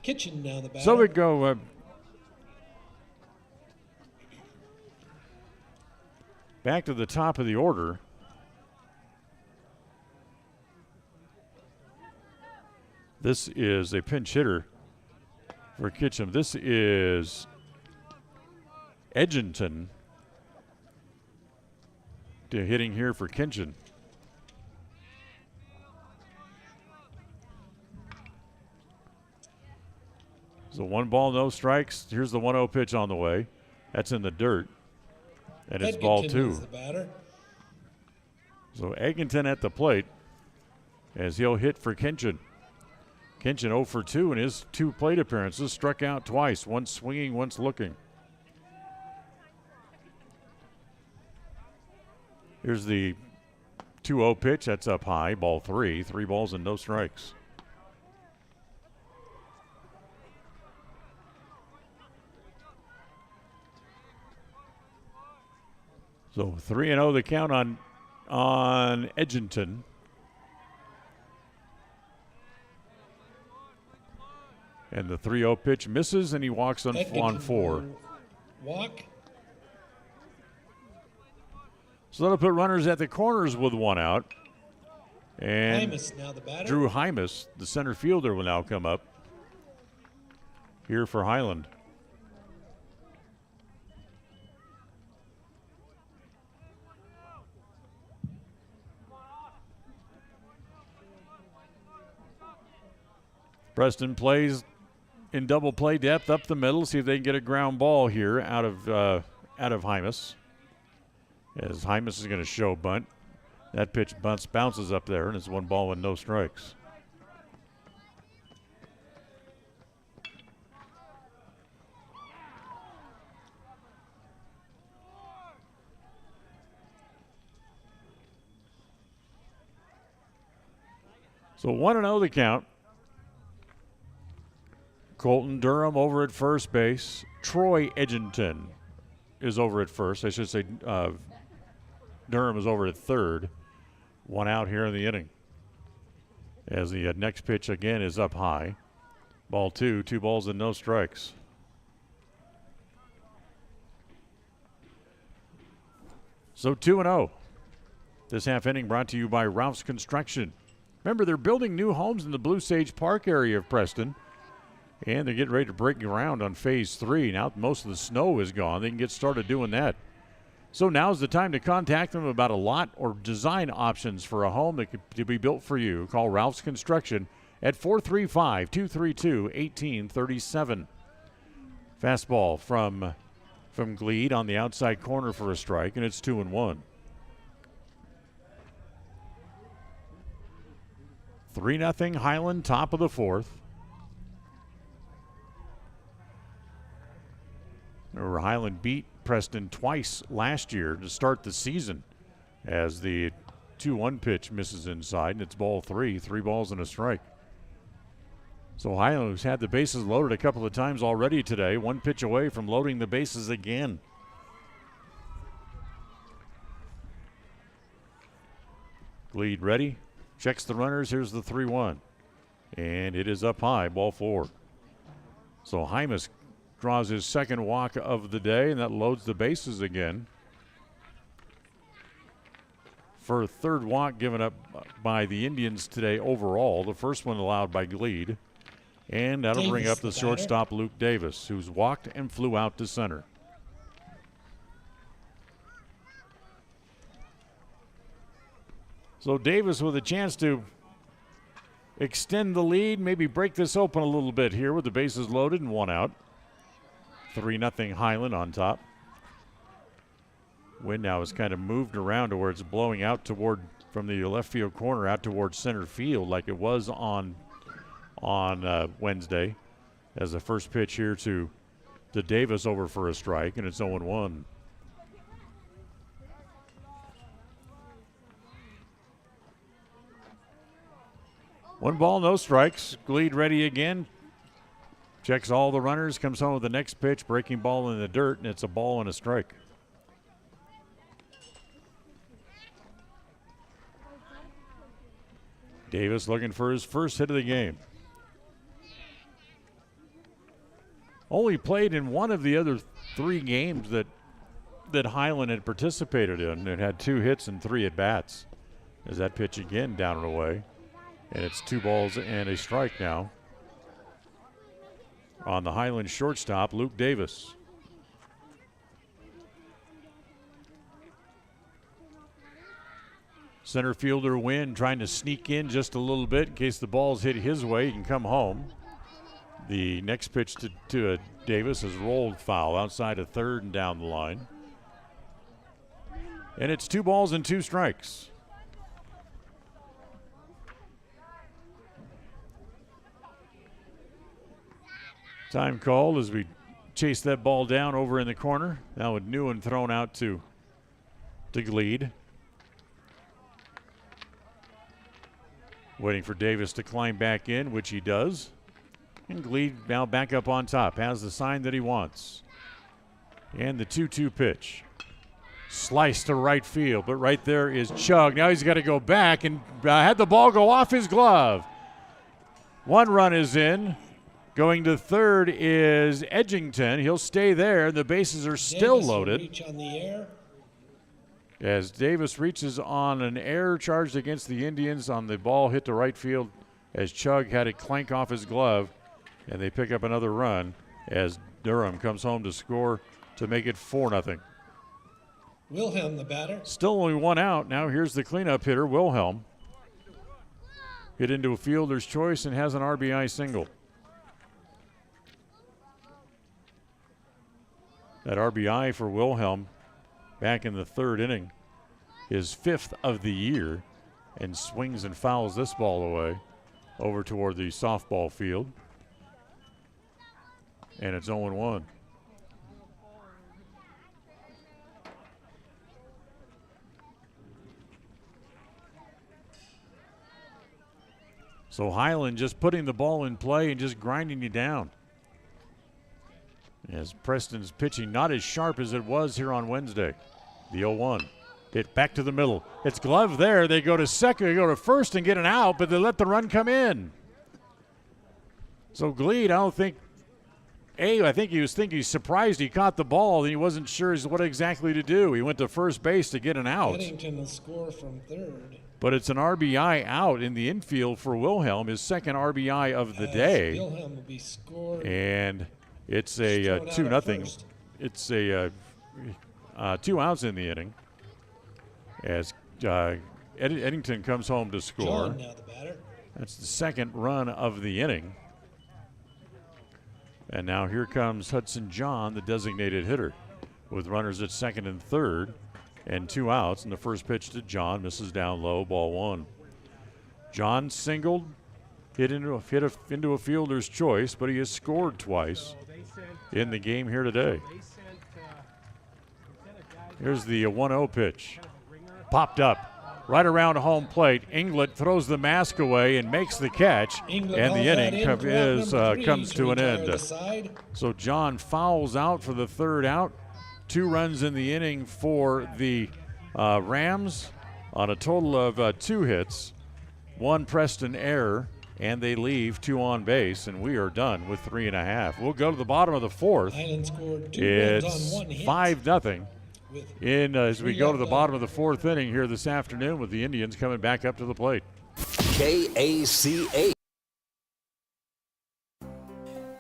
Kitchen now the batter. So we go back to the top of the order. This is a pinch hitter for Kitchen. This is Edginton hitting here for Kitchen. So 1 ball, no strikes. Here's the 1-0 pitch on the way. That's in the dirt. And it's ball 2. Is the batter. So Egginton at the plate as he'll hit for Kitchen. Kitchen 0 for 2 in his 2 plate appearances. Struck out twice, once swinging, once looking. Here's the 2-0 pitch. That's up high, ball 3. 3 balls and no strikes. So 3-0 the count on Edginton. And the 3-0 pitch misses, and he walks on 4. Walk. So that'll put runners at the corners with 1 out. And Hymas now the batter. Drew Hymas, the center fielder, will now come up here for Highland. Preston plays in double play depth up the middle. See if they can get a ground ball here out of Hymas. As Hymas is going to show bunt. That pitch bounces up there, and it's 1 ball with no strikes. So 1-0 the count. Colton Durham over at first base. Troy Edgington is over at first. I should say Durham is over at third. 1 out here in the inning. As the next pitch again is up high. Ball 2, 2 balls and no strikes. So 2-0. This half inning brought to you by Ralph's Construction. Remember, they're building new homes in the Blue Sage Park area of Preston. And they're getting ready to break ground on Phase 3. Now most of the snow is gone. They can get started doing that. So now's the time to contact them about a lot or design options for a home that could be built for you. Call Ralph's Construction at 435-232-1837. Fastball from Gleed on the outside corner for a strike, and it's 2-1. 3-0 Highland, top of the 4th. Remember, Highland beat Preston twice last year to start the season as the 2-1 pitch misses inside, and it's ball 3, 3 balls and a strike. So Highland, who's had the bases loaded a couple of times already today, 1 pitch away from loading the bases again. Gleed ready, checks the runners, here's the 3-1. And it is up high, ball 4. So Hymas draws his second walk of the day, and that loads the bases again. For a third walk given up by the Indians today overall, the first one allowed by Gleed. And that'll bring up the shortstop, Luke Davis, who's walked and flew out to center. So Davis with a chance to extend the lead, maybe break this open a little bit here with the bases loaded and 1 out. 3-0 Highland on top. Wind now is kind of moved around to where it's blowing out from the left field corner out towards center field like it was on Wednesday. As the first pitch here to Davis over for a strike, and it's 0-1. One ball, no strikes. Gleed ready again. Checks all the runners, comes home with the next pitch, breaking ball in the dirt, and it's a ball and a strike. Davis looking for his first hit of the game. Only played in one of the other 3 games that Highland had participated in and had 2 hits and 3 at-bats. As that pitch again down and away. And it's 2 balls and a strike now. On the Highland shortstop, Luke Davis. Center fielder Wynn trying to sneak in just a little bit in case the ball's hit his way. He can come home. The next pitch to Davis is rolled foul outside of third and down the line. And it's 2 balls and 2 strikes. Time called as we chase that ball down over in the corner. Now with Newen thrown out to Gleed. Waiting for Davis to climb back in, which he does. And Gleed now back up on top. Has the sign that he wants. And the 2-2 pitch. Slice to right field, but right there is Chug. Now he's got to go back and had the ball go off his glove. 1 run is in. Going to third is Edgington. He'll stay there. The bases are still loaded. Reach on the air. As Davis reaches on an error charged against the Indians on the ball hit to right field as Chug had it clank off his glove, and they pick up another run as Durham comes home to score to make it 4-0. Wilhelm, the batter. Still only 1 out. Now here's the cleanup hitter, Wilhelm. Hit into a fielder's choice and has an RBI single. That RBI for Wilhelm back in the third inning, his 5th of the year, and swings and fouls this ball away over toward the softball field. And it's 0-1. So Highland just putting the ball in play and just grinding you down. As Preston's pitching not as sharp as it was here on Wednesday. The 0-1. Hit back to the middle. It's glove there. They go to second, they go to first and get an out, but they let the run come in. So Gleed, I think he's surprised he caught the ball and he wasn't sure what exactly to do. He went to first base to get an out. Eddington will score from third. But it's an RBI out in the infield for Wilhelm, his second RBI of the day. Wilhelm will be scored. And it's a 2-0. It's a 2 outs in the inning as Eddington comes home to score. John now the batter. That's the second run of the inning. And now here comes Hudson John, the designated hitter, with runners at second and third. And 2 outs, and the first pitch to John misses down low, ball 1. John singled, hit into a fielder's choice, but he has scored twice in the game here today. Here's the 1-0 pitch. Popped up right around home plate. Inglet throws the mask away and makes the catch, and the inning comes to an end. So John fouls out for the third out. 2 runs in the inning for the Rams on a total of 2 hits, 1 Preston error, and they leave 2 on base, and we are done with 3.5. We'll go to the bottom of the 4th. Highland scored 2 runs on 1 hit. 5-0 as we go to the bottom of the 4th inning here this afternoon with the Indians coming back up to the plate. KACH.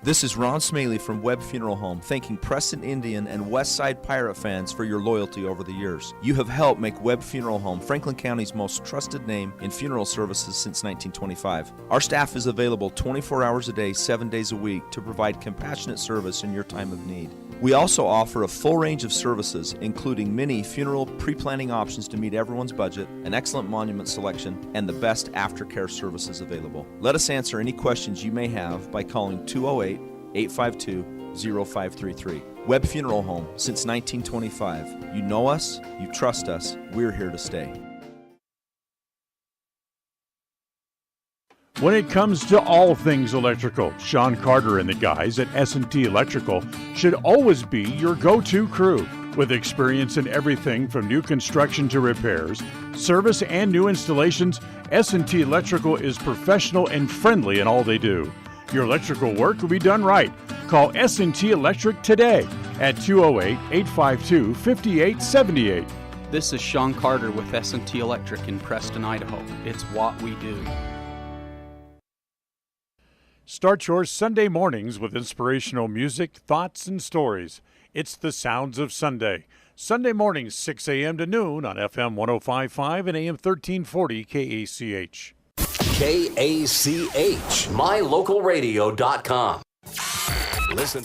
This is Ron Smaley from Webb Funeral Home, thanking Preston Indian and Westside Pirate fans for your loyalty over the years. You have helped make Webb Funeral Home Franklin County's most trusted name in funeral services since 1925. Our staff is available 24 hours a day, 7 days a week to provide compassionate service in your time of need. We also offer a full range of services, including many funeral pre-planning options to meet everyone's budget, an excellent monument selection, and the best aftercare services available. Let us answer any questions you may have by calling 208-852-0533. Webb Funeral Home, since 1925. You know us, you trust us, we're here to stay. When it comes to all things electrical, Sean Carter and the guys at S&T Electrical should always be your go-to crew. With experience in everything from new construction to repairs, service, and new installations, S&T Electrical is professional and friendly in all they do. Your electrical work will be done right. Call S&T Electric today at 208-852-5878. This is Sean Carter with S&T Electric in Preston, Idaho. It's what we do. Start your Sunday mornings with inspirational music, thoughts, and stories. It's the Sounds of Sunday. Sunday mornings, 6 a.m. to noon on FM 105.5 and AM 1340 KACH. KACH, mylocalradio.com. Listen.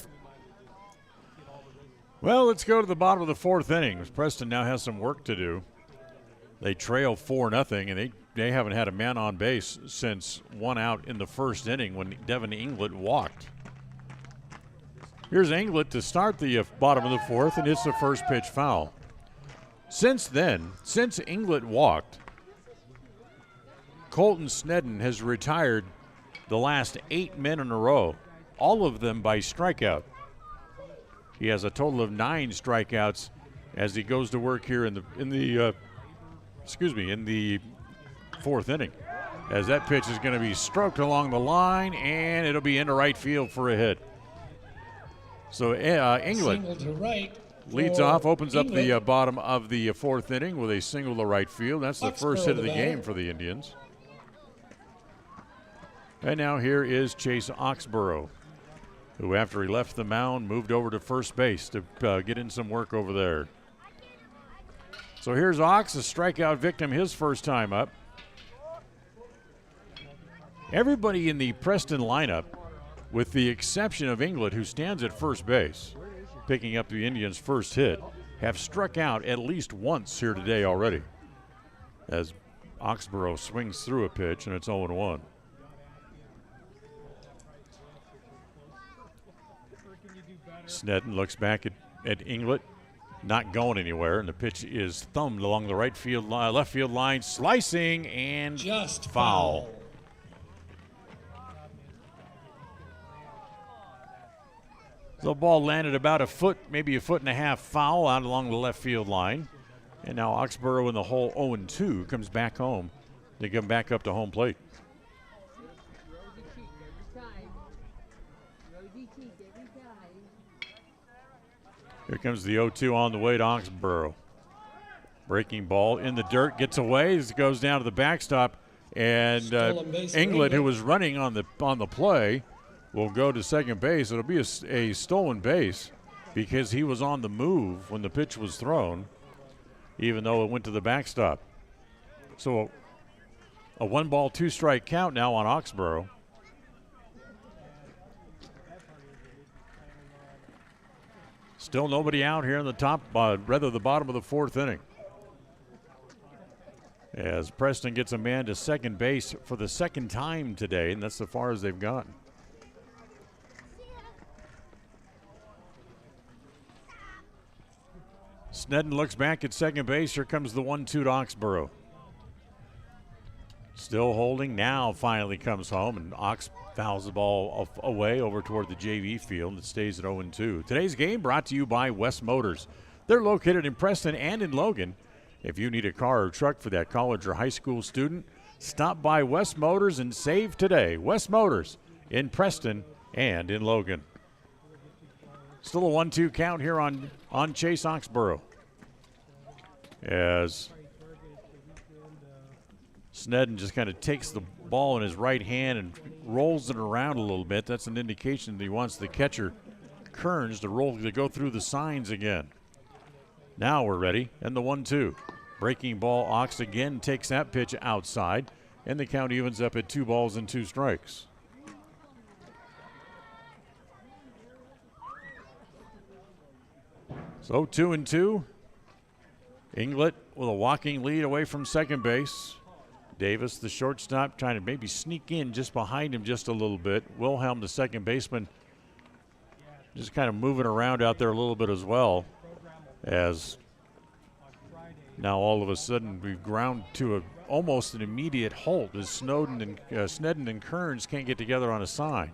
Well, let's go to the bottom of the 4th inning. Preston now has some work to do. They trail 4-0, and they haven't had a man on base since 1 out in the 1st inning when Devin Inglet walked. Here's Inglet to start the bottom of the 4th, and it's the first pitch foul. Since then, since Inglet walked, Colton Snedden has retired the last 8 men in a row, all of them by strikeout. He has a total of 9 strikeouts as he goes to work here in the 4th inning. As that pitch is going to be stroked along the line, and it'll be into right field for a hit. So Inglet leads off, opens up the bottom of the 4th inning with a single to right field. That's the first hit of the game for the Indians. And now here is Chase Oxborough, who after he left the mound moved over to first base to get in some work over there. So here's Ox, a strikeout victim, his first time up. Everybody in the Preston lineup, with the exception of Inglet, who stands at first base, picking up the Indians' first hit, have struck out at least once here today already. As Oxborough swings through a pitch, and it's 0-1. Snedden looks back at Inglet, not going anywhere, and the pitch is thumbed along the left field line, slicing, and just foul. The ball landed about a foot, maybe a foot and a half foul out along the left field line. And now Oxborough in the hole 0-2 comes back home. They come back up to home plate. Here comes the 0-2 on the way to Oxborough. Breaking ball in the dirt, gets away, as it goes down to the backstop. And Inglet, who was running on the play, will go to second base. It'll be a stolen base because he was on the move when the pitch was thrown, even though it went to the backstop. So a 1-ball, 2-strike count now on Oxborough. Still nobody out here in the the bottom of the 4th inning. As Preston gets a man to second base for the second time today, and that's as far as they've gotten. Snedden looks back at second base. Here comes the 1-2 to Oxborough. Still holding, now finally comes home, and Ox fouls the ball away over toward the JV field. It stays at 0-2. Today's game brought to you by West Motors. They're located in Preston and in Logan. If you need a car or truck for that college or high school student, stop by West Motors and save today. West Motors in Preston and in Logan. Still a 1-2 count here on Chase Oxborough. As Snedden just kind of takes the ball in his right hand and rolls it around a little bit. That's an indication that he wants the catcher, Kearns, to go through the signs again. Now we're ready, and the 1-2. Breaking ball, Ox again takes that pitch outside, and the count evens up at 2 balls and 2 strikes. So 2-2. Inglet with a walking lead away from second base. Davis, the shortstop, trying to maybe sneak in just behind him just a little bit. Wilhelm, the second baseman, just kind of moving around out there a little bit as well. As now all of a sudden we've ground to almost an immediate halt as Snedden and Kearns can't get together on a sign.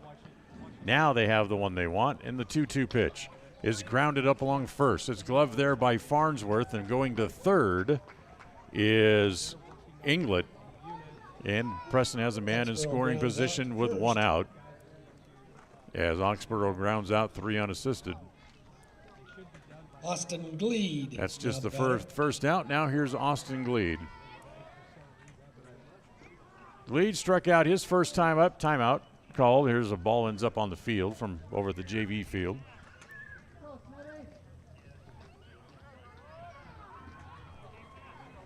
Now they have the one they want, and the 2-2 pitch is grounded up along first. It's gloved there by Farnsworth, and going to third is Inglet. And Preston has a man in scoring position with 1 out as Oxborough grounds out 3 unassisted. Austin Gleed. That's just the first out. Now here's Austin Gleed. Gleed struck out his first time up. Timeout called. Here's a ball ends up on the field from over at the JV field.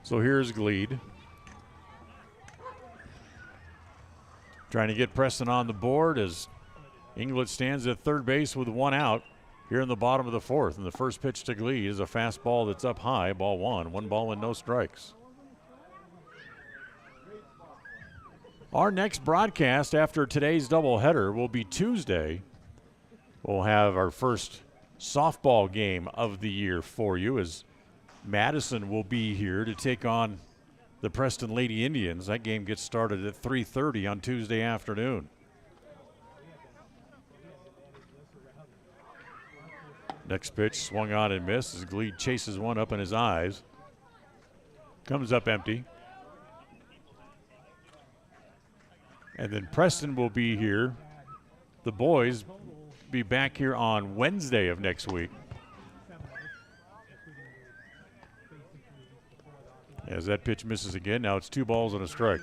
So here's Gleed. Trying to get Preston on the board as Inglet stands at third base with 1 out here in the bottom of the 4th. And the first pitch to Gleed is a fastball that's up high, ball 1. 1 ball and no strikes. Our next broadcast after today's doubleheader will be Tuesday. We'll have our first softball game of the year for you as Madison will be here to take on the Preston Lady Indians. That game gets started at 3:30 on Tuesday afternoon. Next pitch swung on and missed as Gleed chases one up in his eyes. Comes up empty. And then Preston will be here. The boys be back here on Wednesday of next week. As that pitch misses again, now it's 2 balls and a strike.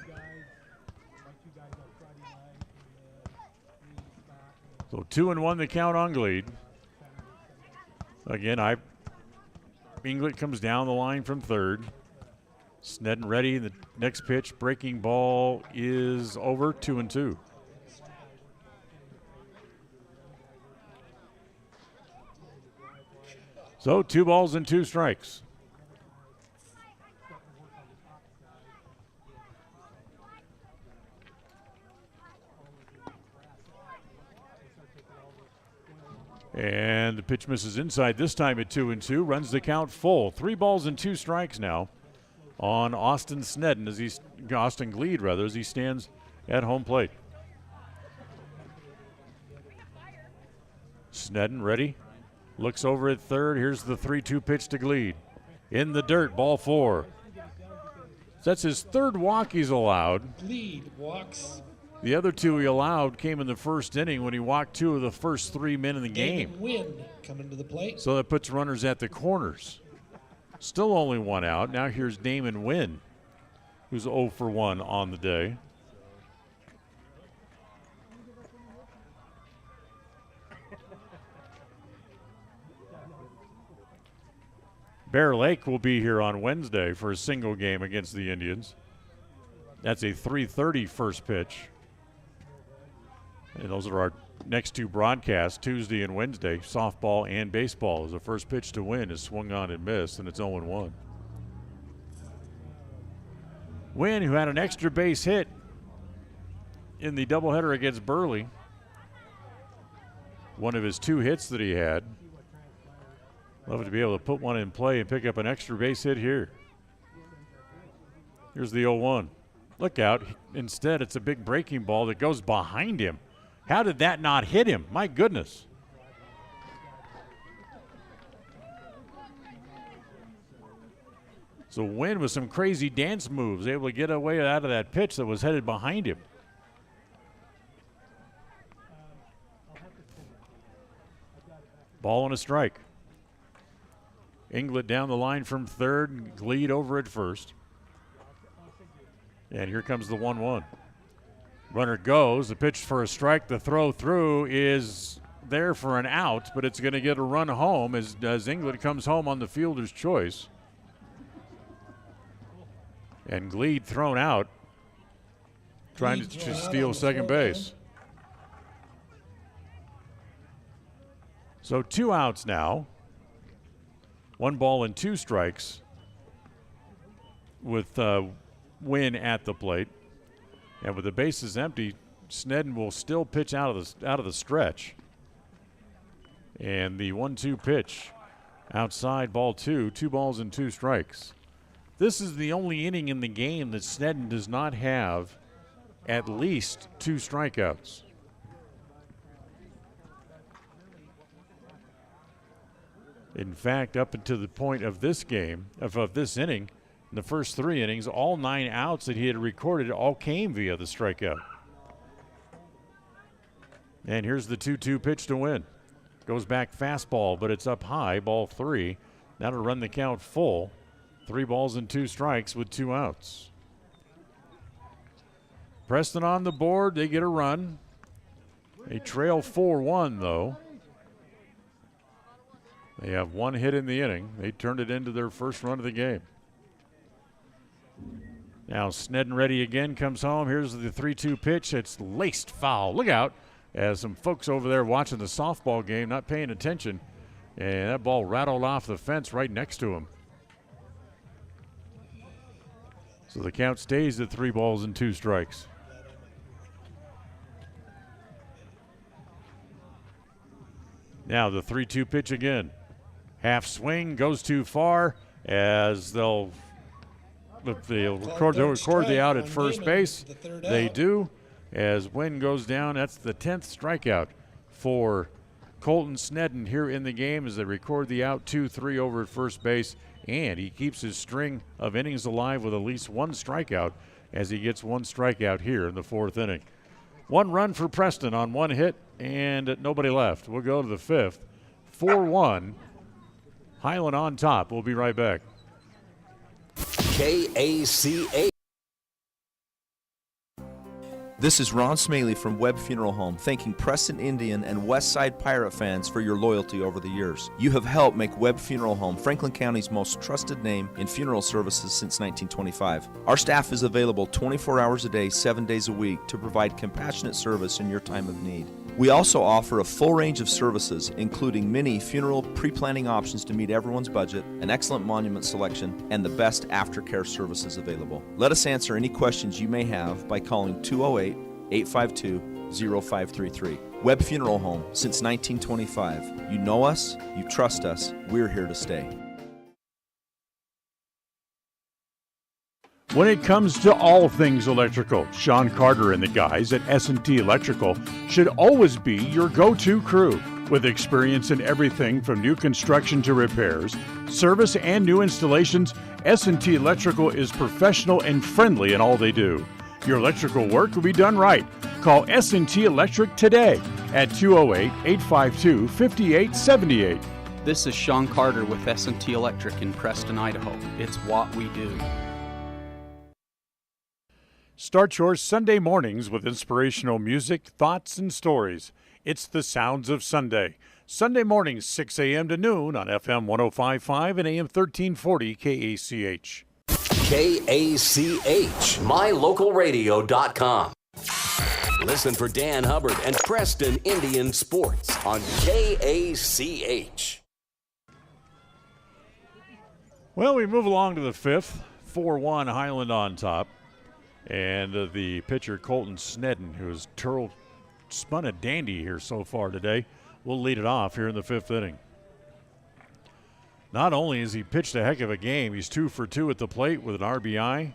So 2-1 the count on Gleed. Again, Inglet comes down the line from third. Snedden ready. The next pitch, breaking ball is over, 2-2. So 2 balls and 2 strikes. And the pitch misses inside, this time at 2-2, runs the count full. 3 balls and 2 strikes now on Austin Snedden, Austin Gleed rather, as he stands at home plate. Snedden ready, looks over at third. Here's the 3-2 pitch to Gleed. In the dirt, ball 4. That's his third walk he's allowed. Gleed walks. The other 2 he allowed came in the first inning when he walked 2 of the first 3 men in the game. Win coming to the plate. So that puts runners at the corners. Still only 1 out. Now here's Damon Wynn, who's 0 for 1 on the day. Bear Lake will be here on Wednesday for a single game against the Indians. That's a 3:30 first pitch. And those are our next 2 broadcasts, Tuesday and Wednesday, softball and baseball. As the first pitch to Win is swung on and missed, and it's 0-1. Win, who had an extra base hit in the doubleheader against Burley, one of his 2 hits that he had. Love to be able to put one in play and pick up an extra base hit here. Here's the 0-1. Look out. Instead, it's a big breaking ball that goes behind him. How did that not hit him? My goodness. So Wynn with some crazy dance moves, able to get away out of that pitch that was headed behind him. Ball and a strike. Inglet down the line from third, Gleed over at first. And here comes the 1-1. Runner goes, the pitch for a strike, the throw through is there for an out, but it's going to get a run home as Inglet comes home on the fielder's choice. And Gleed thrown out, trying to steal second base. So 2 outs now. 1 ball and 2 strikes with Wynn at the plate. And with the bases empty, Snedden will still pitch out of the stretch. And the 1-2 pitch outside, ball 2, 2 balls and 2 strikes. This is the only inning in the game that Snedden does not have at least 2 strikeouts. In fact, up until the point of this game, of this inning, in the first 3 innings, all 9 outs that he had recorded all came via the strikeout. And here's the 2-2 pitch to Win. Goes back fastball, but it's up high, ball 3. That'll run the count full. 3 balls and 2 strikes with 2 outs. Preston on the board, they get a run. They trail 4-1 though. They have 1 hit in the inning. They turned it into their first run of the game. Now Snedden ready again, comes home. Here's the 3-2 pitch. It's laced foul. Look out, as some folks over there watching the softball game not paying attention. And that ball rattled off the fence right next to him. So the count stays at 3 balls and 2 strikes. Now the 3-2 pitch again. Half swing, goes too far, as they'll record the out at first base. They do, as Wynn goes down. That's the 10th strikeout for Colton Snedden here in the game as they record the out, 2-3 over at first base. And he keeps his string of innings alive with at least 1 strikeout as he gets 1 strikeout here in the 4th inning. 1 run for Preston on 1 hit and nobody left. We'll go to the 5th. 4-1. Highland on top. We'll be right back. KACA. This is Ron Smaley from Webb Funeral Home, thanking Preston Indian and Westside Pirate fans for your loyalty over the years. You have helped make Webb Funeral Home Franklin County's most trusted name in funeral services since 1925. Our staff is available 24 hours a day, 7 days a week to provide compassionate service in your time of need. We also offer a full range of services, including many funeral pre-planning options to meet everyone's budget, an excellent monument selection, and the best aftercare services available. Let us answer any questions you may have by calling 208-852-0533. Webb Funeral Home, since 1925. You know us, you trust us, we're here to stay. When it comes to all things electrical, Sean Carter and the guys at S&T Electrical should always be your go-to crew. With experience in everything from new construction to repairs, service, and new installations, S&T Electrical is professional and friendly in all they do. Your electrical work will be done right. Call S&T Electric today at 208-852-5878. This is Sean Carter with S&T Electric in Preston, Idaho. It's what we do. Start your Sunday mornings with inspirational music, thoughts, and stories. It's the Sounds of Sunday. Sunday mornings, 6 a.m. to noon on FM 105.5 and AM 1340 KACH. KACH, mylocalradio.com. Listen for Dan Hubbard and Preston Indian Sports on KACH. Well, we move along to the fifth. 4-1 Highland on top. And the pitcher, Colton Snedden, who has spun a dandy here so far today, will lead it off here in the fifth inning. Not only has he pitched a heck of a game, he's 2 for 2 at the plate with an RBI.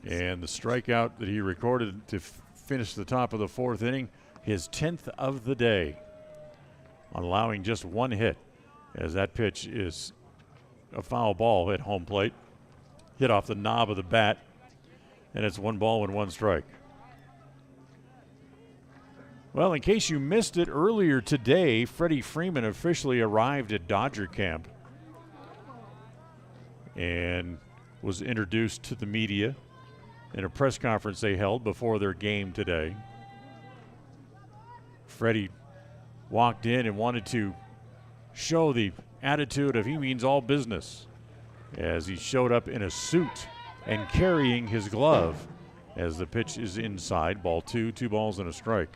And the strikeout that he recorded to finish the top of the fourth inning, his 10th of the day, on allowing just one hit, as that pitch is a foul ball at home plate, hit off the knob of the bat. And it's 1 ball and 1 strike. Well, in case you missed it earlier today, Freddie Freeman officially arrived at Dodger camp and was introduced to the media in a press conference they held before their game today. Freddie walked in and wanted to show the attitude of he means all business as he showed up in a suit and carrying his glove as the pitch is inside. Ball 2, 2 balls and a strike.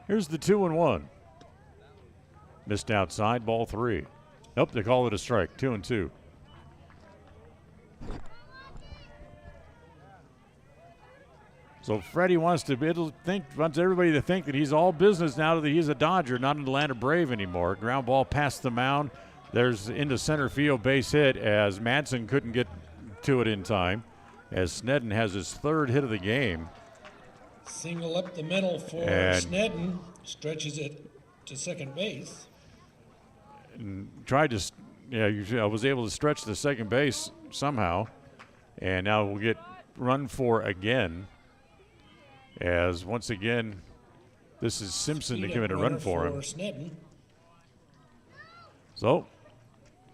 Here's the 2-1. Missed outside, ball 3. Nope, they call it a strike, 2-2. So Freddie wants everybody to think that he's all business now that he's a Dodger, not an Atlanta Brave anymore. Ground ball past the mound. There's into center field, base hit, as Madsen couldn't get to it in time, as Snedden has his 3rd hit of the game. Single up the middle for Snedden, stretches it to second base. And tried to, I was able to stretch the second base somehow, and now we'll get run for again, as once again, this is Simpson to come in and run for him. Snedden. So,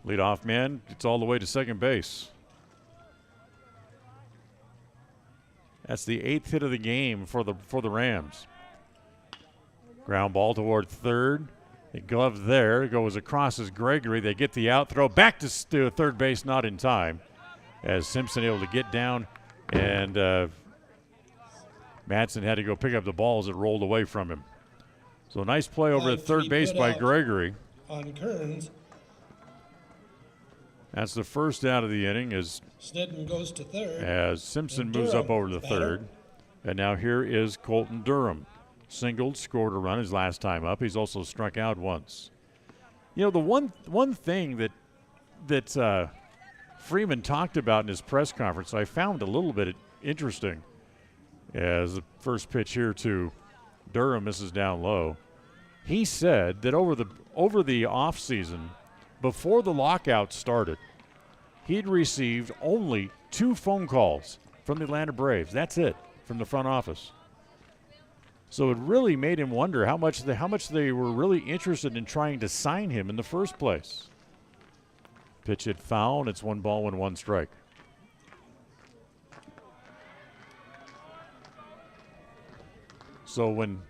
leadoff man gets all the way to second base. That's the 8th hit of the game for the Rams. Ground ball toward third. The glove there goes across as Gregory. They get the out throw back to third base, not in time, as Simpson able to get down, and Madsen had to go pick up the ball as it rolled away from him. So nice play over at third base by Gregory. On Kearns. That's the first out of the inning as Snedden goes to third. As Simpson moves up over to third. And now here is Colton Durham. Singled, scored a run his last time up. He's also struck out once. You know, the one thing that Freeman talked about in his press conference I found a little bit interesting, as the first pitch here to Durham misses down low. He said that over the offseason, before the lockout started, he'd received only 2 phone calls from the Atlanta Braves. That's it, from the front office. So it really made him wonder how much they were really interested in trying to sign him in the first place. Pitch hit foul, and it's 1 ball and 1 strike. So when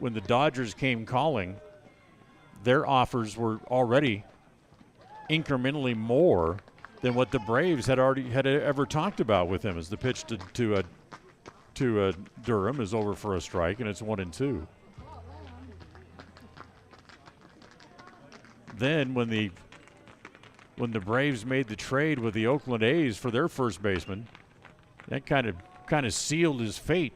the Dodgers came calling, their offers were already incrementally more than what the Braves had ever talked about with him as the pitch to to Durham is over for a strike, and it's 1-2. Then when the Braves made the trade with the Oakland A's for their first baseman, that kind of sealed his fate.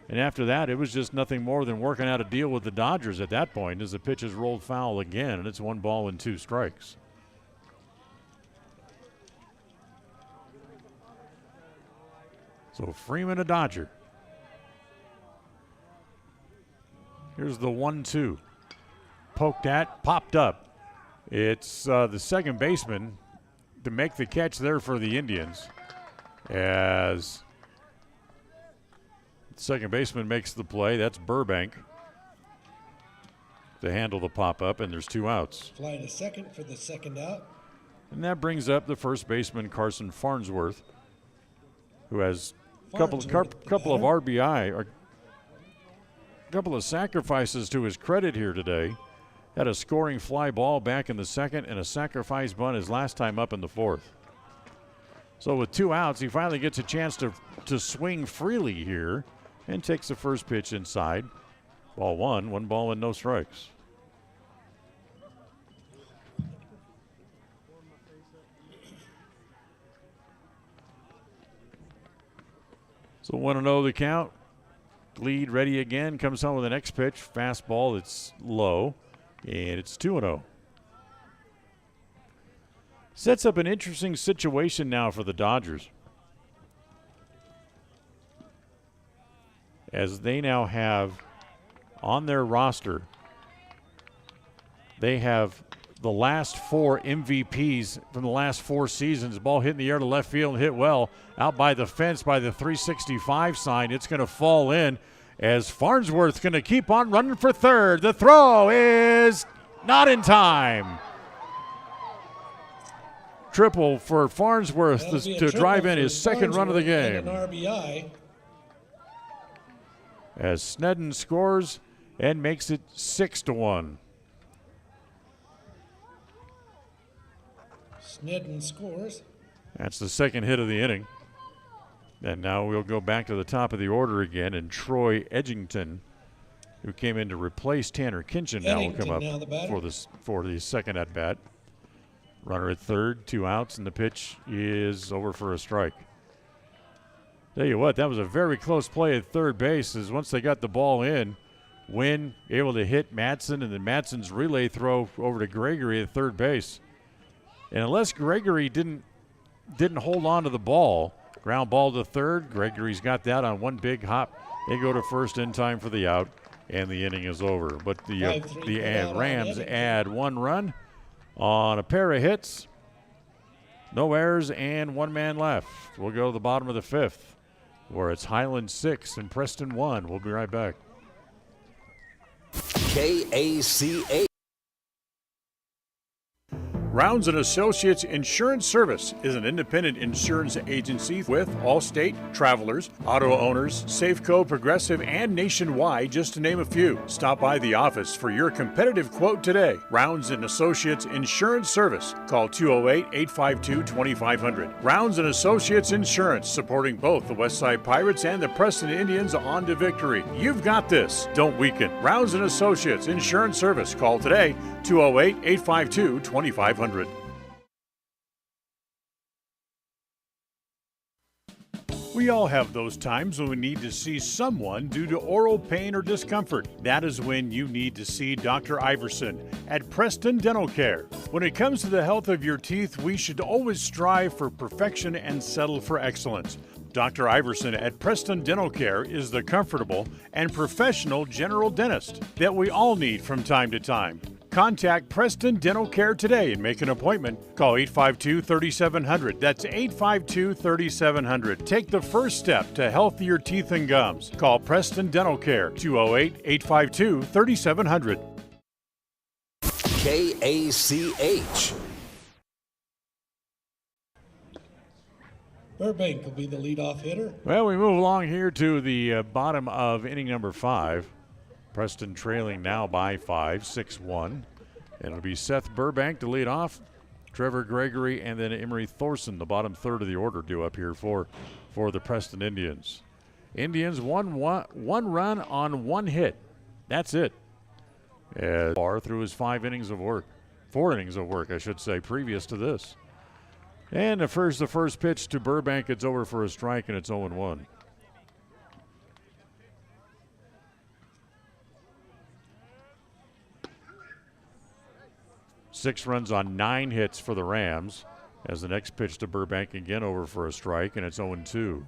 And after that, it was just nothing more than working out a deal with the Dodgers at that point as the pitch is rolled foul again, and it's 1-2 strikes. So Freeman, a Dodger. Here's the 1-2. Poked at, popped up. It's the second baseman to make the catch there for the Indians as the second baseman makes the play. That's Burbank to handle the pop-up, and there's 2 outs. Fly to second for the second out. And that brings up the first baseman, Carson Farnsworth, who has a couple of RBI, or a couple of sacrifices to his credit here today. Had a scoring fly ball back in the second and a sacrifice bunt his last time up in the fourth. So with 2 outs, he finally gets a chance to swing freely here and takes the first pitch inside. Ball 1 ball and no strikes. So 1-0 the count. Lead ready again. Comes home with the next pitch. Fastball that's low. And it's 2-0. Sets up an interesting situation now for the Dodgers, as they now have on their roster, they have the last 4 MVPs from the last 4 seasons. Ball hit in the air to left field and hit well. Out by the fence by the 365 sign. It's going to fall in as Farnsworth's going to keep on running for third. The throw is not in time. Triple for Farnsworth to drive in his second run of the game. An RBI. As Snedden scores and makes it 6-1. Snedden scores. That's the second hit of the inning. And now we'll go back to the top of the order again, and Troy Edgington, who came in to replace Tanner Kinchin, now will come up for the second at bat. Runner at third, 2 outs, and the pitch is over for a strike. Tell you what, that was a very close play at third base, as once they got the ball in, Wynn able to hit Madsen, and then Madsen's relay throw over to Gregory at third base. And unless Gregory didn't hold on to the ball, ground ball to third, Gregory's got that on one big hop. They go to first in time for the out, and the inning is over. But the Rams add 1 run on a pair of hits. No errors and 1 man left. We'll go to the bottom of the 5th, where it's Highland 6 and Preston 1. We'll be right back. KACH. Rounds & Associates Insurance Service is an independent insurance agency with Allstate, Travelers, Auto Owners, Safeco, Progressive, and Nationwide, just to name a few. Stop by the office for your competitive quote today. Rounds & Associates Insurance Service. Call 208-852-2500. Rounds & Associates Insurance, supporting both the Westside Pirates and the Preston Indians on to victory. You've got this. Don't weaken. Rounds & Associates Insurance Service. Call today, 208-852-2500. We all have those times when we need to see someone due to oral pain or discomfort. That is when you need to see Dr. Iverson at Preston Dental Care. When it comes to the health of your teeth, we should always strive for perfection and settle for excellence. Dr. Iverson at Preston Dental Care is the comfortable and professional general dentist that we all need from time to time. Contact Preston Dental Care today and make an appointment. Call 852-3700. That's 852-3700. Take the first step to healthier teeth and gums. Call Preston Dental Care, 208-852-3700. KACH. Burbank will be the leadoff hitter. Well, we move along here to the bottom of inning number 5. Preston trailing now by 5, 6-1. It'll be Seth Burbank to lead off. Trevor Gregory and then Emery Thorson, the bottom third of the order, due up here for the Preston Indians. Indians one run on one hit. That's it. As far through his 4 innings of work, I should say, previous to this. And the first pitch to Burbank, it's over for a strike, and it's 0-1. Six runs on 9 hits for the Rams. As the next pitch to Burbank, again over for a strike, and it's 0-2.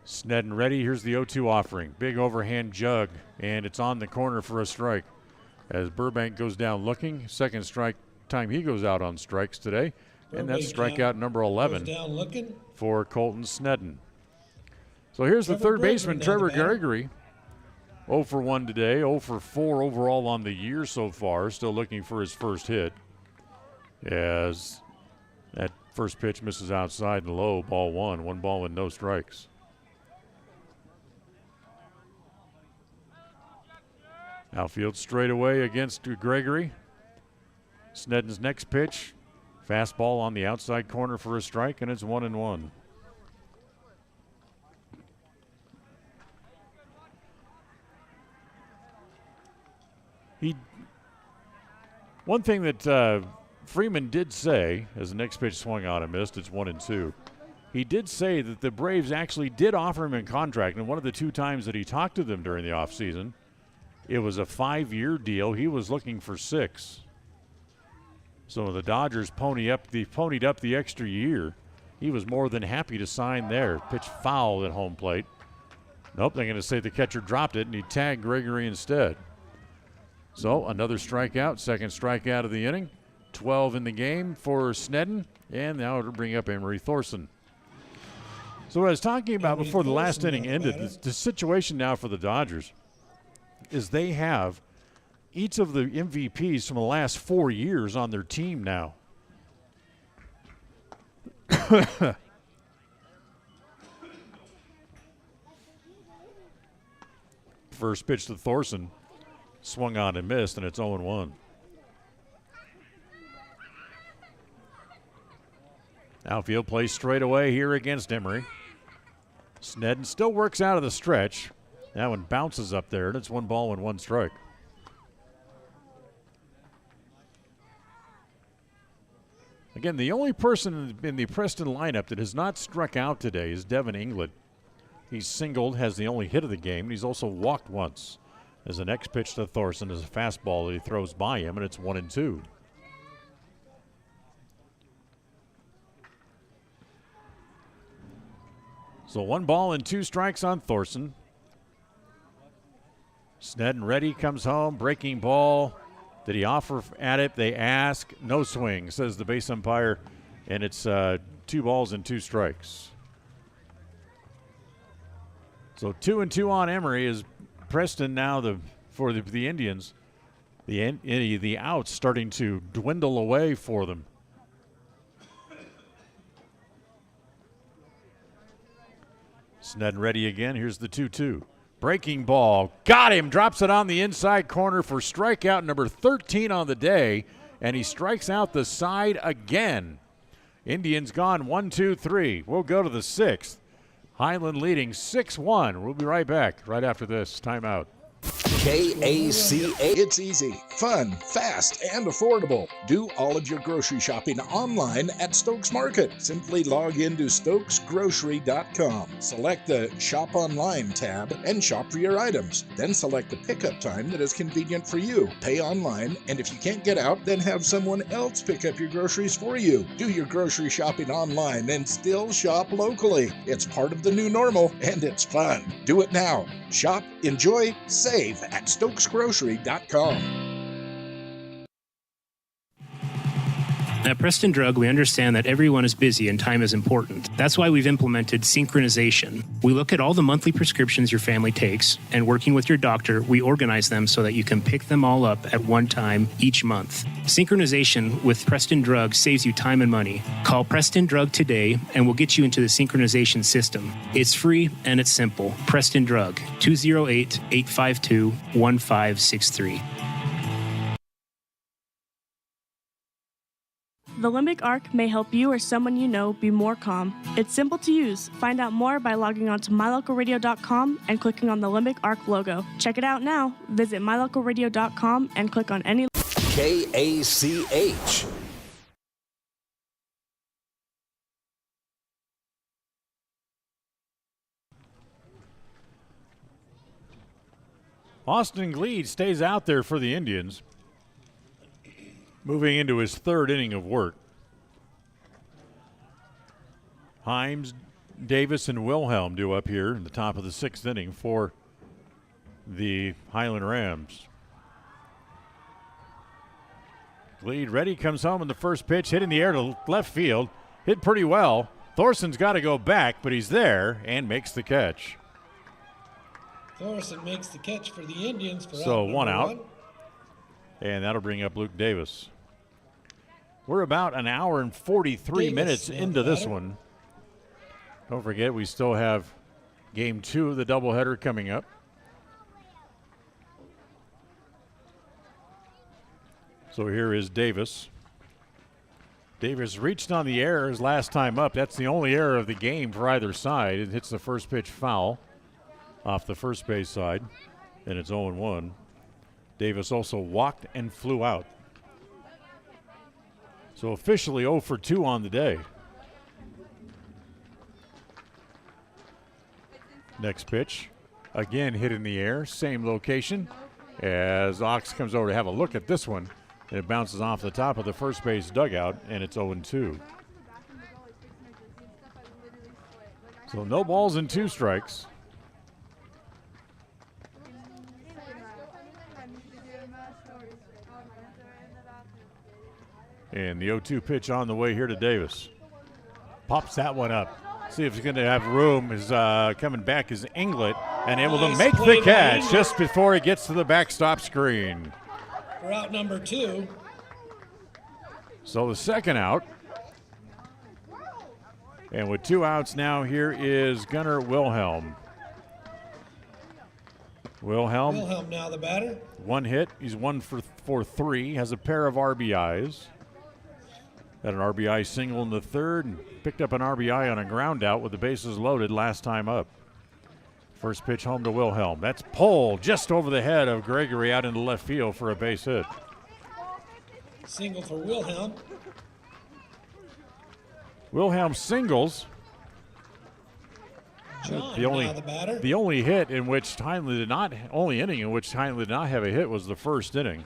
Snedden ready. Here's the 0-2 offering. Big overhand jug, and it's on the corner for a strike. As Burbank goes down looking, second strike time he goes out on strikes today, and that's strikeout number 11 for Colton Snedden. So here's the third baseman, Trevor Gregory. 0 for 1 today, 0 for 4 overall on the year so far, still looking for his first hit. As that first pitch misses outside and low, ball 1, 1 ball and no strikes. Outfield straight away against Gregory. Snedden's next pitch, fastball on the outside corner for a strike, and it's 1-1. One thing that Freeman did say, as the next pitch swung on and missed, it's 1-2. He did say that the Braves actually did offer him a contract, and one of the 2 times that he talked to them during the offseason, it was a 5-year deal. He was looking for 6. So the Dodgers ponied up the extra year. He was more than happy to sign there. Pitch foul at home plate. Nope, they're going to say the catcher dropped it, and he tagged Gregory instead. So another strikeout, second strikeout of the inning. 12 in the game for Snedden, and now it'll bring up Emery Thorson. So what I was talking about before the last inning ended, the situation now for the Dodgers is they have each of the MVPs from the last 4 years on their team now. First pitch to Thorson, swung on and missed, and it's 0-1. Outfield plays straight away here against Emery. Snedden still works out of the stretch. That one bounces up there, and it's 1 ball and 1 strike. Again, the only person in the Preston lineup that has not struck out today is Devin England. He's singled, has the only hit of the game, and he's also walked once. As the next pitch to Thorson is a fastball that he throws by him, and it's 1-2. So 1 ball and 2 strikes on Thorson. Snedden ready, comes home, breaking ball. Did he offer at it? They ask. No swing, says the base umpire, and it's 2 balls and 2 strikes. So 2-2 on Emery is Preston now for the Indians. The outs starting to dwindle away for them. Snedden ready again. Here's the 2-2. Breaking ball. Got him. Drops it on the inside corner for strikeout number 13 on the day. And he strikes out the side again. Indians gone 1-2-3. We'll go to the 6th. Highland leading 6-1. We'll be right back right after this timeout. KACA. It's easy, fun, fast, and affordable. Do all of your grocery shopping online at Stokes Market. Simply log into stokesgrocery.com. Select the Shop Online tab and shop for your items. Then select the pickup time that is convenient for you. Pay online, and if you can't get out, then have someone else pick up your groceries for you. Do your grocery shopping online and still shop locally. It's part of the new normal, and it's fun. Do it now. Shop, enjoy, save at stokesgrocery.com. At Preston Drug, we understand that everyone is busy and time is important. That's why we've implemented synchronization. We look at all the monthly prescriptions your family takes, and working with your doctor, we organize them so that you can pick them all up at one time each month. Synchronization with Preston Drug saves you time and money. Call Preston Drug today, and we'll get you into the synchronization system. It's free and it's simple. Preston Drug, 208-852-1563. The Limbic Arc may help you or someone you know be more calm. It's simple to use. Find out more by logging on to mylocalradio.com and clicking on the Limbic Arc logo. Check it out now. Visit mylocalradio.com and click on any KACH. Austin Gleed stays out there for the Indians, moving into his third inning of work. Himes, Davis, and Wilhelm due up here in the top of the sixth inning for the Highland Rams. Gleed ready, comes home in the first pitch, hit in the air to left field. Hit pretty well. Thorson's got to go back, but he's there and makes the catch. Thorson makes the catch for the Indians for So out one out. one. And that'll bring up Luke Davis. We're about an hour and 43 minutes into this one. Don't forget, we still have game 2 of the doubleheader coming up. So here is Davis. Davis reached on the error his last time up. That's the only error of the game for either side. It hits the first pitch foul off the first base side, and it's 0-1. Davis also walked and flew out. So officially 0 for 2 on the day. Next pitch, again hit in the air, same location, as Ox comes over to have a look at this one. And it bounces off the top of the first base dugout, and it's 0-2. So no balls and 2 strikes. And the 0-2 pitch on the way here to Davis. Pops that one up. See if he's going to have room. Is coming back is Inglet, and able to make the catch just before he gets to the backstop screen. For out number 2. So the second out. And with 2 outs now, here is Gunnar Wilhelm. Wilhelm now the batter. 1 hit. He's 1 for 3. Has a pair of RBIs. Had an RBI single in the third and picked up an RBI on a ground out with the bases loaded last time up. First pitch home to Wilhelm. That's pulled just over the head of Gregory out into left field for a base hit. Single for Wilhelm. Wilhelm singles. John, now the batter. The only hit in which Highland did not, only inning in which Highland did not have a hit was the first inning.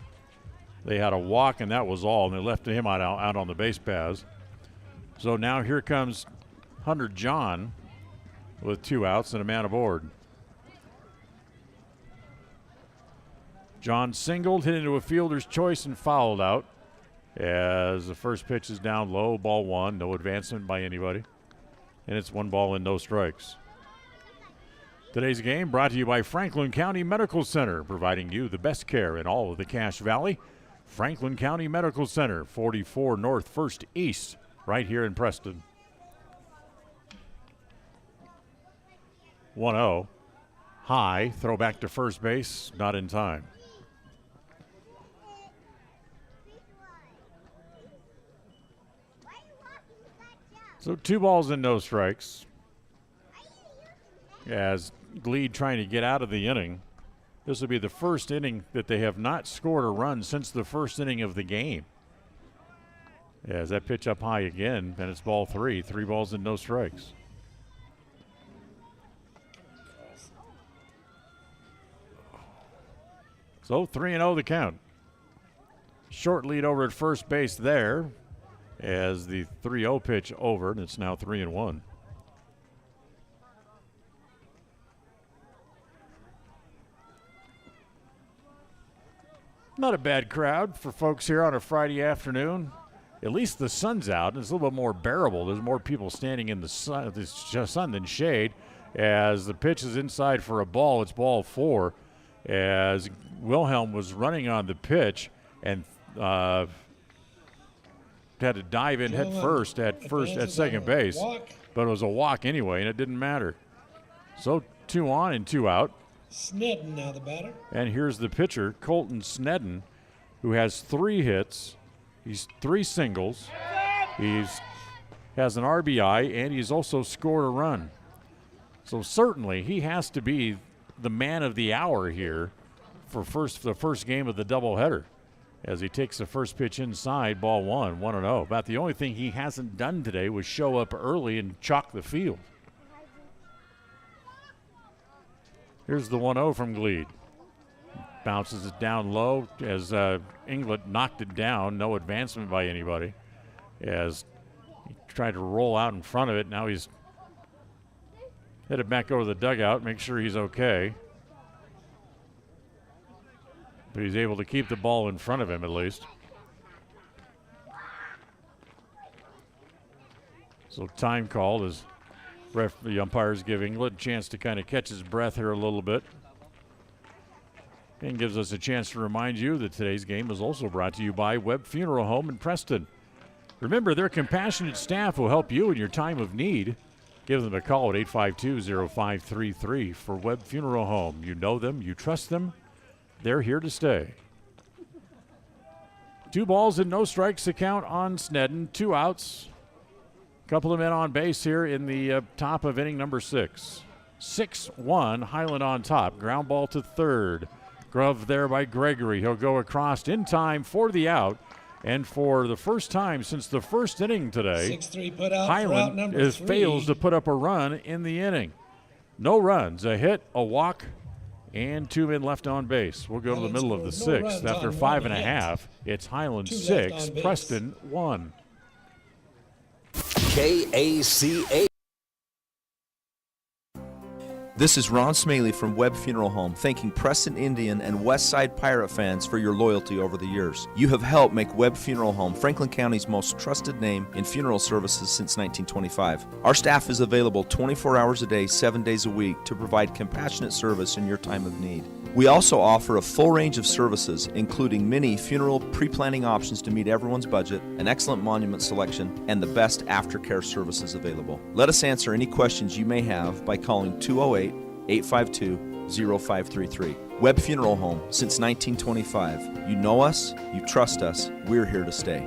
They had a walk, and that was all, and they left him out on the base paths. So now here comes Hunter John with 2 outs and a man aboard. John singled, hit into a fielder's choice, and fouled out as the first pitch is down low, ball 1, no advancement by anybody. And it's 1 ball and no strikes. Today's game brought to you by Franklin County Medical Center, providing you the best care in all of the Cache Valley. Franklin County Medical Center, 44 North 1st East, right here in Preston. 1-0. High, throw back to first base, not in time. So 2 balls and no strikes. As Gleed trying to get out of the inning. This will be the first inning that they have not scored a run since the first inning of the game. As that pitch up high again, and it's ball 3. 3 balls and no strikes. So 3-0 the count. Short lead over at first base there as the 3-0 pitch over, and it's now 3-1. Not a bad crowd for folks here on a Friday afternoon. At least the sun's out, and it's a little bit more bearable. There's more people standing in the sun than shade. As the pitch is inside for a ball, it's ball 4. As Wilhelm was running on the pitch and had to dive in head first at second base, but it was a walk anyway, and it didn't matter. So 2 on and 2 out. Snedden now the batter. And here's the pitcher, Colton Snedden, who has 3 hits. He's 3 singles, has an RBI, and he's also scored a run. So certainly he has to be the man of the hour here for the first game of the doubleheader, as he takes the first pitch inside, ball one, 1-0. About the only thing he hasn't done today was show up early and chalk the field. Here's the 1-0 from Gleed. Bounces it down low as Inglet knocked it down. No advancement by anybody as he tried to roll out in front of it. Now he's headed back over the dugout, make sure he's okay. But he's able to keep the ball in front of him at least. So time called as the umpires give Inglet a chance to kind of catch his breath here a little bit. And gives us a chance to remind you that today's game is also brought to you by Webb Funeral Home in Preston. Remember, their compassionate staff will help you in your time of need. Give them a call at 852-0533 for Webb Funeral Home. You know them, you trust them, they're here to stay. 2 balls and no strikes to count on Snedden, 2 outs. Couple of men on base here in the top of inning number 6. 6-1, Highland on top. Ground ball to third. Grove there by Gregory. He'll go across in time for the out. And for the first time since the first inning today, 6-3 put out Highland for out number 3. fails to put up a run in the inning. No runs, a hit, a walk, and 2 men left on base. We'll go to the middle of the 6th. After 5.5, it's Highland 6, Preston 1. KACH. This is Ron Smaley from Webb Funeral Home, thanking Preston Indian and Westside Pirate fans for your loyalty over the years. You have helped make Webb Funeral Home Franklin County's most trusted name in funeral services since 1925. Our staff is available 24 hours a day, 7 days a week to provide compassionate service in your time of need. We also offer a full range of services, including many funeral pre-planning options to meet everyone's budget, an excellent monument selection, and the best aftercare services available. Let us answer any questions you may have by calling 208-852-0533. Webb Funeral Home, since 1925. You know us, you trust us, we're here to stay.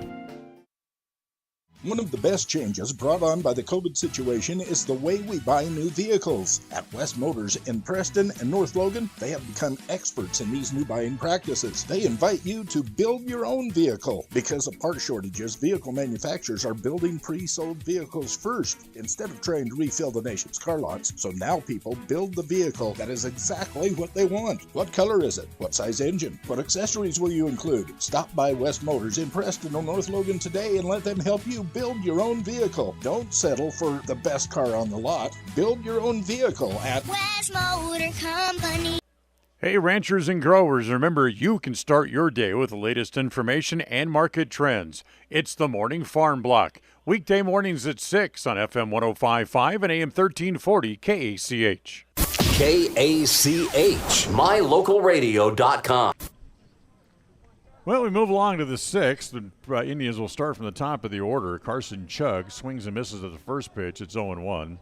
One of the best changes brought on by the COVID situation is the way we buy new vehicles. At West Motors in Preston and North Logan, they have become experts in these new buying practices. They invite you to build your own vehicle. Because of part shortages, vehicle manufacturers are building pre-sold vehicles first instead of trying to refill the nation's car lots. So now people build the vehicle that is exactly what they want. What color is it? What size engine? What accessories will you include? Stop by West Motors in Preston or North Logan today and let them help you build your own vehicle. Don't settle for the best car on the lot. Build your own vehicle at West Motor Company. Hey, ranchers and growers, remember you can start your day with the latest information and market trends. It's the Morning Farm Block. Weekday mornings at 6 on FM 105.5 and AM 1340 KACH. KACH, mylocalradio.com. Well, we move along to the 6th. The Indians will start from the top of the order. Carson Chug swings and misses at the first pitch. It's 0-1.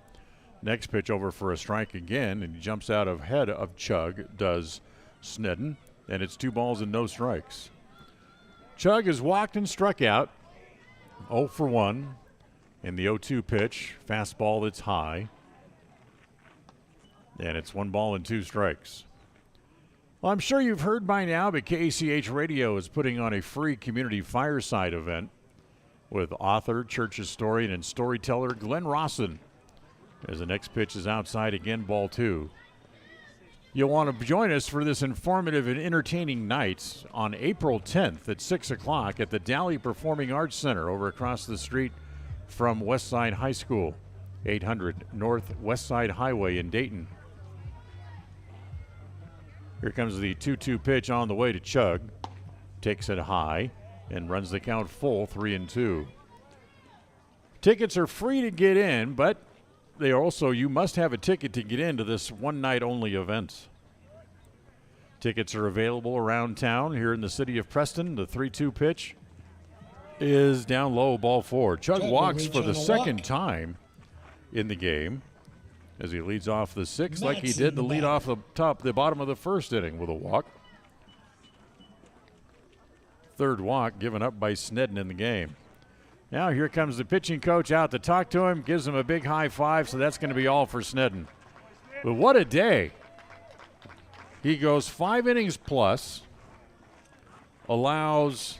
Next pitch over for a strike again, and he jumps out ahead of Chug, does Snedden, and it's 2 balls and no strikes. Chug has walked and struck out, 0-1 in the 0-2 pitch. Fastball that's high, and it's 1 ball and 2 strikes. Well, I'm sure you've heard by now, but KACH Radio is putting on a free community fireside event with author, church historian, and storyteller Glenn Rawson. As the next pitch is outside again, ball 2. You'll want to join us for this informative and entertaining night on April 10th at 6 o'clock at the Dally Performing Arts Center over across the street from Westside High School, 800 North Westside Highway in Dayton. Here comes the 2-2 pitch on the way to Chug. Takes it high and runs the count full, 3-2. Tickets are free to get in, but they are also, you must have a ticket to get into this one-night-only event. Tickets are available around town here in the city of Preston. The 3-2 pitch is down low, ball 4. Chug walks for the second time in the game, as he leads off the 6th like he did to lead off the bottom of the first inning with a walk. Third walk given up by Snedden in the game. Now here comes the pitching coach out to talk to him, gives him a big high five, so that's going to be all for Snedden. But what a day. He goes 5 innings plus, allows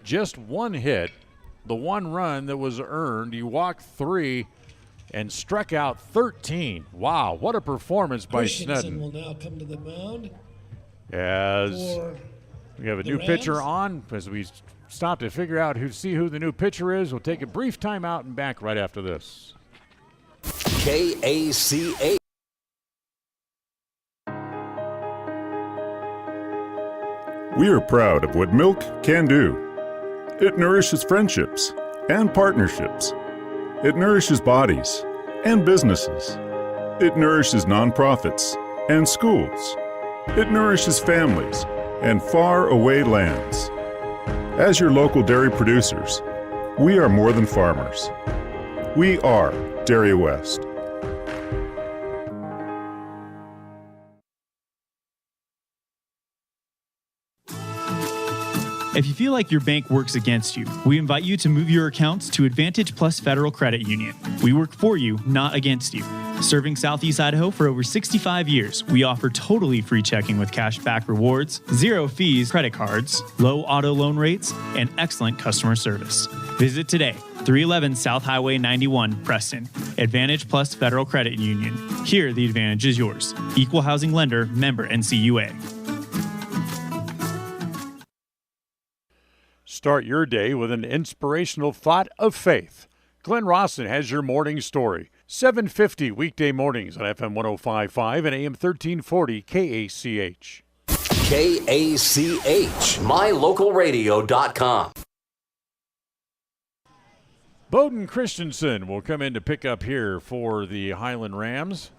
just 1 hit, the 1 run that was earned. He walked 3 and struck out 13. Wow, what a performance by Snedden. will now come to the mound. As we have a new pitcher on, as we stop to figure out who the new pitcher is. We'll take a brief timeout and back right after this. KACH. We are proud of what milk can do. It nourishes friendships and partnerships. It nourishes bodies and businesses. It nourishes nonprofits and schools. It nourishes families and faraway lands. As your local dairy producers, we are more than farmers. We are Dairy West. If you feel like your bank works against you, we invite you to move your accounts to Advantage Plus Federal Credit Union. We work for you, not against you. Serving Southeast Idaho for over 65 years, we offer totally free checking with cash back rewards, 0 fees credit cards, low auto loan rates, and excellent customer service. Visit today, 311 South Highway 91, Preston. Advantage Plus Federal Credit Union. Here, the advantage is yours. Equal housing lender, member NCUA. Start your day with an inspirational thought of faith. Glenn Rawson has your morning story. 7:50 weekday mornings on FM 105.5 and AM 1340 KACH. KACH, mylocalradio.com. Bowden Christensen will come in to pick up here for the Highland Rams,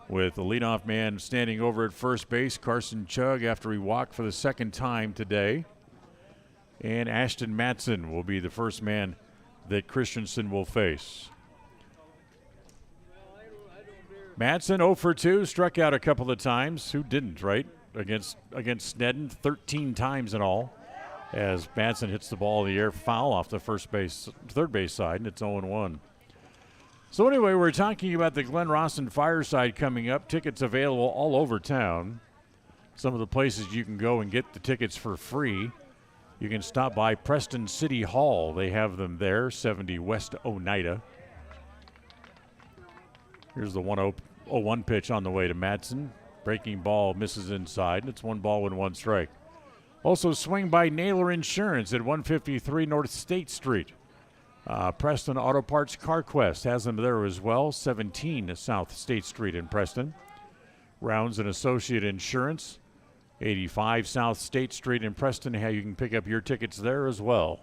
with the leadoff man standing over at first base, Carson Chug, after he walked for the second time today. And Ashton Matson will be the first man that Christensen will face. Matson 0 for 2, struck out a couple of times. Who didn't, right? Against Snedden, 13 times in all. As Matson hits the ball in the air, foul off the third base side, and it's 0-1. So anyway, we're talking about the Glenn Rawson Fireside coming up. Tickets available all over town. Some of the places you can go and get the tickets for free. You can stop by Preston City Hall. They have them there, 70 West Oneida. Here's the 1-0 pitch on the way to Madsen. Breaking ball misses inside, and it's 1 ball and 1 strike. Also swing by Naylor Insurance at 153 North State Street. Preston Auto Parts CarQuest has them there as well, 17 South State Street in Preston. Rounds and Associate Insurance, 85 South State Street in Preston. How you can pick up your tickets there as well.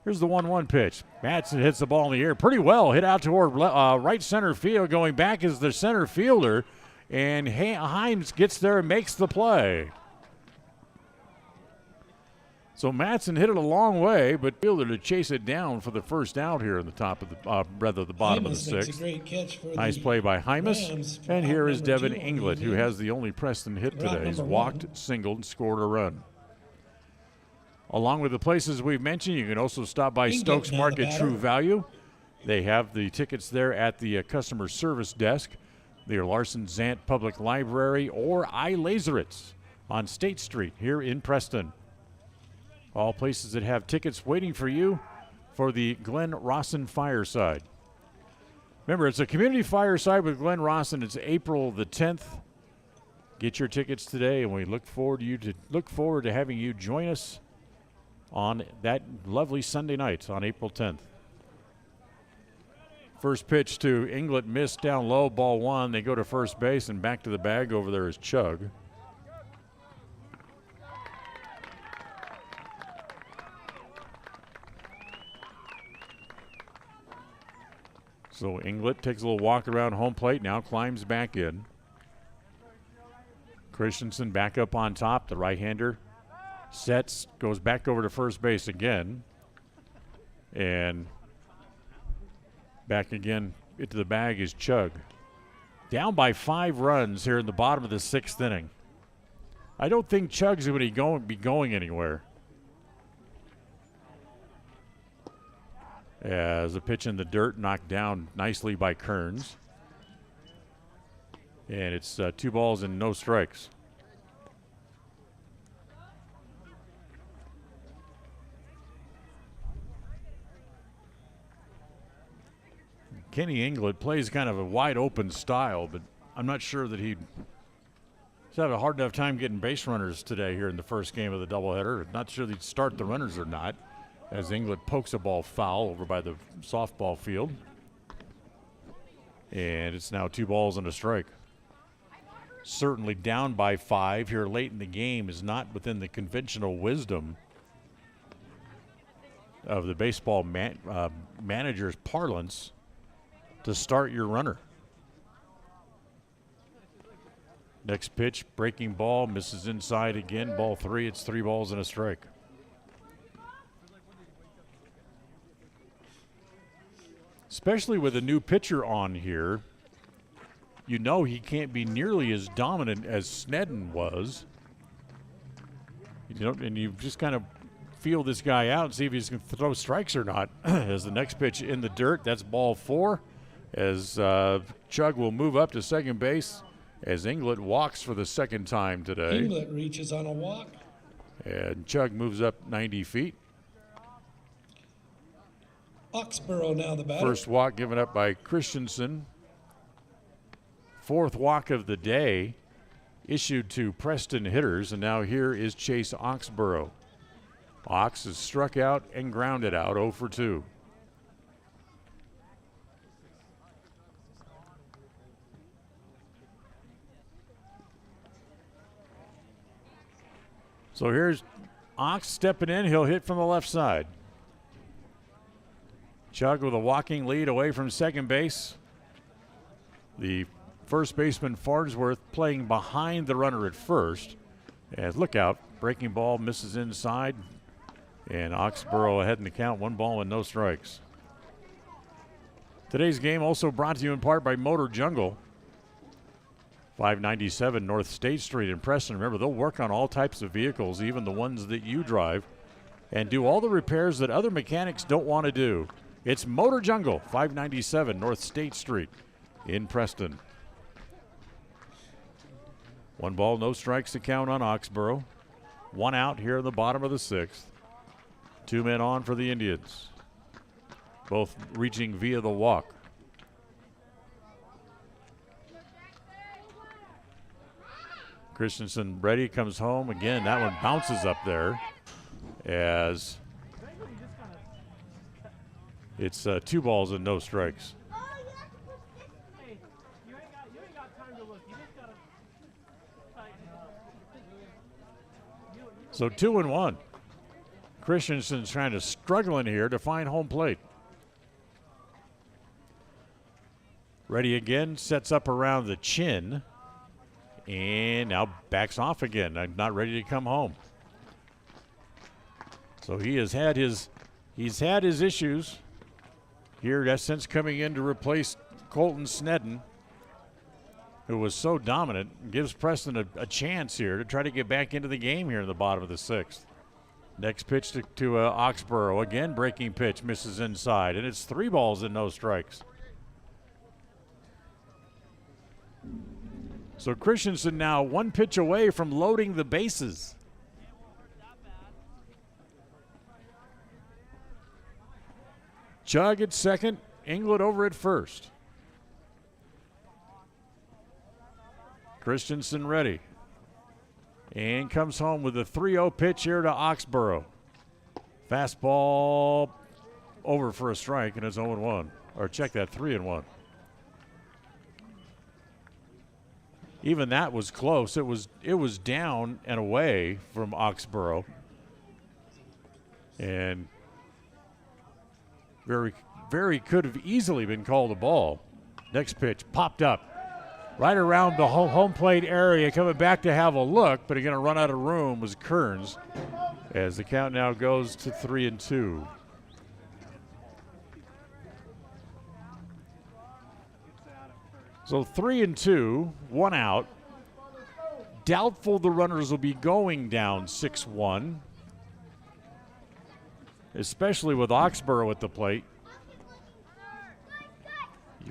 Here's the 1-1 pitch. Madsen hits the ball in the air pretty well. Hit out toward right center field. Going back is the center fielder. And Himes gets there and makes the play. So Madsen hit it a long way, but fielder to chase it down for the first out here in the top of the, the bottom of the sixth. Nice play by Hymas. And here is Devin Inglet, who has the only Preston hit today. He's walked, singled, and scored a run. Along with the places we've mentioned, you can also stop by Stokes Market True Value. They have the tickets there at the customer service desk. The Larson Zant Public Library or iLaseritz on State Street here in Preston. All places that have tickets waiting for you for the Glenn Rawson Fireside. Remember, it's a community fireside with Glenn Rawson. It's April the 10th. Get your tickets today, and we look forward to having you join us on that lovely Sunday night on April 10th. First pitch to Inglet, missed down low, ball 1. They go to first base, and back to the bag over there is Chug. So Inglet takes a little walk around home plate, now climbs back in. Christensen back up on top, the right-hander sets, goes back over to first base again. And back again into the bag is Chug. Down by 5 runs here in the bottom of the 6th inning. I don't think Chug's going to be going anywhere. As a pitch in the dirt knocked down nicely by Kearns. And it's 2 balls and no strikes. Kenny Inglet plays kind of a wide open style, but I'm not sure that he's had a hard enough time getting base runners today here in the first game of the doubleheader. Not sure they'd start the runners or not, as Inglet pokes a ball foul over by the softball field. And it's now 2 balls and a strike. Certainly down by 5 here late in the game is not within the conventional wisdom of the baseball manager's parlance to start your runner. Next pitch, breaking ball, misses inside again. Ball 3, it's 3 balls and a strike. Especially with a new pitcher on here, you know he can't be nearly as dominant as Snedden was. You know, and you just kind of feel this guy out and see if he's going to throw strikes or not. As the next pitch in the dirt, that's ball 4. As Chug will move up to second base as Inglet walks for the second time today. Inglet reaches on a walk. And Chug moves up 90 feet. Oxborough now the batter. First walk given up by Christensen. 4th walk of the day issued to Preston hitters, and now here is Chase Oxborough. Ox is struck out and grounded out, 0 for 2. So here's Ox stepping in. He'll hit from the left side. Chug with a walking lead away from second base. The first baseman Farnsworth playing behind the runner at first. And look out, breaking ball misses inside. And Oxborough ahead in the count, 1 ball and no strikes. Today's game also brought to you in part by Motor Jungle. 597 North State Street in Preston. Remember, they'll work on all types of vehicles, even the ones that you drive, and do all the repairs that other mechanics don't want to do. It's Motor Jungle, 597 North State Street in Preston. 1 ball, no strikes to count on Oxborough. 1 out here in the bottom of the 6th. 2 men on for the Indians, both reaching via the walk. Christensen ready, comes home again. That one bounces up there as it's 2 balls and no strikes. So 2-1. Christensen's trying to struggle in here to find home plate. Ready again, sets up around the chin. And now backs off again. I'm not ready to come home. So he's had his issues here. That's since coming in to replace Colton Snedden, who was so dominant. Gives Preston a chance here to try to get back into the game here in the bottom of the 6th. Next pitch to Oxborough. Again, breaking pitch, misses inside. And it's 3 balls and no strikes. So Christensen now 1 pitch away from loading the bases. Chug at second, Inglet over at first. Christensen ready. And comes home with a 3-0 pitch here to Oxborough. Fastball over for a strike, and it's 0-1. Or check that, 3-1. Even that was close. It was down and away from Oxborough. And very could have easily been called a ball. Next pitch popped up right around the home plate area, coming back to have a look, but going to run out of room was Kearns as the count now goes to 3-2. So 3-2, 1 out. Doubtful the runners will be going down 6-1, especially with Oxborough at the plate.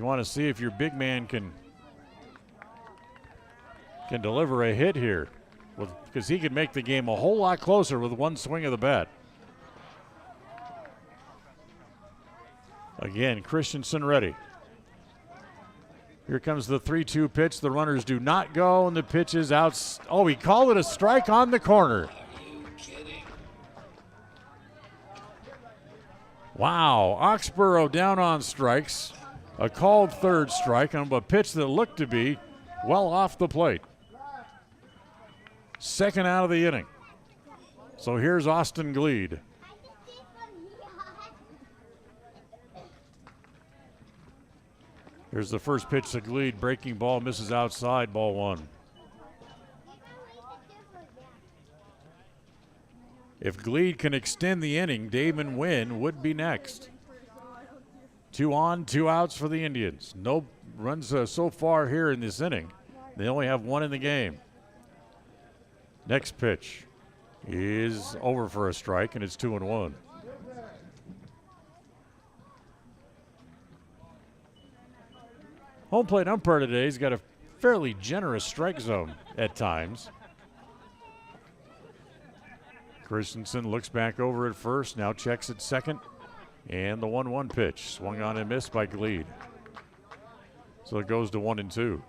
You want to see if your big man can deliver a hit here, because he could make the game a whole lot closer with one swing of the bat. Again, Christensen ready. Here comes the 3-2 pitch. The runners do not go, and the pitch is out. Oh, he called it a strike on the corner. Wow, Oxborough down on strikes. A called third strike on a pitch that looked to be well off the plate. Second out of the inning. So here's Austin Gleed. Here's the first pitch to Gleed. Breaking ball, misses outside, ball one. If Gleed can extend the inning, Damon Wynn would be next. 2 on, 2 outs for the Indians. No runs so far here in this inning. They only have 1 in the game. Next pitch is over for a strike, and it's 2-1. Home plate umpire today has got a fairly generous strike zone at times. Christensen looks back over at first, now checks at second. And the 1-1 pitch, swung on and missed by Gleed. So it goes to 1-2.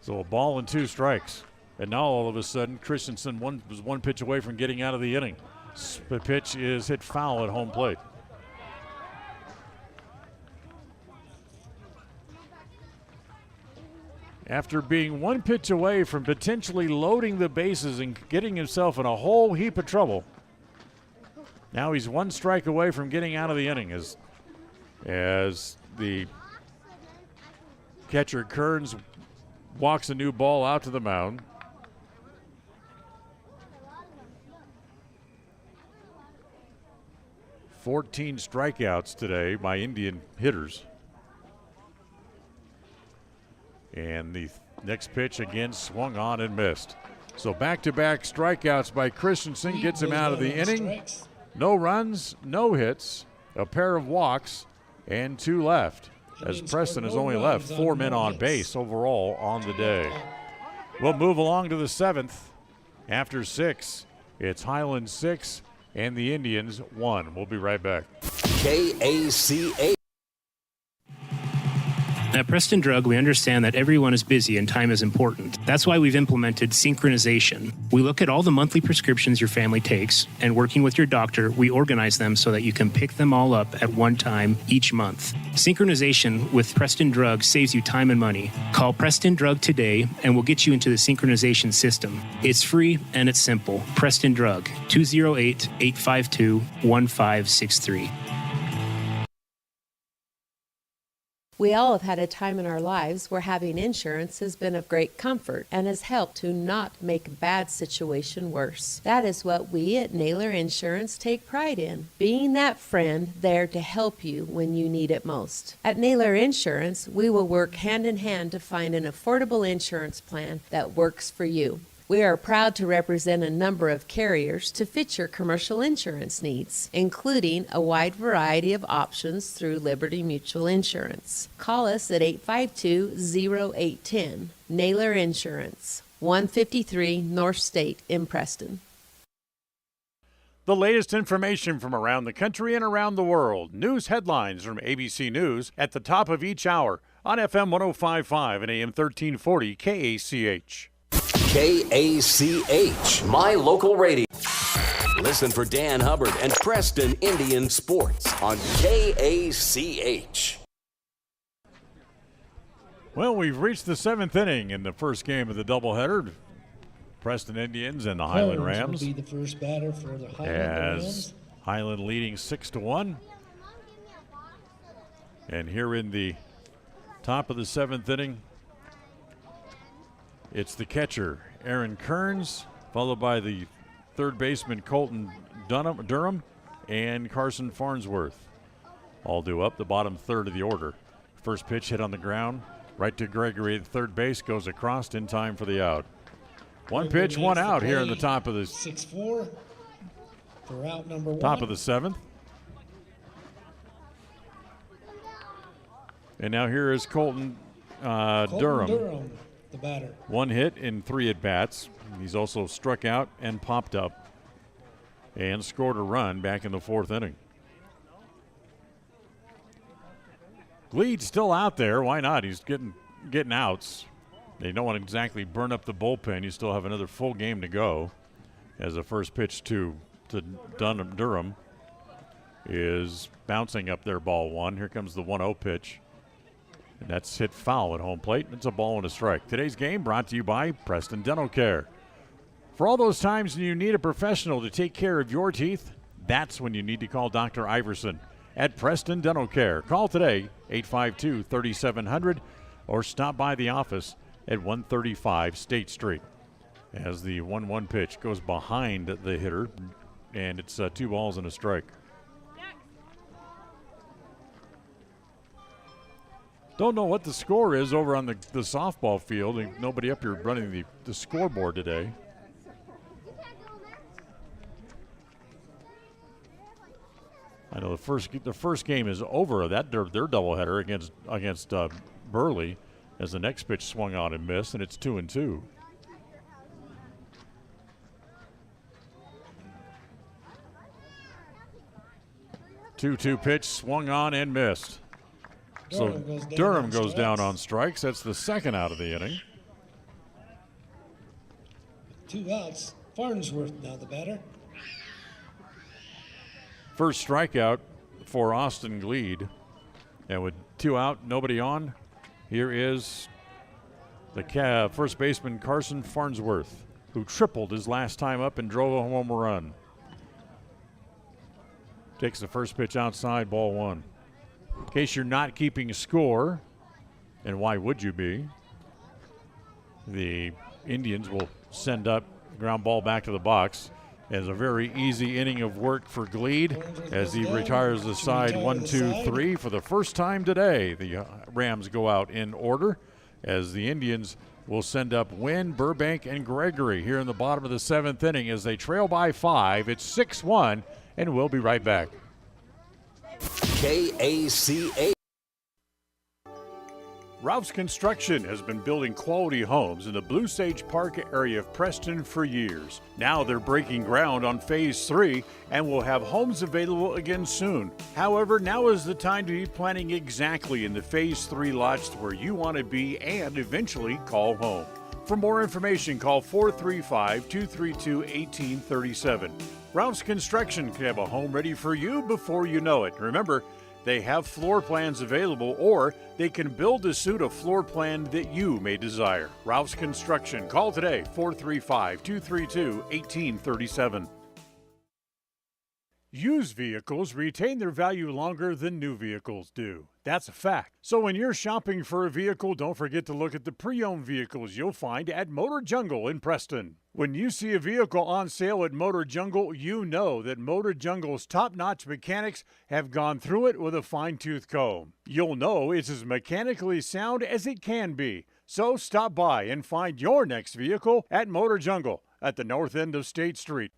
So a ball and 2 strikes. And now all of a sudden, Christensen was 1 pitch away from getting out of the inning. The pitch is hit foul at home plate. After being 1 pitch away from potentially loading the bases and getting himself in a whole heap of trouble, now he's 1 strike away from getting out of the inning as the catcher Kearns walks a new ball out to the mound. "14 strikeouts today by Indian hitters. And the next pitch again swung on and missed. So back-to-back strikeouts by Christensen gets him out of the inning. No runs, no hits, a pair of walks, and 2 left. As Preston has only left 4 men on base overall on the day. We'll move along to the 7th. After 6, it's Highland 6 and the Indians 1. We'll be right back. KACA. At Preston Drug, we understand that everyone is busy and time is important. That's why we've implemented synchronization. We look at all the monthly prescriptions your family takes, and working with your doctor, we organize them so that you can pick them all up at one time each month. Synchronization with Preston Drug saves you time and money. Call Preston Drug today, and we'll get you into the synchronization system. It's free and it's simple. Preston Drug, 208-852-1563. We all have had a time in our lives where having insurance has been of great comfort and has helped to not make a bad situation worse. That is what we at Naylor Insurance take pride in, being that friend there to help you when you need it most. At Naylor Insurance, we will work hand in hand to find an affordable insurance plan that works for you. We are proud to represent a number of carriers to fit your commercial insurance needs, including a wide variety of options through Liberty Mutual Insurance. Call us at 852-0810. Naylor Insurance, 153 North State in Preston. The latest information from around the country and around the world. News headlines from ABC News at the top of each hour on FM 105.5 and AM 1340 KACH. KACH, my local radio. Listen for Dan Hubbard and Preston Indian Sports on KACH. Well, we've reached the 7th inning in the first game of the doubleheader. Preston Indians and the Highland Rams. Will be the first batter for the Highland Rams. Highland leading 6-1. And here in the top of the 7th inning, it's the catcher, Aaron Kearns, followed by the third baseman, Colton Durham, and Carson Farnsworth. All due up the bottom third of the order. First pitch hit on the ground, right to Gregory at third base, goes across in time for the out. One pitch, one out here in the top of the 6-4 for out number 1. Top of the 7th. And now here is Colton Durham, the batter. 1 hit in 3 at-bats. He's also struck out and popped up and scored a run back in the 4th inning. Gleed's still out there. Why not? He's getting outs. They don't want to exactly burn up the bullpen. You still have another full game to go, as the first pitch to Durham is bouncing up there, ball 1. Here comes the 1-0 pitch. And that's hit foul at home plate. It's a ball and a strike. Today's game brought to you by Preston Dental Care. For all those times you need a professional to take care of your teeth, that's when you need to call Dr. Iverson at Preston Dental Care. Call today, 852-3700, or stop by the office at 135 State Street. As the 1-1 pitch goes behind the hitter, and it's 2 balls and a strike. Don't know what the score is over on the softball field. And nobody up here running the scoreboard today. I know the first game is over. That their doubleheader against Burley, as the next pitch swung on and missed, and it's 2-2. Two pitch swung on and missed. Durham goes down on strikes. That's the 2nd out of the inning. 2 outs. Farnsworth now the batter. First strikeout for Austin Gleed. And with 2 out, nobody on, here is the first baseman Carson Farnsworth, who tripled his last time up and drove a home run. Takes the first pitch outside, ball 1. In case you're not keeping score, and why would you be, the Indians will send up ground ball back to the box. As a very easy inning of work for Gleed as he retires the side 1-2-3 for the first time today. The Rams go out in order as the Indians will send up Wynn, Burbank, and Gregory here in the bottom of the 7th inning as they trail by 5. It's 6-1, and we'll be right back. KACH. Ralph's Construction has been building quality homes in the Blue Sage Park area of Preston for years. Now they're breaking ground on Phase 3 and will have homes available again soon. However, now is the time to be planning exactly in the Phase 3 lots where you want to be and eventually call home. For more information, call 435-232-1837. Ralph's Construction can have a home ready for you before you know it. Remember, they have floor plans available, or they can build to suit a floor plan that you may desire. Ralph's Construction. Call today, 435-232-1837. Used vehicles retain their value longer than new vehicles do. That's a fact. So when you're shopping for a vehicle, don't forget to look at the pre-owned vehicles you'll find at Motor Jungle in Preston. When you see a vehicle on sale at Motor Jungle, you know that Motor Jungle's top-notch mechanics have gone through it with a fine-tooth comb. You'll know it's as mechanically sound as it can be. So stop by and find your next vehicle at Motor Jungle at the north end of State Street.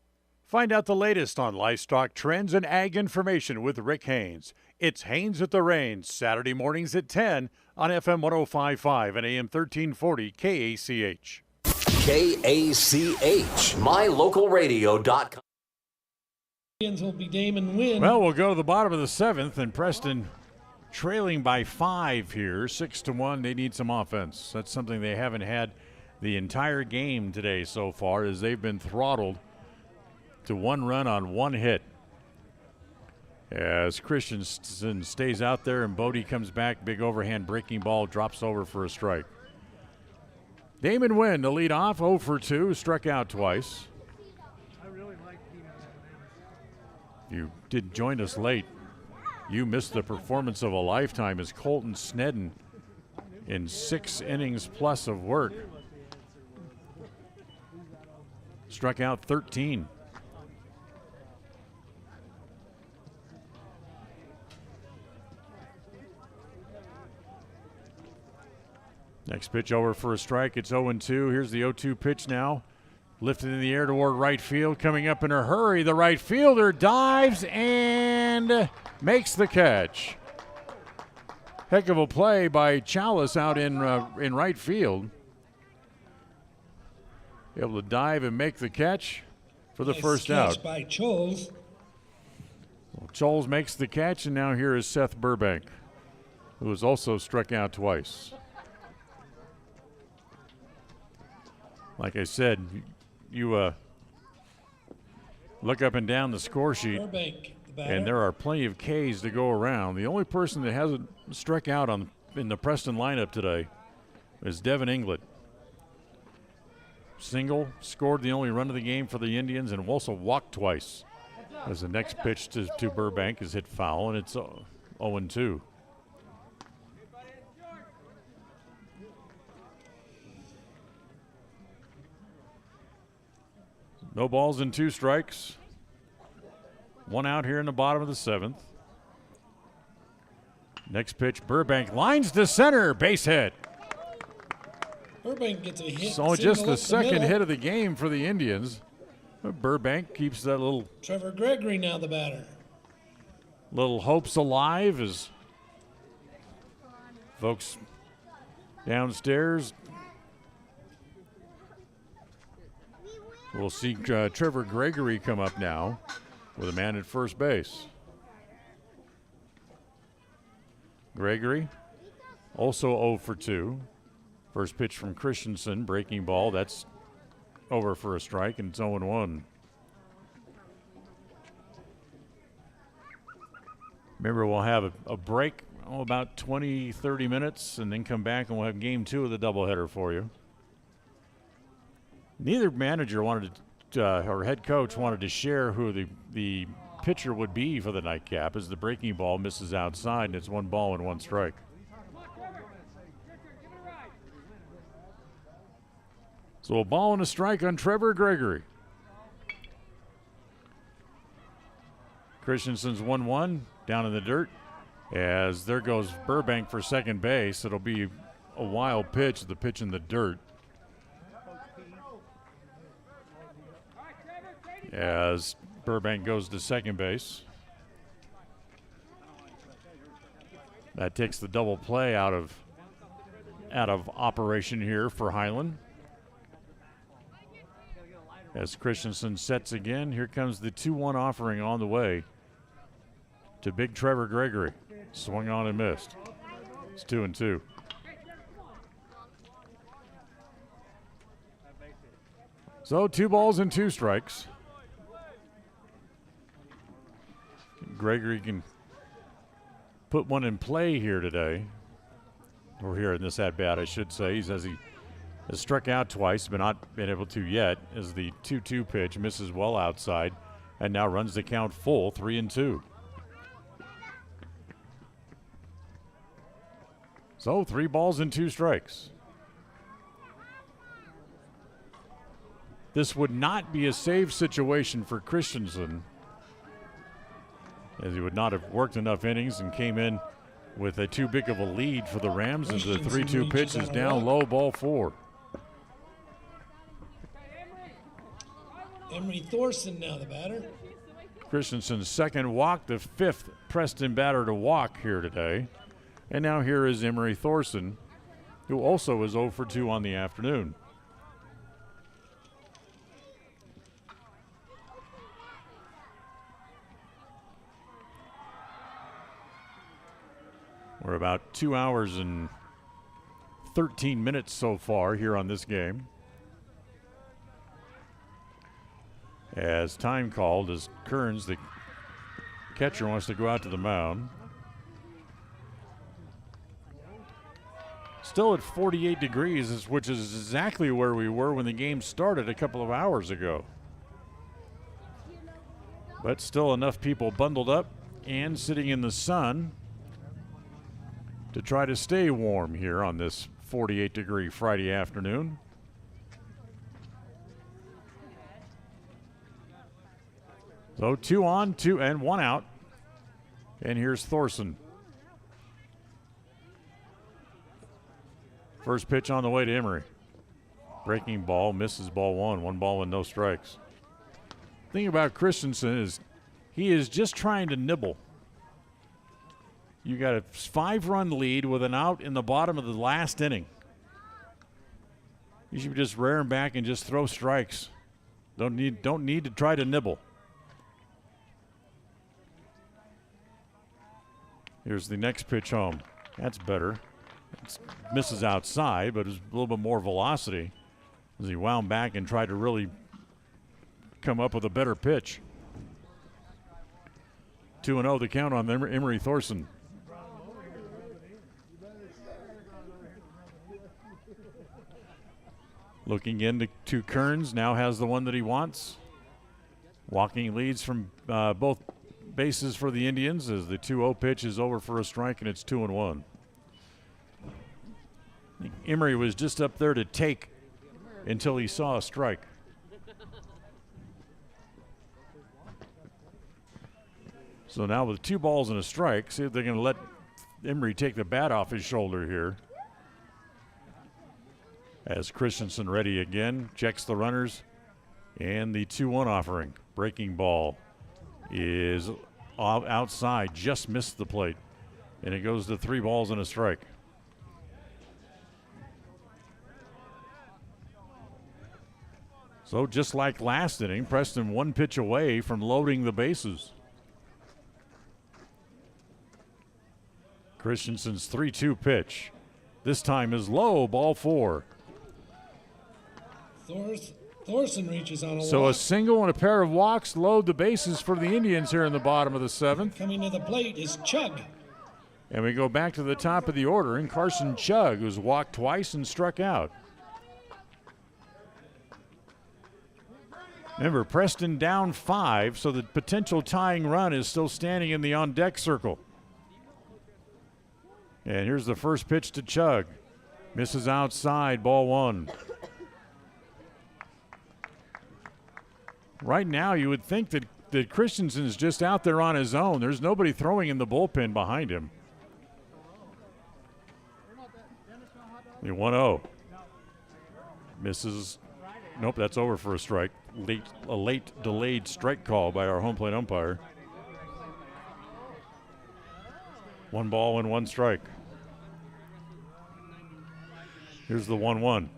Find out the latest on livestock trends and ag information with Rick Haynes. It's Haynes at the Reins, Saturday mornings at 10 on FM 105.5 and AM 1340 KACH. KACH, mylocalradio.com. Will be Damon Wynn. Well, we'll go to the bottom of the 7th, and Preston trailing by 5 here, 6-1. They need some offense. That's something they haven't had the entire game today so far, as they've been throttled to 1 run on 1 hit. As Christensen stays out there and Bodie comes back, big overhand breaking ball, drops over for a strike. Damon Wynn, the lead off, 0 for 2, struck out twice. You did join us late. You missed the performance of a lifetime as Colton Snedden, in 6 innings plus of work, struck out 13. Next pitch over for a strike. It's 0-2. Here's the 0-2 pitch now Lifted in the air toward right field, coming up in a hurry. The right fielder dives and makes the catch. Heck of a play by Chalice out in right field. Able to dive and make the catch for the first out. By Choles. Well, Choles makes the catch, and now here is Seth Burbank, who has also struck out twice. Like I said, you look up and down the score sheet, Burbank, the batter. and there are plenty of Ks to go around. The only person that hasn't struck out in the Preston lineup today is Devin Inglet. Single, scored the only run of the game for the Indians, and also walked twice. As the next pitch to Burbank is hit foul, and it's 0-2. No balls and 2 strikes. 1 out here in the bottom of the 7th. Next pitch, Burbank lines to center, base hit. Burbank gets a hit. So just the second hit of the game for the Indians. But Burbank keeps that little Trevor Gregory now the batter. little hopes alive as folks downstairs. We'll see Trevor Gregory come up now with a man at first base. Gregory also 0 for 2. First pitch from Christensen, breaking ball. That's over for a strike, and it's 0-1. Remember, we'll have a break, about 20, 30 minutes, and then come back and we'll have game 2 of the doubleheader for you. Neither manager wanted to, or head coach wanted to share who the pitcher would be for the nightcap, as the breaking ball misses outside, and it's 1 ball and 1 strike. So a ball and a strike on Trevor Gregory. Christensen's 1-1 down in the dirt. As there goes Burbank for second base. It'll be a wild pitch, the pitch in the dirt. As Burbank goes to second base. That takes the double play out of operation here for Highland. As Christensen sets again, here comes the 2-1 offering on the way to big Trevor Gregory. Swung on and missed. It's 2-2. So 2 balls and 2 strikes. Gregory can put one in play here today. Or here in this at-bat, I should say. He says he has struck out twice, but not been able to yet, as the 2-2 pitch misses well outside and now runs the count full, 3-2. So 3 balls and 2 strikes. This would not be a save situation for Christensen, as he would not have worked enough innings and came in with a too big of a lead for the Rams, as the 3-2 pitch is down low, ball 4. Emery Thorson now the batter. Christensen's second walk, the 5th Preston batter to walk here today. And now here is Emery Thorson, who also is 0 for 2 on the afternoon. We're about 2 hours and 13 minutes so far here on this game. As time called, as Kearns, the catcher, wants to go out to the mound. Still at 48 degrees, which is exactly where we were when the game started a couple of hours ago. But still enough people bundled up and sitting in the sun to try to stay warm here on this 48-degree Friday afternoon. So 2 on, 2 and 1 out. And here's Thorson. First pitch on the way to Emery. Breaking ball, misses ball one. 1 ball and no strikes. The thing about Christensen is he is just trying to nibble. You got a 5-run lead with an out in the bottom of the last inning. You should be just rearing back and just throw strikes. Don't need to try to nibble. Here's the next pitch home. That's better. It misses outside, but it's a little bit more velocity as he wound back and tried to really come up with a better pitch. 2-0 the count on Emery Thorson. Looking into Kearns, now has the one that he wants. Walking leads from both bases for the Indians as the 2-0 pitch is over for a strike and it's 2-1. Emery was just up there to take until he saw a strike. So now with 2 balls and a strike, see if they're going to let Emery take the bat off his shoulder here. As Christensen ready again, checks the runners, and the 2-1 offering. Breaking ball is outside, just missed the plate, and it goes to 3 balls and a strike. So just like last inning, Preston 1 pitch away from loading the bases. Christensen's 3-2 pitch. This time is low, ball 4. Thorson reaches on a walk. So a single and a pair of walks load the bases for the Indians here in the bottom of the 7th. Coming to the plate is Chug. And we go back to the top of the order, and Carson Chug, who's walked twice and struck out. Remember, Preston down 5, so the potential tying run is still standing in the on-deck circle. And here's the first pitch to Chug. Misses outside, ball 1. Right now, you would think that Christensen's just out there on his own. There's nobody throwing in the bullpen behind him. The 1-0. Misses. Nope, that's over for a strike. A late delayed strike call by our home plate umpire. 1 ball and 1 strike. Here's the 1-1.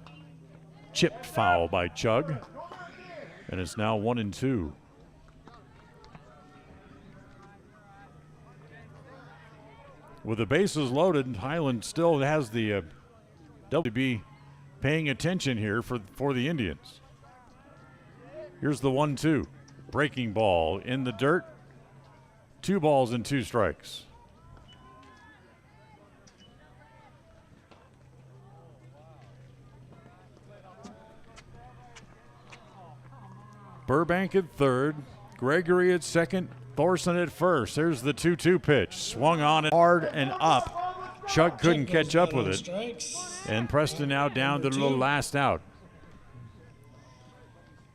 Chipped foul by Chug. And it's now 1-2. With the bases loaded, Highland still has the WB paying attention here for the Indians. Here's the 1-2. Breaking ball in the dirt. 2 balls and 2 strikes. Burbank at third, Gregory at second, Thorson at first. There's the 2-2 pitch. Swung on it hard and up. Chug couldn't catch up with it. And Preston now down to the last out.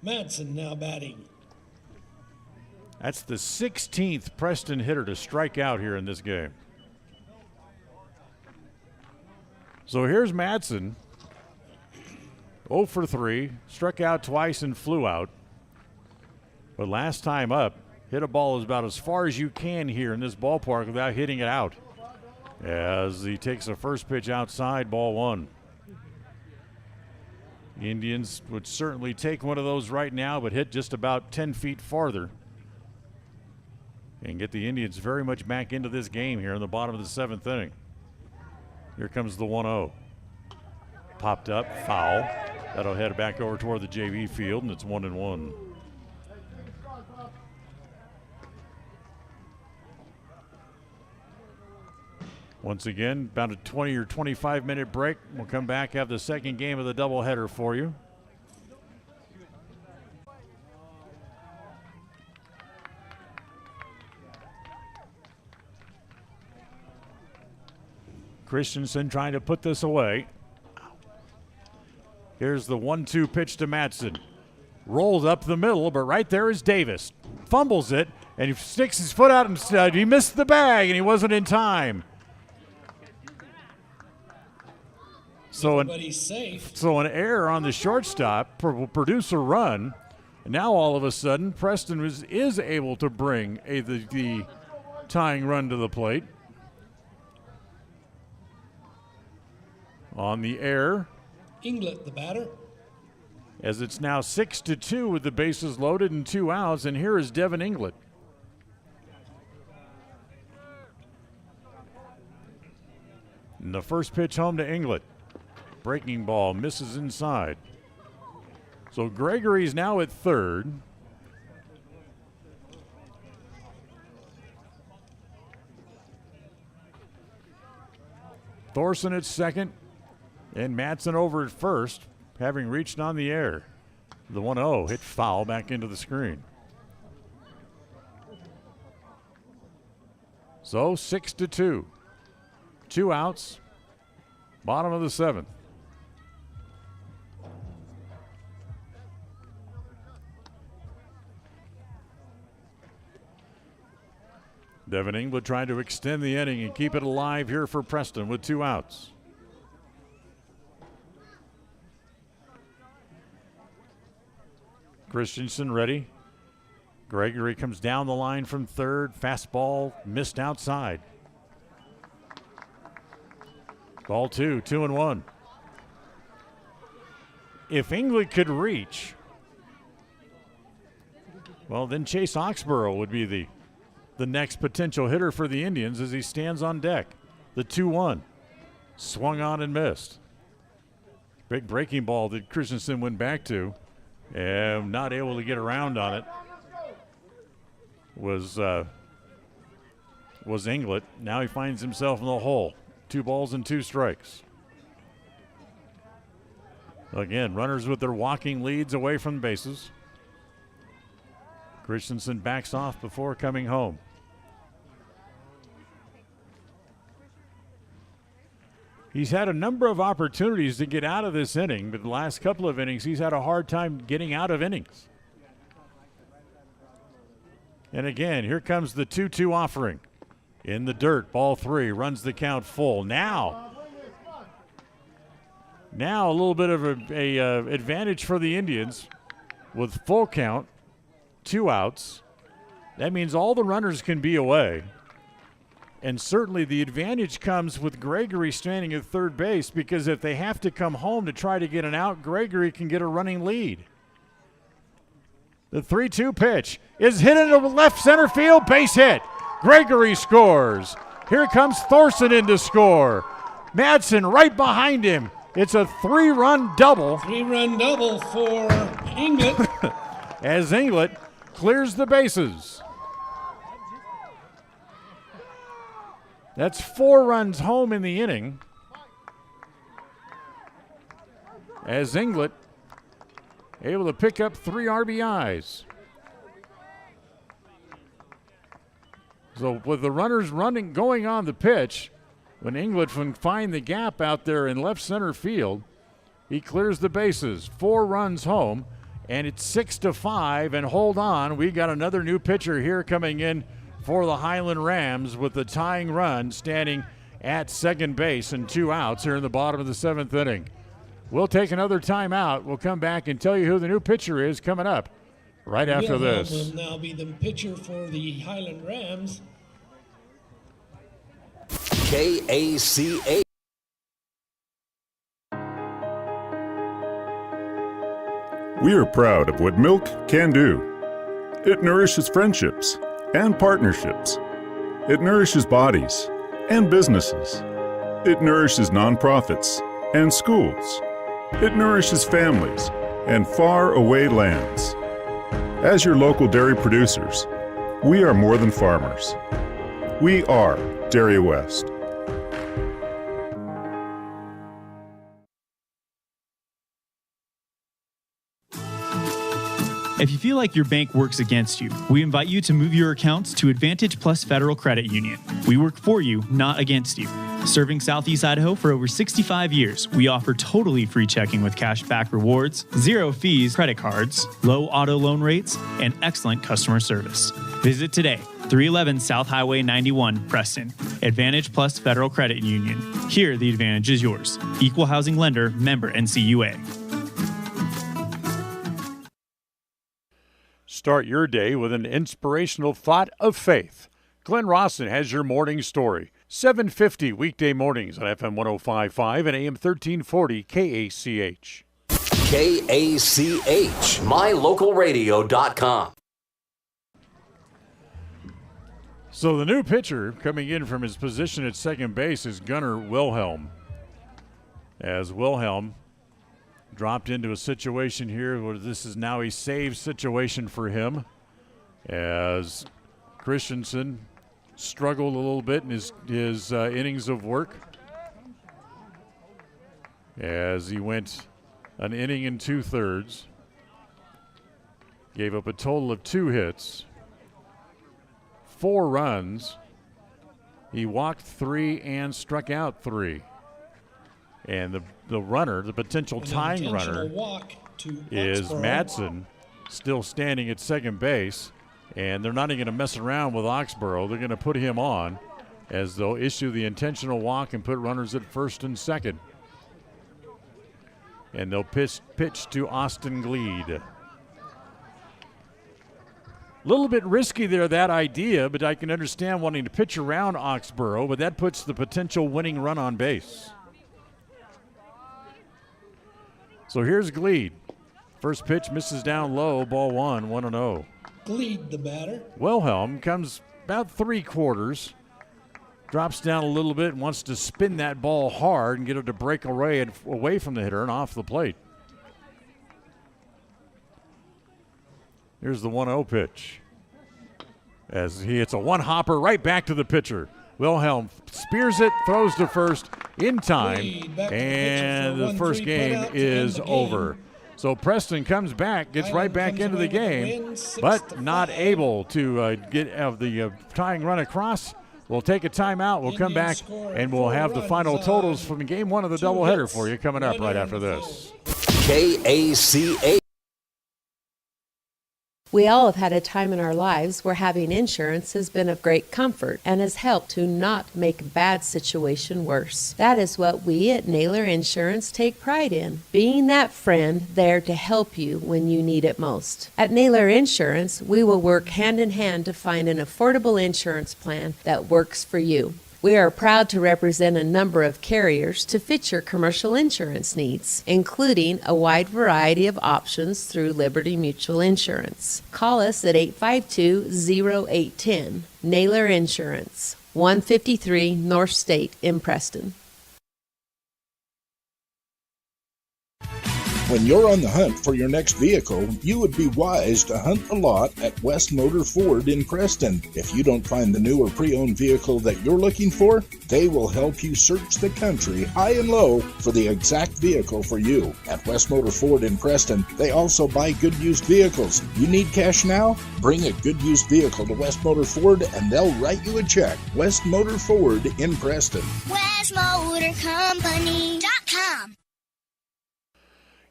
Madsen now batting. That's the 16th Preston hitter to strike out here in this game. So here's Madsen. 0 for 3, struck out twice and flew out. But last time up, hit a ball about as far as you can here in this ballpark without hitting it out. As he takes the first pitch outside, ball 1. The Indians would certainly take one of those right now, but hit just about 10 feet farther. And get the Indians very much back into this game here in the bottom of the 7th inning. Here comes the 1-0. Popped up, foul. That'll head back over toward the JV field, and it's 1-1. Once again, about a 20 or 25 minute break. We'll come back, have the second game of the doubleheader for you. Christensen trying to put this away. Here's the 1-2 pitch to Madsen. Rolls up the middle, but right there is Davis. Fumbles it, and he sticks his foot out instead. He missed the bag, and he wasn't in time. everybody's safe. So an error on the shortstop will produce a run. And now all of a sudden, Preston is able to bring the tying run to the plate. On the air. Inglet, the batter. As it's now 6-2 with the bases loaded and 2 outs, and here is Devin Inglet. And the first pitch home to Inglet. Breaking ball misses inside. So Gregory's now at third. Thorson at second, and Madsen over at first, having reached on the air. The 1-0 hit foul back into the screen. So 6-2. 2 outs, bottom of the 7th. Devin Inglet trying to extend the inning and keep it alive here for Preston with 2 outs. Christensen ready. Gregory comes down the line from third. Fastball missed outside. Ball 2, 2-1. If Inglet could reach, well, then Chase Oxborough would be the next potential hitter for the Indians as he stands on deck. The 2-1. Swung on and missed. Big breaking ball that Christensen went back to. And not able to get around on it was Inglet. Now he finds himself in the hole. 2 balls and 2 strikes. Again, runners with their walking leads away from the bases. Christensen backs off before coming home. He's had a number of opportunities to get out of this inning, but the last couple of innings, he's had a hard time getting out of innings. And again, here comes the 2-2 offering. In the dirt, ball 3, runs the count full. Now a little bit of a advantage for the Indians with full count, 2 outs. That means all the runners can be away. And certainly the advantage comes with Gregory standing at third base, because if they have to come home to try to get an out, Gregory can get a running lead. The 3-2 pitch is hit into left center field, base hit. Gregory scores. Here comes Thorson in to score. Madsen right behind him. It's a 3-run double. 3-run double for Inglet. As Inglet clears the bases. That's 4 runs home in the inning. As Inglet able to pick up 3 RBIs. So with the runners going on the pitch, when Inglet can find the gap out there in left center field, he clears the bases. 4 runs home, and it's 6-5. And hold on, we got another new pitcher here coming in for the Highland Rams with the tying run standing at second base and 2 outs here in the bottom of the 7th inning. We'll take another timeout. We'll come back and tell you who the new pitcher is coming up right after this. Will now be the pitcher for the Highland Rams. KACA. We are proud of what milk can do. It nourishes friendships and partnerships. It nourishes bodies and businesses. It nourishes nonprofits and schools. It nourishes families and far-away lands. As your local dairy producers, we are more than farmers. We are Dairy West. If you feel like your bank works against you, we invite you to move your accounts to Advantage Plus Federal Credit Union. We work for you, not against you. Serving Southeast Idaho for over 65 years, we offer totally free checking with cash back rewards, 0 fees credit cards, low auto loan rates, and excellent customer service. Visit today 311 South Highway 91, Preston. Advantage Plus Federal Credit Union. Here, the advantage is yours. Equal housing lender, member NCUA. Start your day with an inspirational thought of faith. Glenn Rawson has your morning story. 7:50 weekday mornings on FM 105.5 and AM 1340 KACH. KACH, mylocalradio.com. So the new pitcher coming in from his position at second base is Gunnar Wilhelm. As Wilhelm dropped into a situation here where this is now a save situation for him, as Christensen struggled a little bit in his innings of work, as he went an inning and 2/3, gave up a total of 2 hits, 4 runs. He walked 3 and struck out 3. And the runner, the potential tying runner, is Madsen, still standing at second base. And they're not even going to mess around with Oxborough. They're going to put him on, as they'll issue the intentional walk and put runners at first and second. And they'll pitch to Austin Gleed. A little bit risky there, that idea, but I can understand wanting to pitch around Oxborough, but that puts the potential winning run on base. So here's Gleed. First pitch misses down low, ball 1, 1-0. Gleed the batter. Wilhelm comes about 3/4, drops down a little bit and wants to spin that ball hard and get it to break away from the hitter and off the plate. Here's the 1-0 pitch, as he hits a one-hopper right back to the pitcher. Wilhelm spears it, throws to first in time, and the first game is over. So Preston comes back, gets right back into the game, but not able to get the tying run across. We'll take a timeout. We'll come back, and we'll have the final totals from game 1 of the doubleheader for you coming up right after this. KACH. We all have had a time in our lives where having insurance has been of great comfort and has helped to not make a bad situation worse. That is what we at Naylor Insurance take pride in, being that friend there to help you when you need it most. At Naylor Insurance, we will work hand in hand to find an affordable insurance plan that works for you. We are proud to represent a number of carriers to fit your commercial insurance needs, including a wide variety of options through Liberty Mutual Insurance. Call us at 852-0810. Naylor Insurance, 153 North State in Preston. When you're on the hunt for your next vehicle, you would be wise to hunt the lot at West Motor Ford in Preston. If you don't find the new or pre-owned vehicle that you're looking for, they will help you search the country high and low for the exact vehicle for you. At West Motor Ford in Preston, they also buy good used vehicles. You need cash now? Bring a good used vehicle to West Motor Ford and they'll write you a check. West Motor Ford in Preston. WestMotorCompany.com.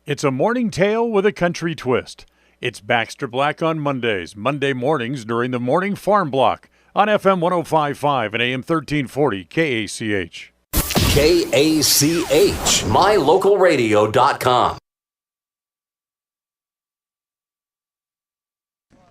It's a morning tale with a country twist. It's Baxter Black on Mondays, Monday mornings during the Morning Farm Block on FM 105.5 and AM 1340 KACH. KACH, mylocalradio.com.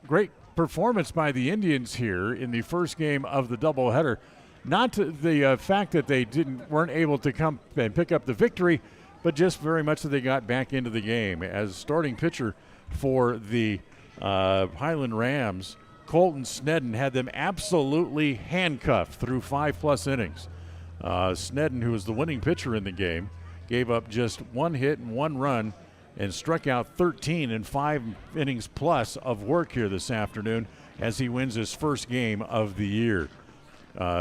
Great performance by the Indians here in the first game of the doubleheader. Not the fact that they weren't able to come and pick up the victory, but just very much that they got back into the game. As starting pitcher for the Highland Rams, Colton Snedden had them absolutely handcuffed through 5+ innings. Snedden, who was the winning pitcher in the game, gave up just 1 hit and 1 run and struck out 13 in 5 innings plus of work here this afternoon as he wins his first game of the year.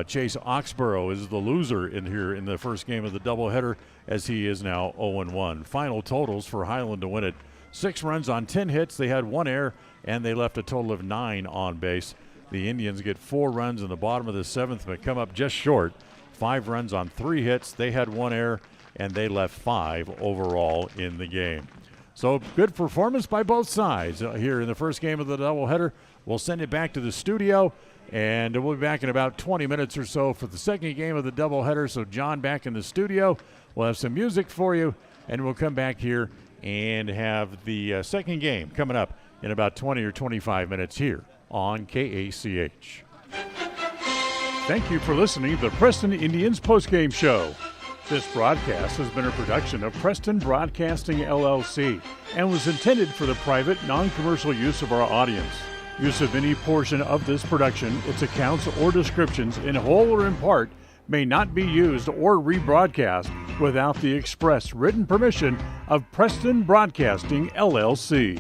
Chase Oxborough is the loser in the first game of the doubleheader, as he is now 0-1. Final totals for Highland to win it: 6 runs on 10 hits. They had 1 error, and they left a total of 9 on base. The Indians get 4 runs in the bottom of the 7th, but come up just short. 5 runs on 3 hits. They had 1 error, and they left 5 overall in the game. So good performance by both sides here in the first game of the doubleheader. We'll send it back to the studio And we'll be back in about 20 minutes or so for the second game of the doubleheader. So John back in the studio. We'll have some music for you, and we'll come back here and have the second game coming up in about 20 or 25 minutes here on KACH. Thank you for listening to the Preston Indians postgame show. This broadcast has been a production of Preston Broadcasting, LLC, and was intended for the private, non-commercial use of our audience. Use of any portion of this production, its accounts or descriptions, in whole or in part, may not be used or rebroadcast without the express written permission of Preston Broadcasting, LLC.